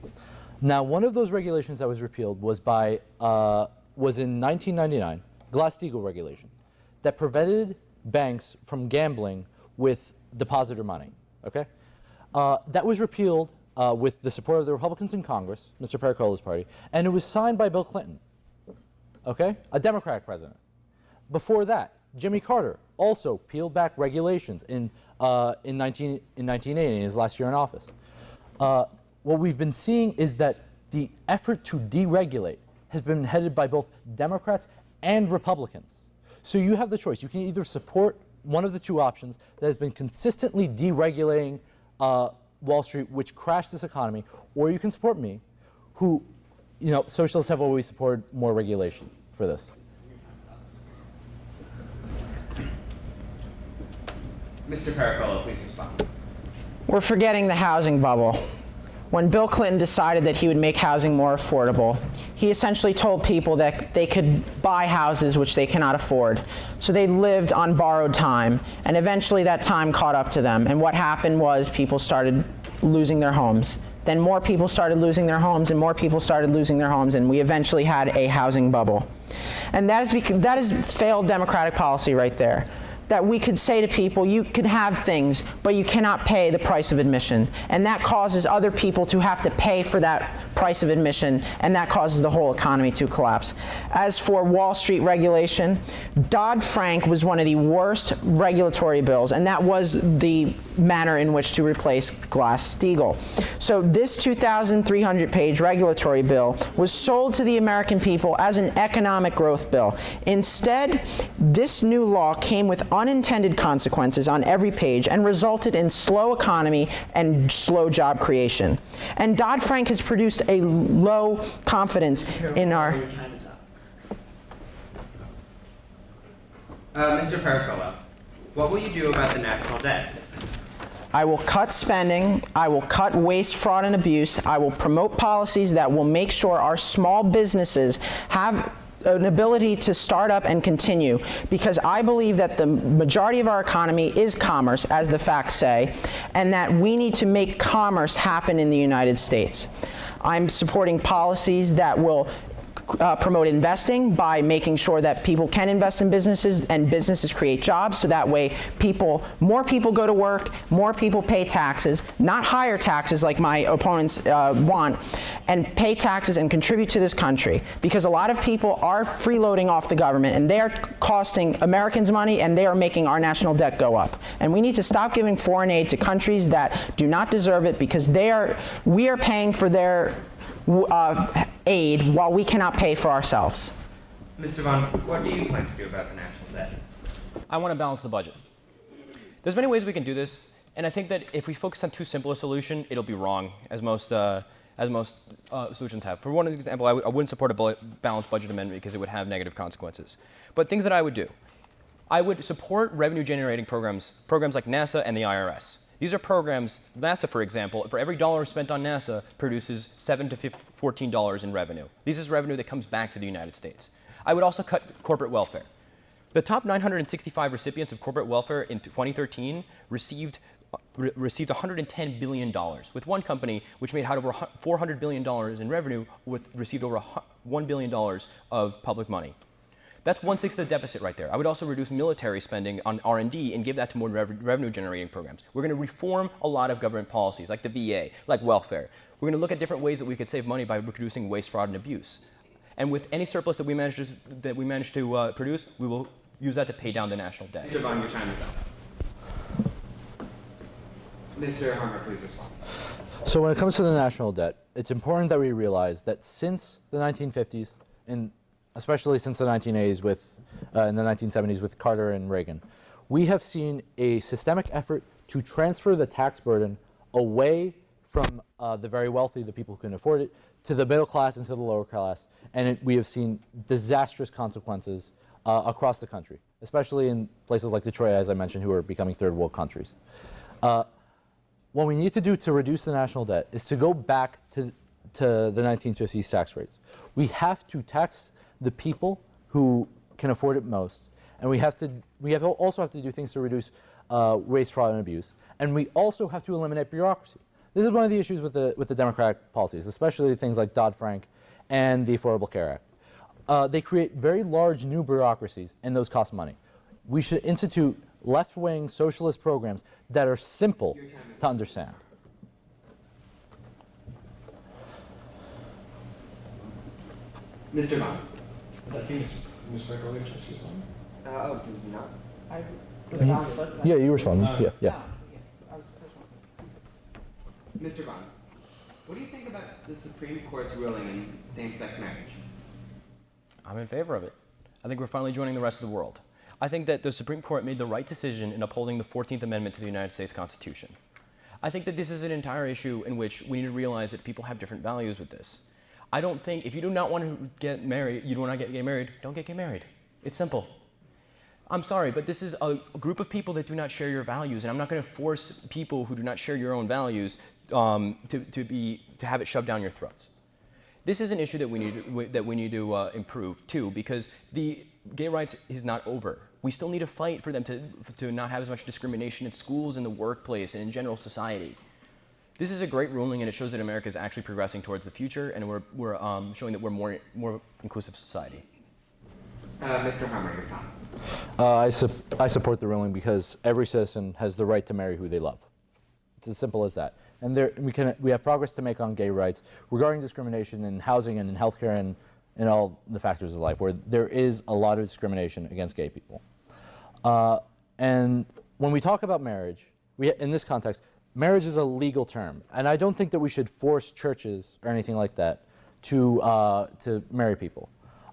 Speaker 2: Now, one of those regulations that was repealed was in 1999, Glass-Steagall regulation, that prevented banks from gambling with depositor money. Okay, that was repealed with the support of the Republicans in Congress, Mr. Pericolo's party, and it was signed by Bill Clinton, okay? A Democratic president. Before that, Jimmy Carter also peeled back regulations in 1980, in his last year in office. What we've been seeing is that the effort to deregulate has been headed by both Democrats and Republicans. So you have the choice. You can either support one of the two options that has been consistently deregulating Wall Street, which crashed this economy, or you can support me, who, you know, socialists have always supported more regulation for this.
Speaker 5: Mr. Pericolo, please respond.
Speaker 3: We're forgetting the housing bubble. When Bill Clinton decided that he would make housing more affordable, he essentially told people that they could buy houses which they cannot afford. So they lived on borrowed time, and eventually that time caught up to them. And what happened was people started losing their homes. Then more people started losing their homes, and more people started losing their homes, and we eventually had a housing bubble. And that is failed democratic policy right there. That we could say to people, you can have things, but you cannot pay the price of admission. And that causes other people to have to pay for that price of admission, and that causes the whole economy to collapse. As for Wall Street regulation, Dodd-Frank was one of the worst regulatory bills, and that was the manner in which to replace Glass-Steagall. So this 2,300-page regulatory bill was sold to the American people as an economic growth bill. Instead, this new law came with unintended consequences on every page and resulted in slow economy and slow job creation. And Dodd-Frank has produced a low confidence in our...
Speaker 5: Mr. Pericolo, what will you do about the national debt?
Speaker 3: I will cut spending, I will cut waste, fraud, and abuse, I will promote policies that will make sure our small businesses have an ability to start up and continue, because I believe that the majority of our economy is commerce, as the facts say, and that we need to make commerce happen in the United States. I'm supporting policies that will promote investing by making sure that people can invest in businesses and businesses create jobs, so that way more people go to work, more people pay taxes, not higher taxes like my opponents want, and pay taxes and contribute to this country, because a lot of people are freeloading off the government and they are costing Americans money and they are making our national debt go up. And we need to stop giving foreign aid to countries that do not deserve it, because we are paying for their aid while we cannot pay for ourselves.
Speaker 5: Mr. Vann, what do you plan to do about the national debt?
Speaker 4: I want to balance the budget. There's many ways we can do this, and I think that if we focus on too simple a solution, it'll be wrong, as most solutions have. For one example, I wouldn't support a balanced budget amendment because it would have negative consequences. But things that I would do: I would support revenue-generating programs like NASA and the IRS. These are programs, NASA, for example, for every dollar spent on NASA, produces $7 to $14 in revenue. This is revenue that comes back to the United States. I would also cut corporate welfare. The top 965 recipients of corporate welfare in 2013 received $110 billion, with one company which made out over $400 billion in revenue, received over $1 billion of public money. That's 1/6 of the deficit right there. I would also reduce military spending on R&D and give that to more revenue-generating programs. We're going to reform a lot of government policies, like the VA, like welfare. We're going to look at different ways that we could save money by reducing waste, fraud, and abuse. And with any surplus that we manage to produce, we will use that to pay down the national debt.
Speaker 5: Mr. Vann, your time is up. Mr. Harmer, please respond.
Speaker 2: So when it comes to the national debt, it's important that we realize that since the 1950s, and especially since the 1980s in the 1970s with Carter and Reagan, we have seen a systemic effort to transfer the tax burden away from the very wealthy, the people who can afford it, to the middle class and to the lower class. And we have seen disastrous consequences across the country, especially in places like Detroit, as I mentioned, who are becoming third world countries. What we need to do to reduce the national debt is to go back to the 1950s tax rates. We have to tax the people who can afford it most, and we also have to do things to reduce waste, fraud, and abuse, and we also have to eliminate bureaucracy. This is one of the issues with the Democratic policies, especially things like Dodd-Frank and the Affordable Care Act. They create very large new bureaucracies, and those cost money. We should institute left-wing socialist programs that are simple to understand.
Speaker 5: Mr. Vann.
Speaker 7: I think Mr. Pericolo just responded.
Speaker 5: Oh, did you not?
Speaker 2: Yeah, you responded. Yeah.
Speaker 5: Mr. Vann, what do you think about the Supreme Court's ruling in same-sex marriage?
Speaker 4: I'm in favor of it. I think we're finally joining the rest of the world. I think that the Supreme Court made the right decision in upholding the 14th Amendment to the United States Constitution. I think that this is an entire issue in which we need to realize that people have different values with this. I don't think, if you do not want to get married, you don't want to get married, don't get married. It's simple. I'm sorry, but this is a group of people that do not share your values, and I'm not going to force people who do not share your own values to have it shoved down your throats. This is an issue that we need to improve too, because the gay rights is not over. We still need to fight for them to not have as much discrimination in schools, in the workplace, and in general society. This is a great ruling, and it shows that America is actually progressing towards the future, and we're showing that we're more inclusive society.
Speaker 5: Mr. Hammer, your comments.
Speaker 2: I support the ruling because every citizen has the right to marry who they love. It's as simple as that. And we have progress to make on gay rights regarding discrimination in housing and in healthcare and in all the factors of life, where there is a lot of discrimination against gay people. And when we talk about marriage, in this context, marriage is a legal term, and I don't think that we should force churches or anything like that to marry people.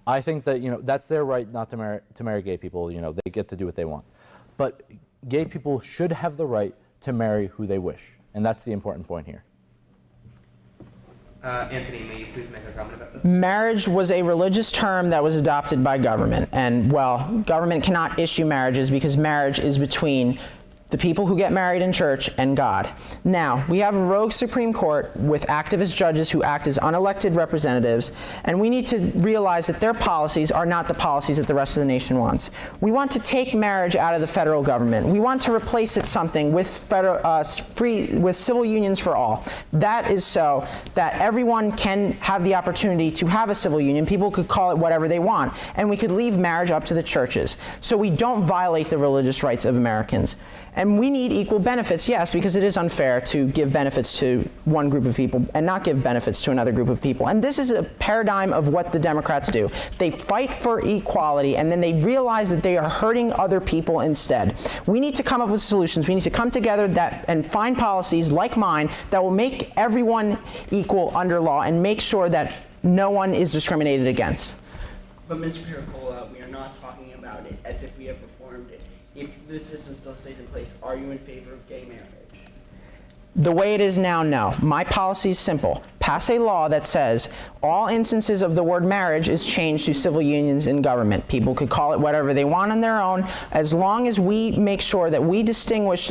Speaker 2: I think that that's their right not to marry gay people. They get to do what they want, but gay people should have the right to marry who they wish, and that's the important point here.
Speaker 5: Anthony, may you please make a comment about this?
Speaker 3: Marriage was a religious term that was adopted by government, and government cannot issue marriages because marriage is between the people who get married in church and God. Now, we have a rogue Supreme Court with activist judges who act as unelected representatives, and we need to realize that their policies are not the policies that the rest of the nation wants. We want to take marriage out of the federal government. We want to replace it something with with civil unions for all. That is so that everyone can have the opportunity to have a civil union. People could call it whatever they want, and we could leave marriage up to the churches, so we don't violate the religious rights of Americans. And we need equal benefits, yes, because it is unfair to give benefits to one group of people and not give benefits to another group of people. And this is a paradigm of what the Democrats do. They fight for equality, and then they realize that they are hurting other people instead. We need to come up with solutions. We need to come together and find policies like mine that will make everyone equal under law and make sure that no one is discriminated against.
Speaker 1: But Mr. Pericolo, we are not talking about it as if we have reformed it. If the system still stays in place, are you in favor of gay marriage?
Speaker 3: The way it is now, no. My policy is simple. Pass a law that says all instances of the word marriage is changed to civil unions in government. People could call it whatever they want on their own, as long as we make sure that we distinguish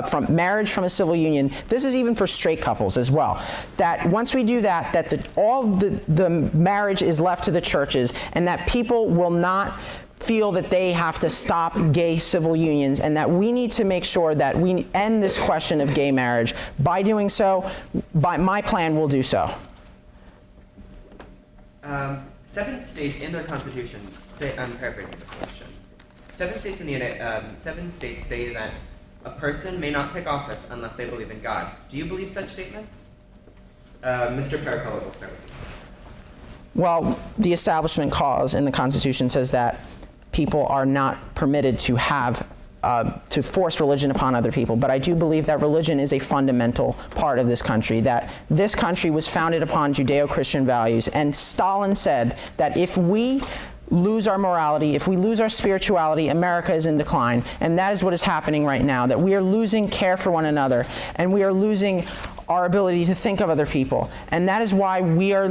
Speaker 3: from marriage from a civil union. This is even for straight couples as well. That once we do that, all the marriage is left to the churches, and that people will not feel that they have to stop gay civil unions, and that we need to make sure that we end this question of gay marriage. By doing so, my plan will do so.
Speaker 5: 7 states in their constitution say, I'm paraphrasing the question. 7 states say that a person may not take office unless they believe in God. Do you believe such statements? Mr. Pericolo, will start with you.
Speaker 3: Well, the Establishment Clause in the Constitution says that people are not permitted to to force religion upon other people. But I do believe that religion is a fundamental part of this country, that this country was founded upon Judeo-Christian values. And Stalin said that if we lose our morality, if we lose our spirituality, America is in decline. And that is what is happening right now, that we are losing care for one another, and we are losing our ability to think of other people. And that is why we are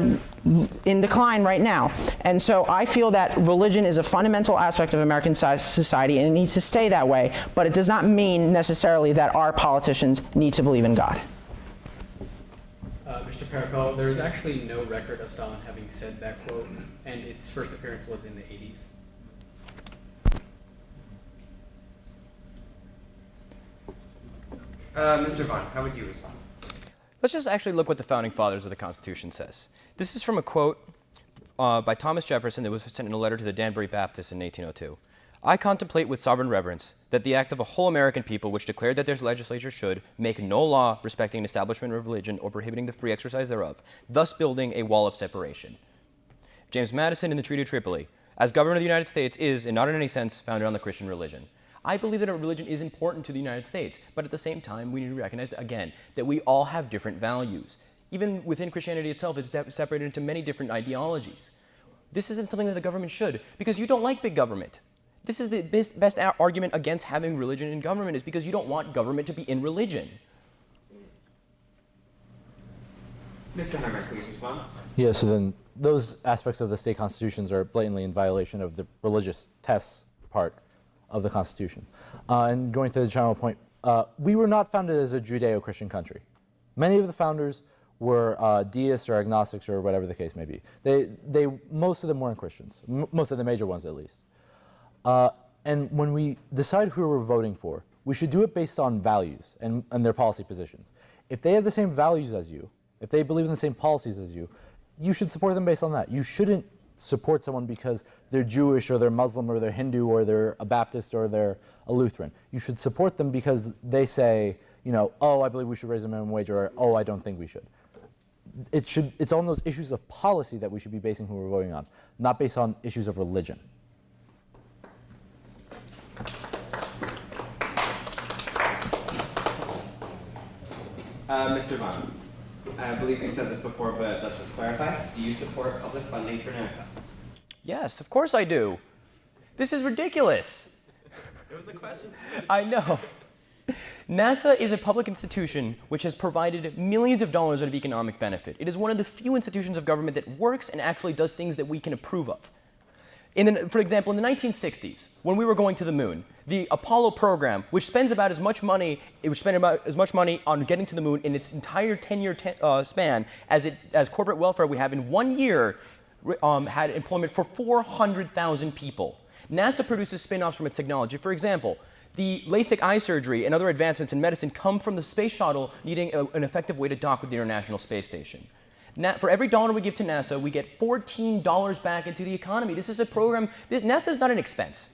Speaker 3: in decline right now. And so I feel that religion is a fundamental aspect of American society, and it needs to stay that way, but it does not mean necessarily that our politicians need to believe in God.
Speaker 6: Mr. Pericolo, there is actually no record of Stalin having said that quote, and its first appearance was in the 80s.
Speaker 5: Mr. Vann, how would you respond?
Speaker 4: Let's just actually look what the Founding Fathers of the Constitution says. This is from a quote by Thomas Jefferson that was sent in a letter to the Danbury Baptists in 1802. I contemplate with sovereign reverence that the act of a whole American people which declared that their legislature should make no law respecting an establishment of religion or prohibiting the free exercise thereof, thus building a wall of separation. James Madison in the Treaty of Tripoli, as government of the United States is, and not in any sense, founded on the Christian religion. I believe that a religion is important to the United States, but at the same time, we need to recognize, again, that we all have different values. Even within Christianity itself, it's separated into many different ideologies. This isn't something that the government should, because you don't like big government. This is the best argument against having religion in government, is because you don't want government to be in religion.
Speaker 5: Mr. Hammer, please respond.
Speaker 2: Yeah, so then those aspects of the state constitutions are blatantly in violation of the religious tests part of the Constitution. And going to the general point, we were not founded as a Judeo-Christian country. Many of the founders were deists or agnostics or whatever the case may be. Most of them weren't Christians, most of the major ones at least. And when we decide who we're voting for, we should do it based on values and their policy positions. If they have the same values as you, if they believe in the same policies as you, you should support them based on that. You shouldn't support someone because they're Jewish or they're Muslim or they're Hindu or they're a Baptist or they're a Lutheran. You should support them because they say, you know, oh, I believe we should raise the minimum wage, or oh, I don't think we should. It's on those issues of policy that we should be basing who we're voting on, not based on issues of religion.
Speaker 5: Mr. Vann, I believe you said this before, but let's just clarify. Do you support public funding for NASA?
Speaker 4: Yes, of course I do. This is ridiculous.
Speaker 5: It was a question.
Speaker 4: I know. NASA is a public institution which has provided millions of dollars of economic benefit. It is one of the few institutions of government that works and actually does things that we can approve of. For example, in the 1960s, when we were going to the moon, the Apollo program, which spent about as much money on getting to the moon in its entire 10-year span as corporate welfare we have in 1 year, had employment for 400,000 people. NASA produces spin-offs from its technology. For example, the LASIK eye surgery and other advancements in medicine come from the space shuttle needing an effective way to dock with the International Space Station. For every dollar we give to NASA, we get $14 back into the economy. This is a program, NASA is not an expense.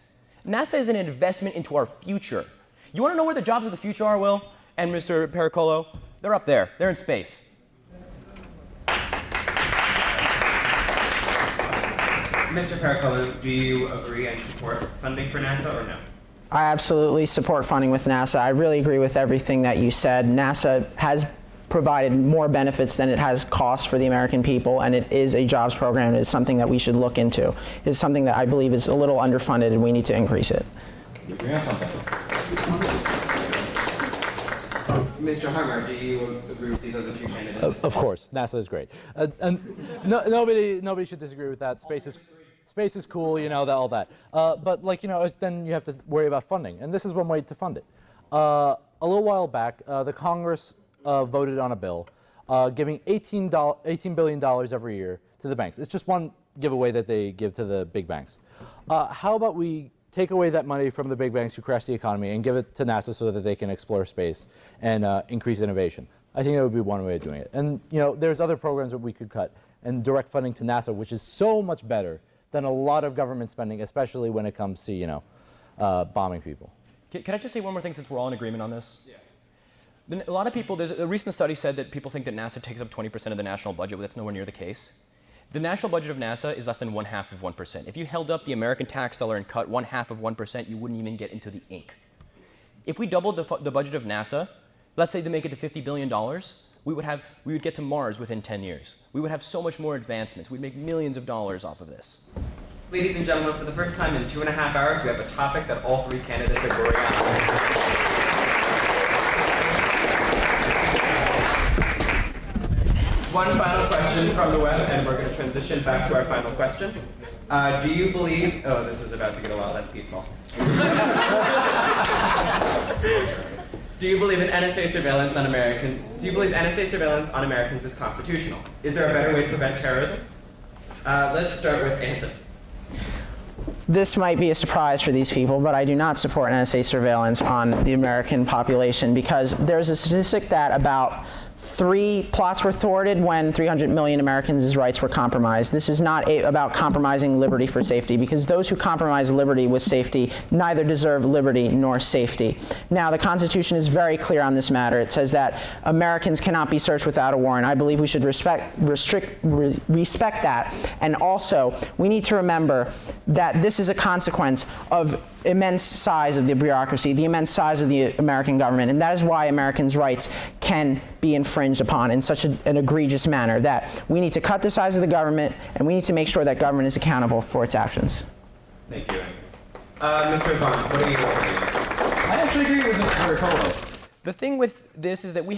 Speaker 4: NASA is an investment into our future. You want to know where the jobs of the future are, Will? And Mr. Pericolo? They're up there. They're in space.
Speaker 5: Mr. Pericolo, do you agree and support funding for NASA or no?
Speaker 3: I absolutely support funding with NASA. I really agree with everything that you said. NASA has provided more benefits than it has cost for the American people, and it is a jobs program. It is something that we should look into. It is something that I believe is a little underfunded, and we need to increase it.
Speaker 7: You agree on something?
Speaker 5: Mr. Harmer, do you agree with these other two candidates?
Speaker 2: Of course, NASA is great. And nobody should disagree with that. Space is cool, you know, all that. But then you have to worry about funding, and this is one way to fund it. A little while back, the Congress voted on a bill giving $18 billion every year to the banks. It's just one giveaway that they give to the big banks. How about we take away that money from the big banks who crash the economy and give it to NASA so that they can explore space and increase innovation? I think that would be one way of doing it. And there's other programs that we could cut and direct funding to NASA, which is so much better than a lot of government spending, especially when it comes to bombing people.
Speaker 4: Can I just say one more thing since we're all in agreement on this? Yeah. A lot of people, there's a recent study said that people think that NASA takes up 20% of the national budget, but that's nowhere near the case. The national budget of NASA is less than 1/2 of 1%. If you held up the American tax dollar and cut 1/2 of 1%, you wouldn't even get into the ink. If we doubled the budget of NASA, let's say to make it to $50 billion, we would get to Mars within 10 years. We would have so much more advancements. We'd make millions of dollars off of this.
Speaker 5: Ladies and gentlemen, for the first time in 2.5 hours, we have a topic that all three candidates agree on. One final question from the web, and we're going to transition back to our final question. Do you believe... Oh, this is about to get a lot less peaceful. Do you believe in NSA surveillance on Americans? Do you believe NSA surveillance on Americans is constitutional? Is there a better way to prevent terrorism? Let's start with Anthony.
Speaker 3: This might be a surprise for these people, but I do not support NSA surveillance on the American population because there's a statistic that about 3 plots were thwarted when 300 million Americans' rights were compromised. This is not about compromising liberty for safety, because those who compromise liberty with safety neither deserve liberty nor safety. Now, the Constitution is very clear on this matter. It says that Americans cannot be searched without a warrant. I believe we should respect that. And also, we need to remember that this is a consequence of immense size of the bureaucracy, the immense size of the American government, and that is why Americans' rights can be infringed upon in such an egregious manner, that we need to cut the size of the government, and we need to make sure that government is accountable for its actions.
Speaker 5: Thank you. Mr. Vann, what are you thinking?
Speaker 4: I actually agree with Mr. Pericolo. The thing with this is that we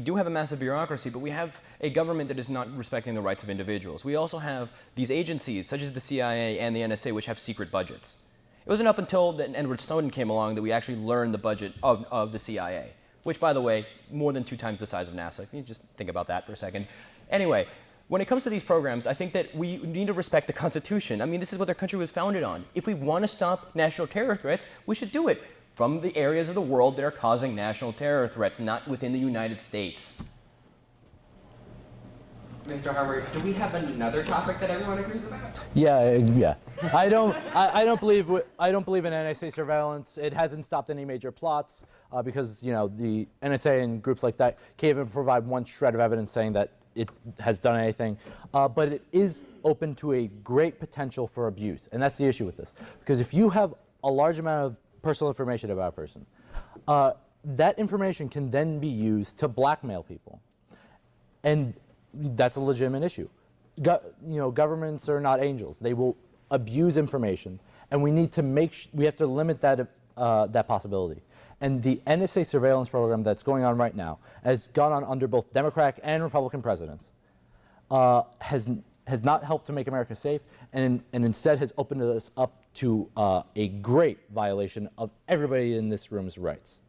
Speaker 4: do have a massive bureaucracy, but we have a government that is not respecting the rights of individuals. We also have these agencies, such as the CIA and the NSA, which have secret budgets. It wasn't up until Edward Snowden came along that we actually learned the budget of the CIA, which, by the way, more than 2 times the size of NASA. If you just think about that for a second. Anyway, when it comes to these programs, I think that we need to respect the Constitution. I mean, this is what their country was founded on. If we want to stop national terror threats, we should do it from the areas of the world that are causing national terror threats, not within the United States.
Speaker 5: Mr. Harvard, do we have another topic that everyone agrees about?
Speaker 2: Yeah. I don't believe in NSA surveillance. It hasn't stopped any major plots because the NSA and groups like that can't even provide one shred of evidence saying that it has done anything. But it is open to a great potential for abuse, and that's the issue with this. Because if you have a large amount of personal information about a person, that information can then be used to blackmail people, and that's a legitimate issue. Governments are not angels. They will abuse information, and we need to we have to limit that possibility. And the NSA surveillance program that's going on right now has gone on under both Democratic and Republican presidents, has not helped to make America safe, and instead has opened us up to a great violation of everybody in this room's rights.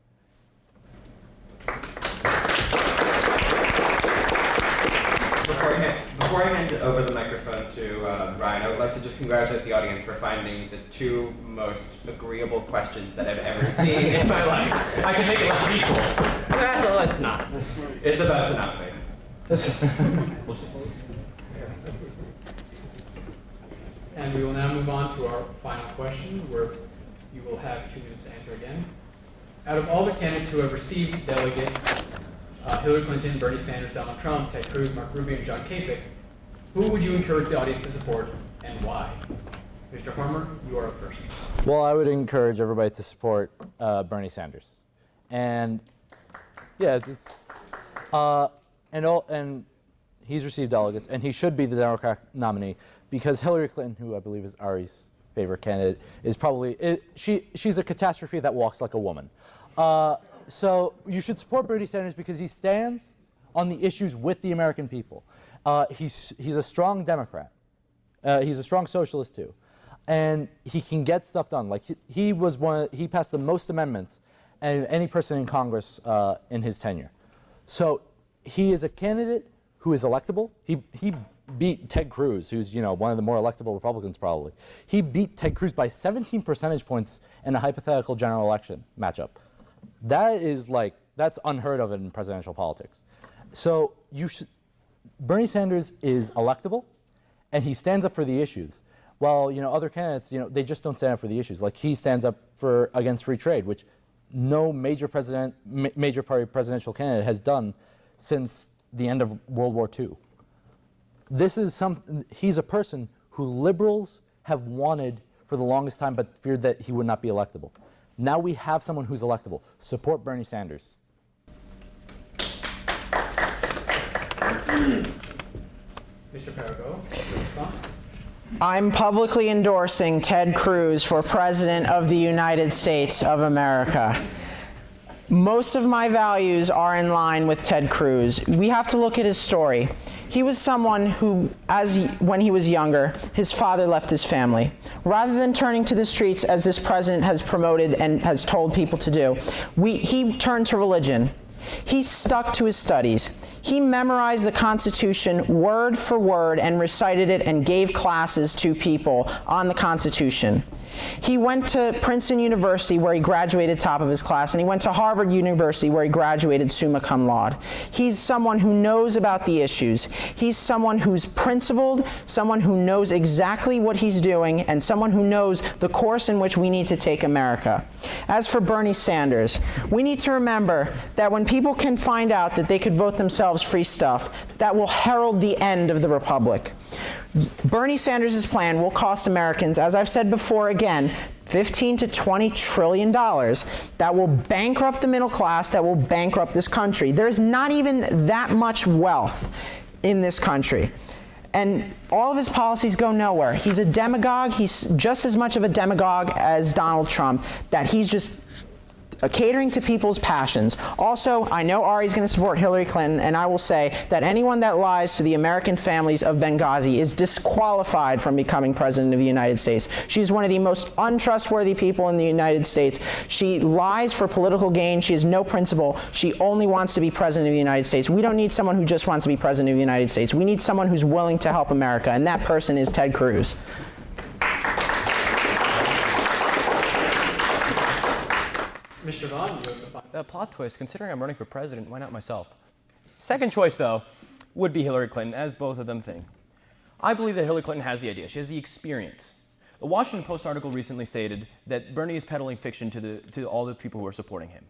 Speaker 5: Before I hand over the microphone to Ryan, I would like to just congratulate the audience for finding the 2 most agreeable questions that I've ever seen in my life.
Speaker 4: I can make it less peaceful.
Speaker 5: Well, it's not. It's about to not be.
Speaker 4: We'll see.
Speaker 6: And we will now move on to our final question, where you will have 2 minutes to answer again. Out of all the candidates who have received delegates, Hillary Clinton, Bernie Sanders, Donald Trump, Ted Cruz, Mark Rubio, and John Kasich, who would you encourage the audience to support, and why? Mr. Harmer, you are up first.
Speaker 2: Well, I would encourage everybody to support Bernie Sanders, and and he's received delegates, and he should be the Democratic nominee, because Hillary Clinton, who I believe is Aarie's favorite candidate, is probably she's a catastrophe that walks like a woman. So you should support Bernie Sanders because he stands on the issues with the American people. He's a strong Democrat. He's a strong socialist too, and he can get stuff done. Like he passed the most amendments of any person in Congress in his tenure. So he is a candidate who is electable. He beat Ted Cruz, who's one of the more electable Republicans probably. He beat Ted Cruz by 17 percentage points in a hypothetical general election matchup. That's unheard of in presidential politics. So Bernie Sanders is electable, and he stands up for the issues. While other candidates, they just don't stand up for the issues. Like he stands up against free trade, which no major party presidential candidate has done since the end of World War II. He's a person who liberals have wanted for the longest time, but feared that he would not be electable. Now we have someone who's electable. Support Bernie Sanders.
Speaker 6: Mr. Pericolo, response?
Speaker 3: I'm publicly endorsing Ted Cruz for President of the United States of America. Most of my values are in line with Ted Cruz. We have to look at his story. He was someone who, when he was younger, his father left his family. Rather than turning to the streets as this president has promoted and has told people to do, he turned to religion. He stuck to his studies. He memorized the Constitution word for word and recited it and gave classes to people on the Constitution. He went to Princeton University, where he graduated top of his class, and he went to Harvard University, where he graduated summa cum laude. He's someone who knows about the issues. He's someone who's principled, someone who knows exactly what he's doing, and someone who knows the course in which we need to take America. As for Bernie Sanders, we need to remember that when people can find out that they could vote themselves free stuff, that will herald the end of the republic. Bernie Sanders' plan will cost Americans, as I've said before again, $15 to $20 trillion. That will bankrupt the middle class, that will bankrupt this country. There's not even that much wealth in this country. And all of his policies go nowhere. He's a demagogue. He's just as much of a demagogue as Donald Trump, that he's just catering to people's passions. Also, I know Aarie's going to support Hillary Clinton, and I will say that anyone that lies to the American families of Benghazi is disqualified from becoming President of the United States. She's one of the most untrustworthy people in the United States. She lies for political gain. She has no principle. She only wants to be President of the United States. We don't need someone who just wants to be President of the United States. We need someone who's willing to help America, and that person is Ted Cruz.
Speaker 6: Mr. Vann, you have the final.
Speaker 4: The plot twist, considering I'm running for president, why not myself? Second choice, though, would be Hillary Clinton, as both of them think. I believe that Hillary Clinton has the idea. She has the experience. The Washington Post article recently stated that Bernie is peddling fiction to all the people who are supporting him.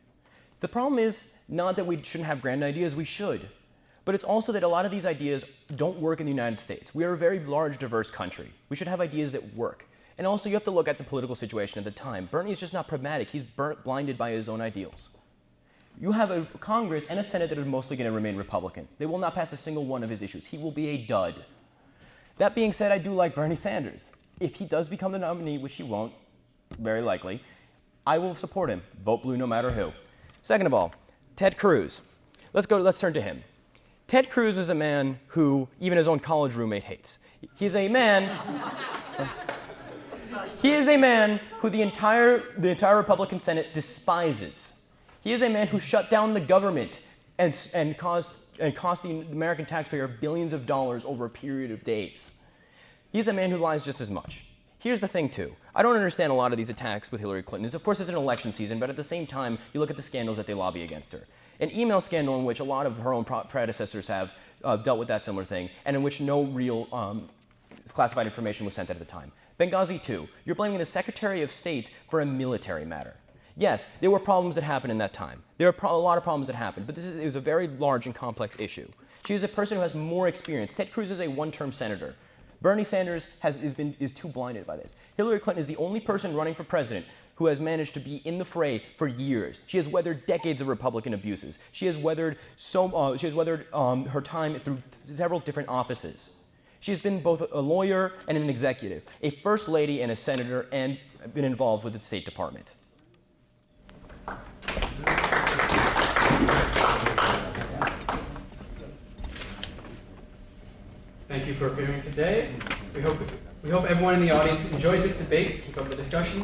Speaker 4: The problem is not that we shouldn't have grand ideas, we should. But it's also that a lot of these ideas don't work in the United States. We are a very large, diverse country. We should have ideas that work. And also, you have to look at the political situation at the time. Bernie is just not pragmatic. He's blinded by his own ideals. You have a Congress and a Senate that are mostly going to remain Republican. They will not pass a single one of his issues. He will be a dud. That being said, I do like Bernie Sanders. If he does become the nominee, which he won't, very likely, I will support him. Vote blue no matter who. Second of all, Ted Cruz. Let's turn to him. Ted Cruz is a man who even his own college roommate hates. He's a man... He is a man who the entire Republican Senate despises. He is a man who shut down the government and cost the American taxpayer billions of dollars over a period of days. He's a man who lies just as much. Here's the thing, too. I don't understand a lot of these attacks with Hillary Clinton. Of course, it's an election season, but at the same time, you look at the scandals that they lobby against her. An email scandal in which a lot of her own predecessors have dealt with that similar thing, and in which no real classified information was sent at the time. Benghazi 2, you're blaming the Secretary of State for a military matter. Yes, there were problems that happened in that time. There are a lot of problems that happened, but it was a very large and complex issue. She is a person who has more experience. Ted Cruz is a one-term senator. Bernie Sanders is too blinded by this. Hillary Clinton is the only person running for president who has managed to be in the fray for years. She has weathered decades of Republican abuses. She has weathered her time through several different offices. She's been both a lawyer and an executive, a first lady and a senator, and been involved with the State Department.
Speaker 6: Thank you for appearing today. We hope everyone in the audience enjoyed this debate. Keep up the discussion.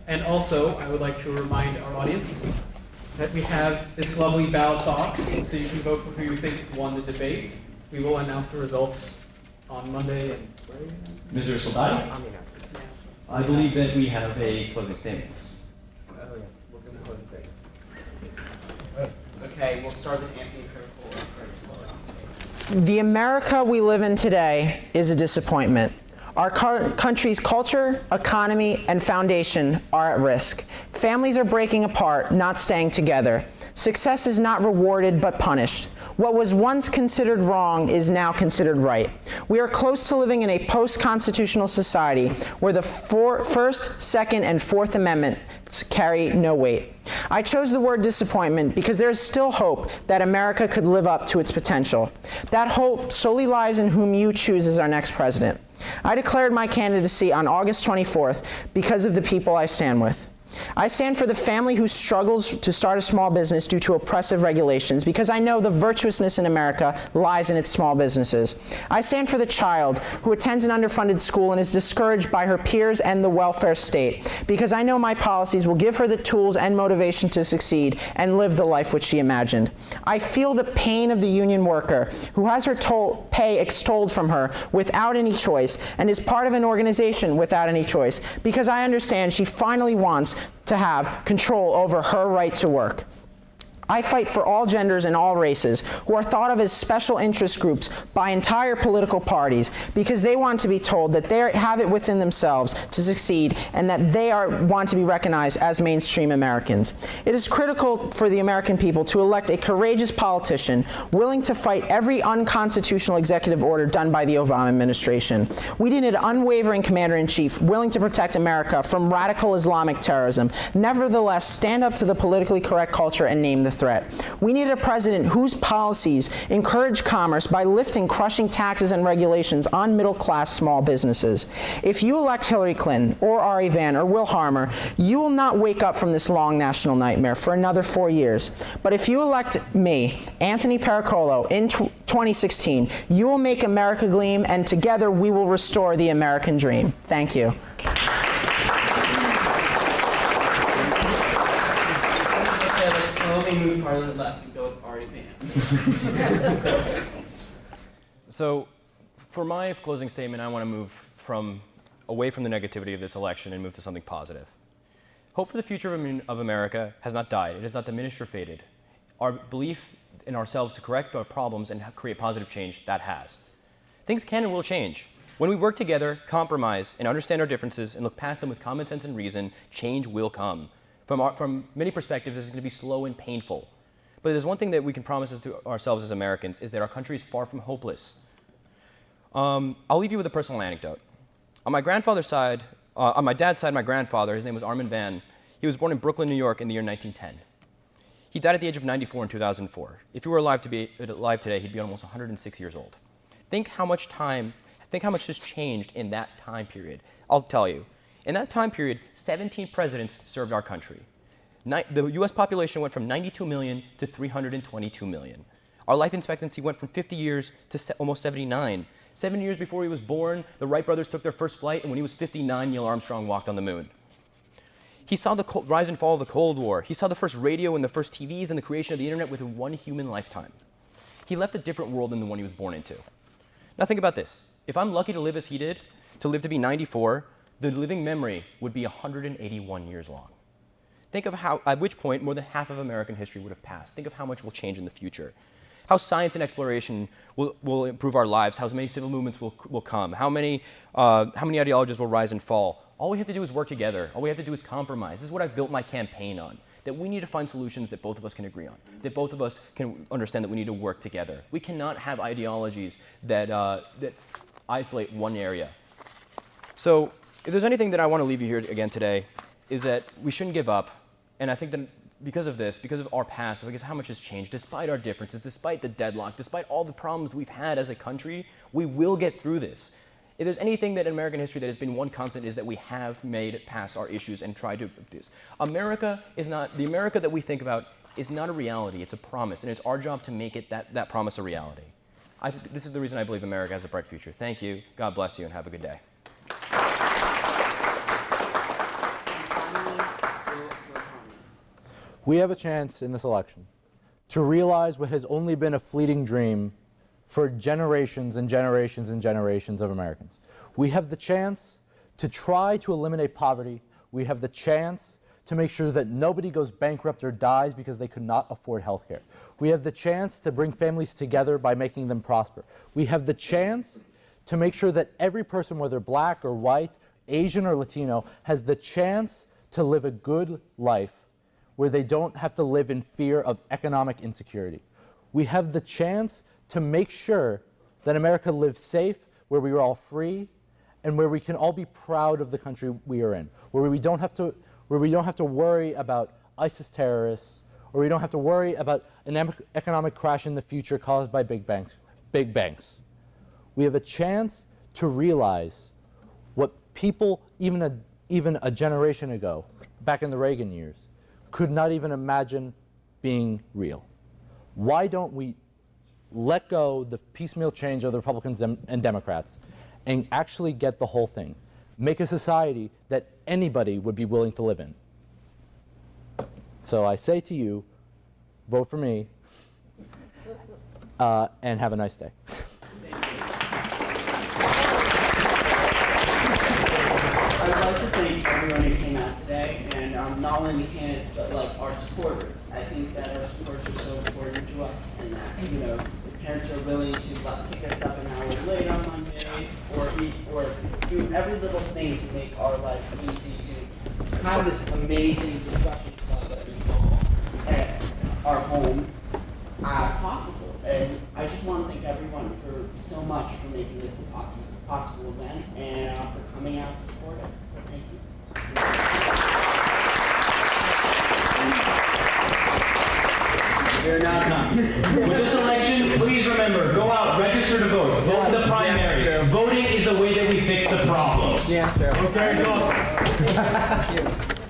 Speaker 6: And also, I would like to remind our audience that we have this lovely ballot box, so you can vote for who you think won the debate. We will announce the results on Monday. And
Speaker 8: Mr. Soldati, I believe that we have a closing statement.
Speaker 5: Oh, yeah. We're going to close the Okay, we'll start with Anthony Pericolo.
Speaker 3: The America we live in today is a disappointment. Our country's culture, economy, and foundation are at risk. Families are breaking apart, not staying together. Success is not rewarded but punished. What was once considered wrong is now considered right. We are close to living in a post-constitutional society where the First, Second, and Fourth Amendments carry no weight. I chose the word disappointment because there is still hope that America could live up to its potential. That hope solely lies in whom you choose as our next president. I declared my candidacy on August 24th because of the people I stand with. I stand for the family who struggles to start a small business due to oppressive regulations, because I know the virtuousness in America lies in its small businesses. I stand for the child who attends an underfunded school and is discouraged by her peers and the welfare state, because I know my policies will give her the tools and motivation to succeed and live the life which she imagined. I feel the pain of the union worker who has her pay extolled from her without any choice and is part of an organization without any choice, because I understand she finally wants to have control over her right to work. I fight for all genders and all races who are thought of as special interest groups by entire political parties, because they want to be told that they have it within themselves to succeed and that they want to be recognized as mainstream Americans. It is critical for the American people to elect a courageous politician willing to fight every unconstitutional executive order done by the Obama administration. We need an unwavering commander-in-chief willing to protect America from radical Islamic terrorism, nevertheless stand up to the politically correct culture and name the threat. We need a president whose policies encourage commerce by lifting crushing taxes and regulations on middle-class small businesses. If you elect Hillary Clinton or Aarie Vann or Will Harmer, you will not wake up from this long national nightmare for another 4 years. But if you elect me, Anthony Pericolo, in 2016, you will make America gleam, and together we will restore the American dream. Thank you.
Speaker 1: Move farther left and go with Aarie Vann.
Speaker 4: So, for my closing statement, I want to move away from the negativity of this election and move to something positive. Hope for the future of America has not died. It has not diminished or faded. Our belief in ourselves to correct our problems and create positive change, that has. Things can and will change. When we work together, compromise, and understand our differences and look past them with common sense and reason, change will come. From many perspectives, this is going to be slow and painful. But there's one thing that we can promise to ourselves as Americans, is that our country is far from hopeless. I'll leave you with a personal anecdote. On my grandfather's side, on my dad's side, my grandfather, his name was Aarie Vann. He was born in Brooklyn, New York in the year 1910. He died at the age of 94 in 2004. If he were alive today, he'd be almost 106 years old. Think how much has changed in that time period. I'll tell you. In that time period, 17 presidents served our country. The US population went from 92 million to 322 million. Our life expectancy went from 50 years to almost 79. 7 years before he was born, the Wright brothers took their first flight, and when he was 59, Neil Armstrong walked on the moon. He saw the rise and fall of the Cold War. He saw the first radio and the first TVs and the creation of the internet within one human lifetime. He left a different world than the one he was born into. Now think about this. If I'm lucky to live as he did, to live to be 94, the living memory would be 181 years long. Think of at which point more than half of American history would have passed. Think of how much will change in the future. How science and exploration will improve our lives, how many civil movements will come, how many ideologies will rise and fall. All we have to do is work together. All we have to do is compromise. This is what I've built my campaign on, that we need to find solutions that both of us can agree on, that both of us can understand that we need to work together. We cannot have ideologies that isolate one area. So if there's anything that I want to leave you here again today, is that we shouldn't give up. And I think that because of this, because of our past, because how much has changed, despite our differences, despite the deadlock, despite all the problems we've had as a country, we will get through this. If there's anything that in American history that has been one constant, is that we have made it past our issues and tried to do this. The America that we think about is not a reality, it's a promise, and it's our job to make it that promise a reality. This is the reason I believe America has a bright future. Thank you, God bless you, and have a good day.
Speaker 2: We have a chance in this election to realize what has only been a fleeting dream for generations and generations and generations of Americans. We have the chance to try to eliminate poverty. We have the chance to make sure that nobody goes bankrupt or dies because they could not afford health care. We have the chance to bring families together by making them prosper. We have the chance to make sure that every person, whether black or white, Asian or Latino, has the chance to live a good life where they don't have to live in fear of economic insecurity. We have the chance to make sure that America lives safe, where we are all free, and where we can all be proud of the country we are in, where we don't have to worry about ISIS terrorists, or we don't have to worry about an economic crash in the future caused by big banks. We have a chance to realize what people even a generation ago back in the Reagan years, could not even imagine being real. Why don't we let go the piecemeal change of the Republicans and Democrats and actually get the whole thing? Make a society that anybody would be willing to live in. So I say to you, vote for me, and have a nice day.
Speaker 1: I would like to thank everyone who came out today, and not only the candidates, but like our supporters. I think that our supporters are so important to us, and that, you know, the parents are willing to pick us up an hour late on Mondays, or do every little thing to make our life easy, to have this amazing discussion club that we call our home possible. And I just want to thank everyone for so much for making this a possible event, and for coming out to support us. So thank you. We're not done.
Speaker 8: With this election, please remember, go out, register to vote. Vote in the primaries. Voting is the way that we fix the problems.
Speaker 1: Yeah, sure.
Speaker 8: Okay, Josh.
Speaker 1: Thank you.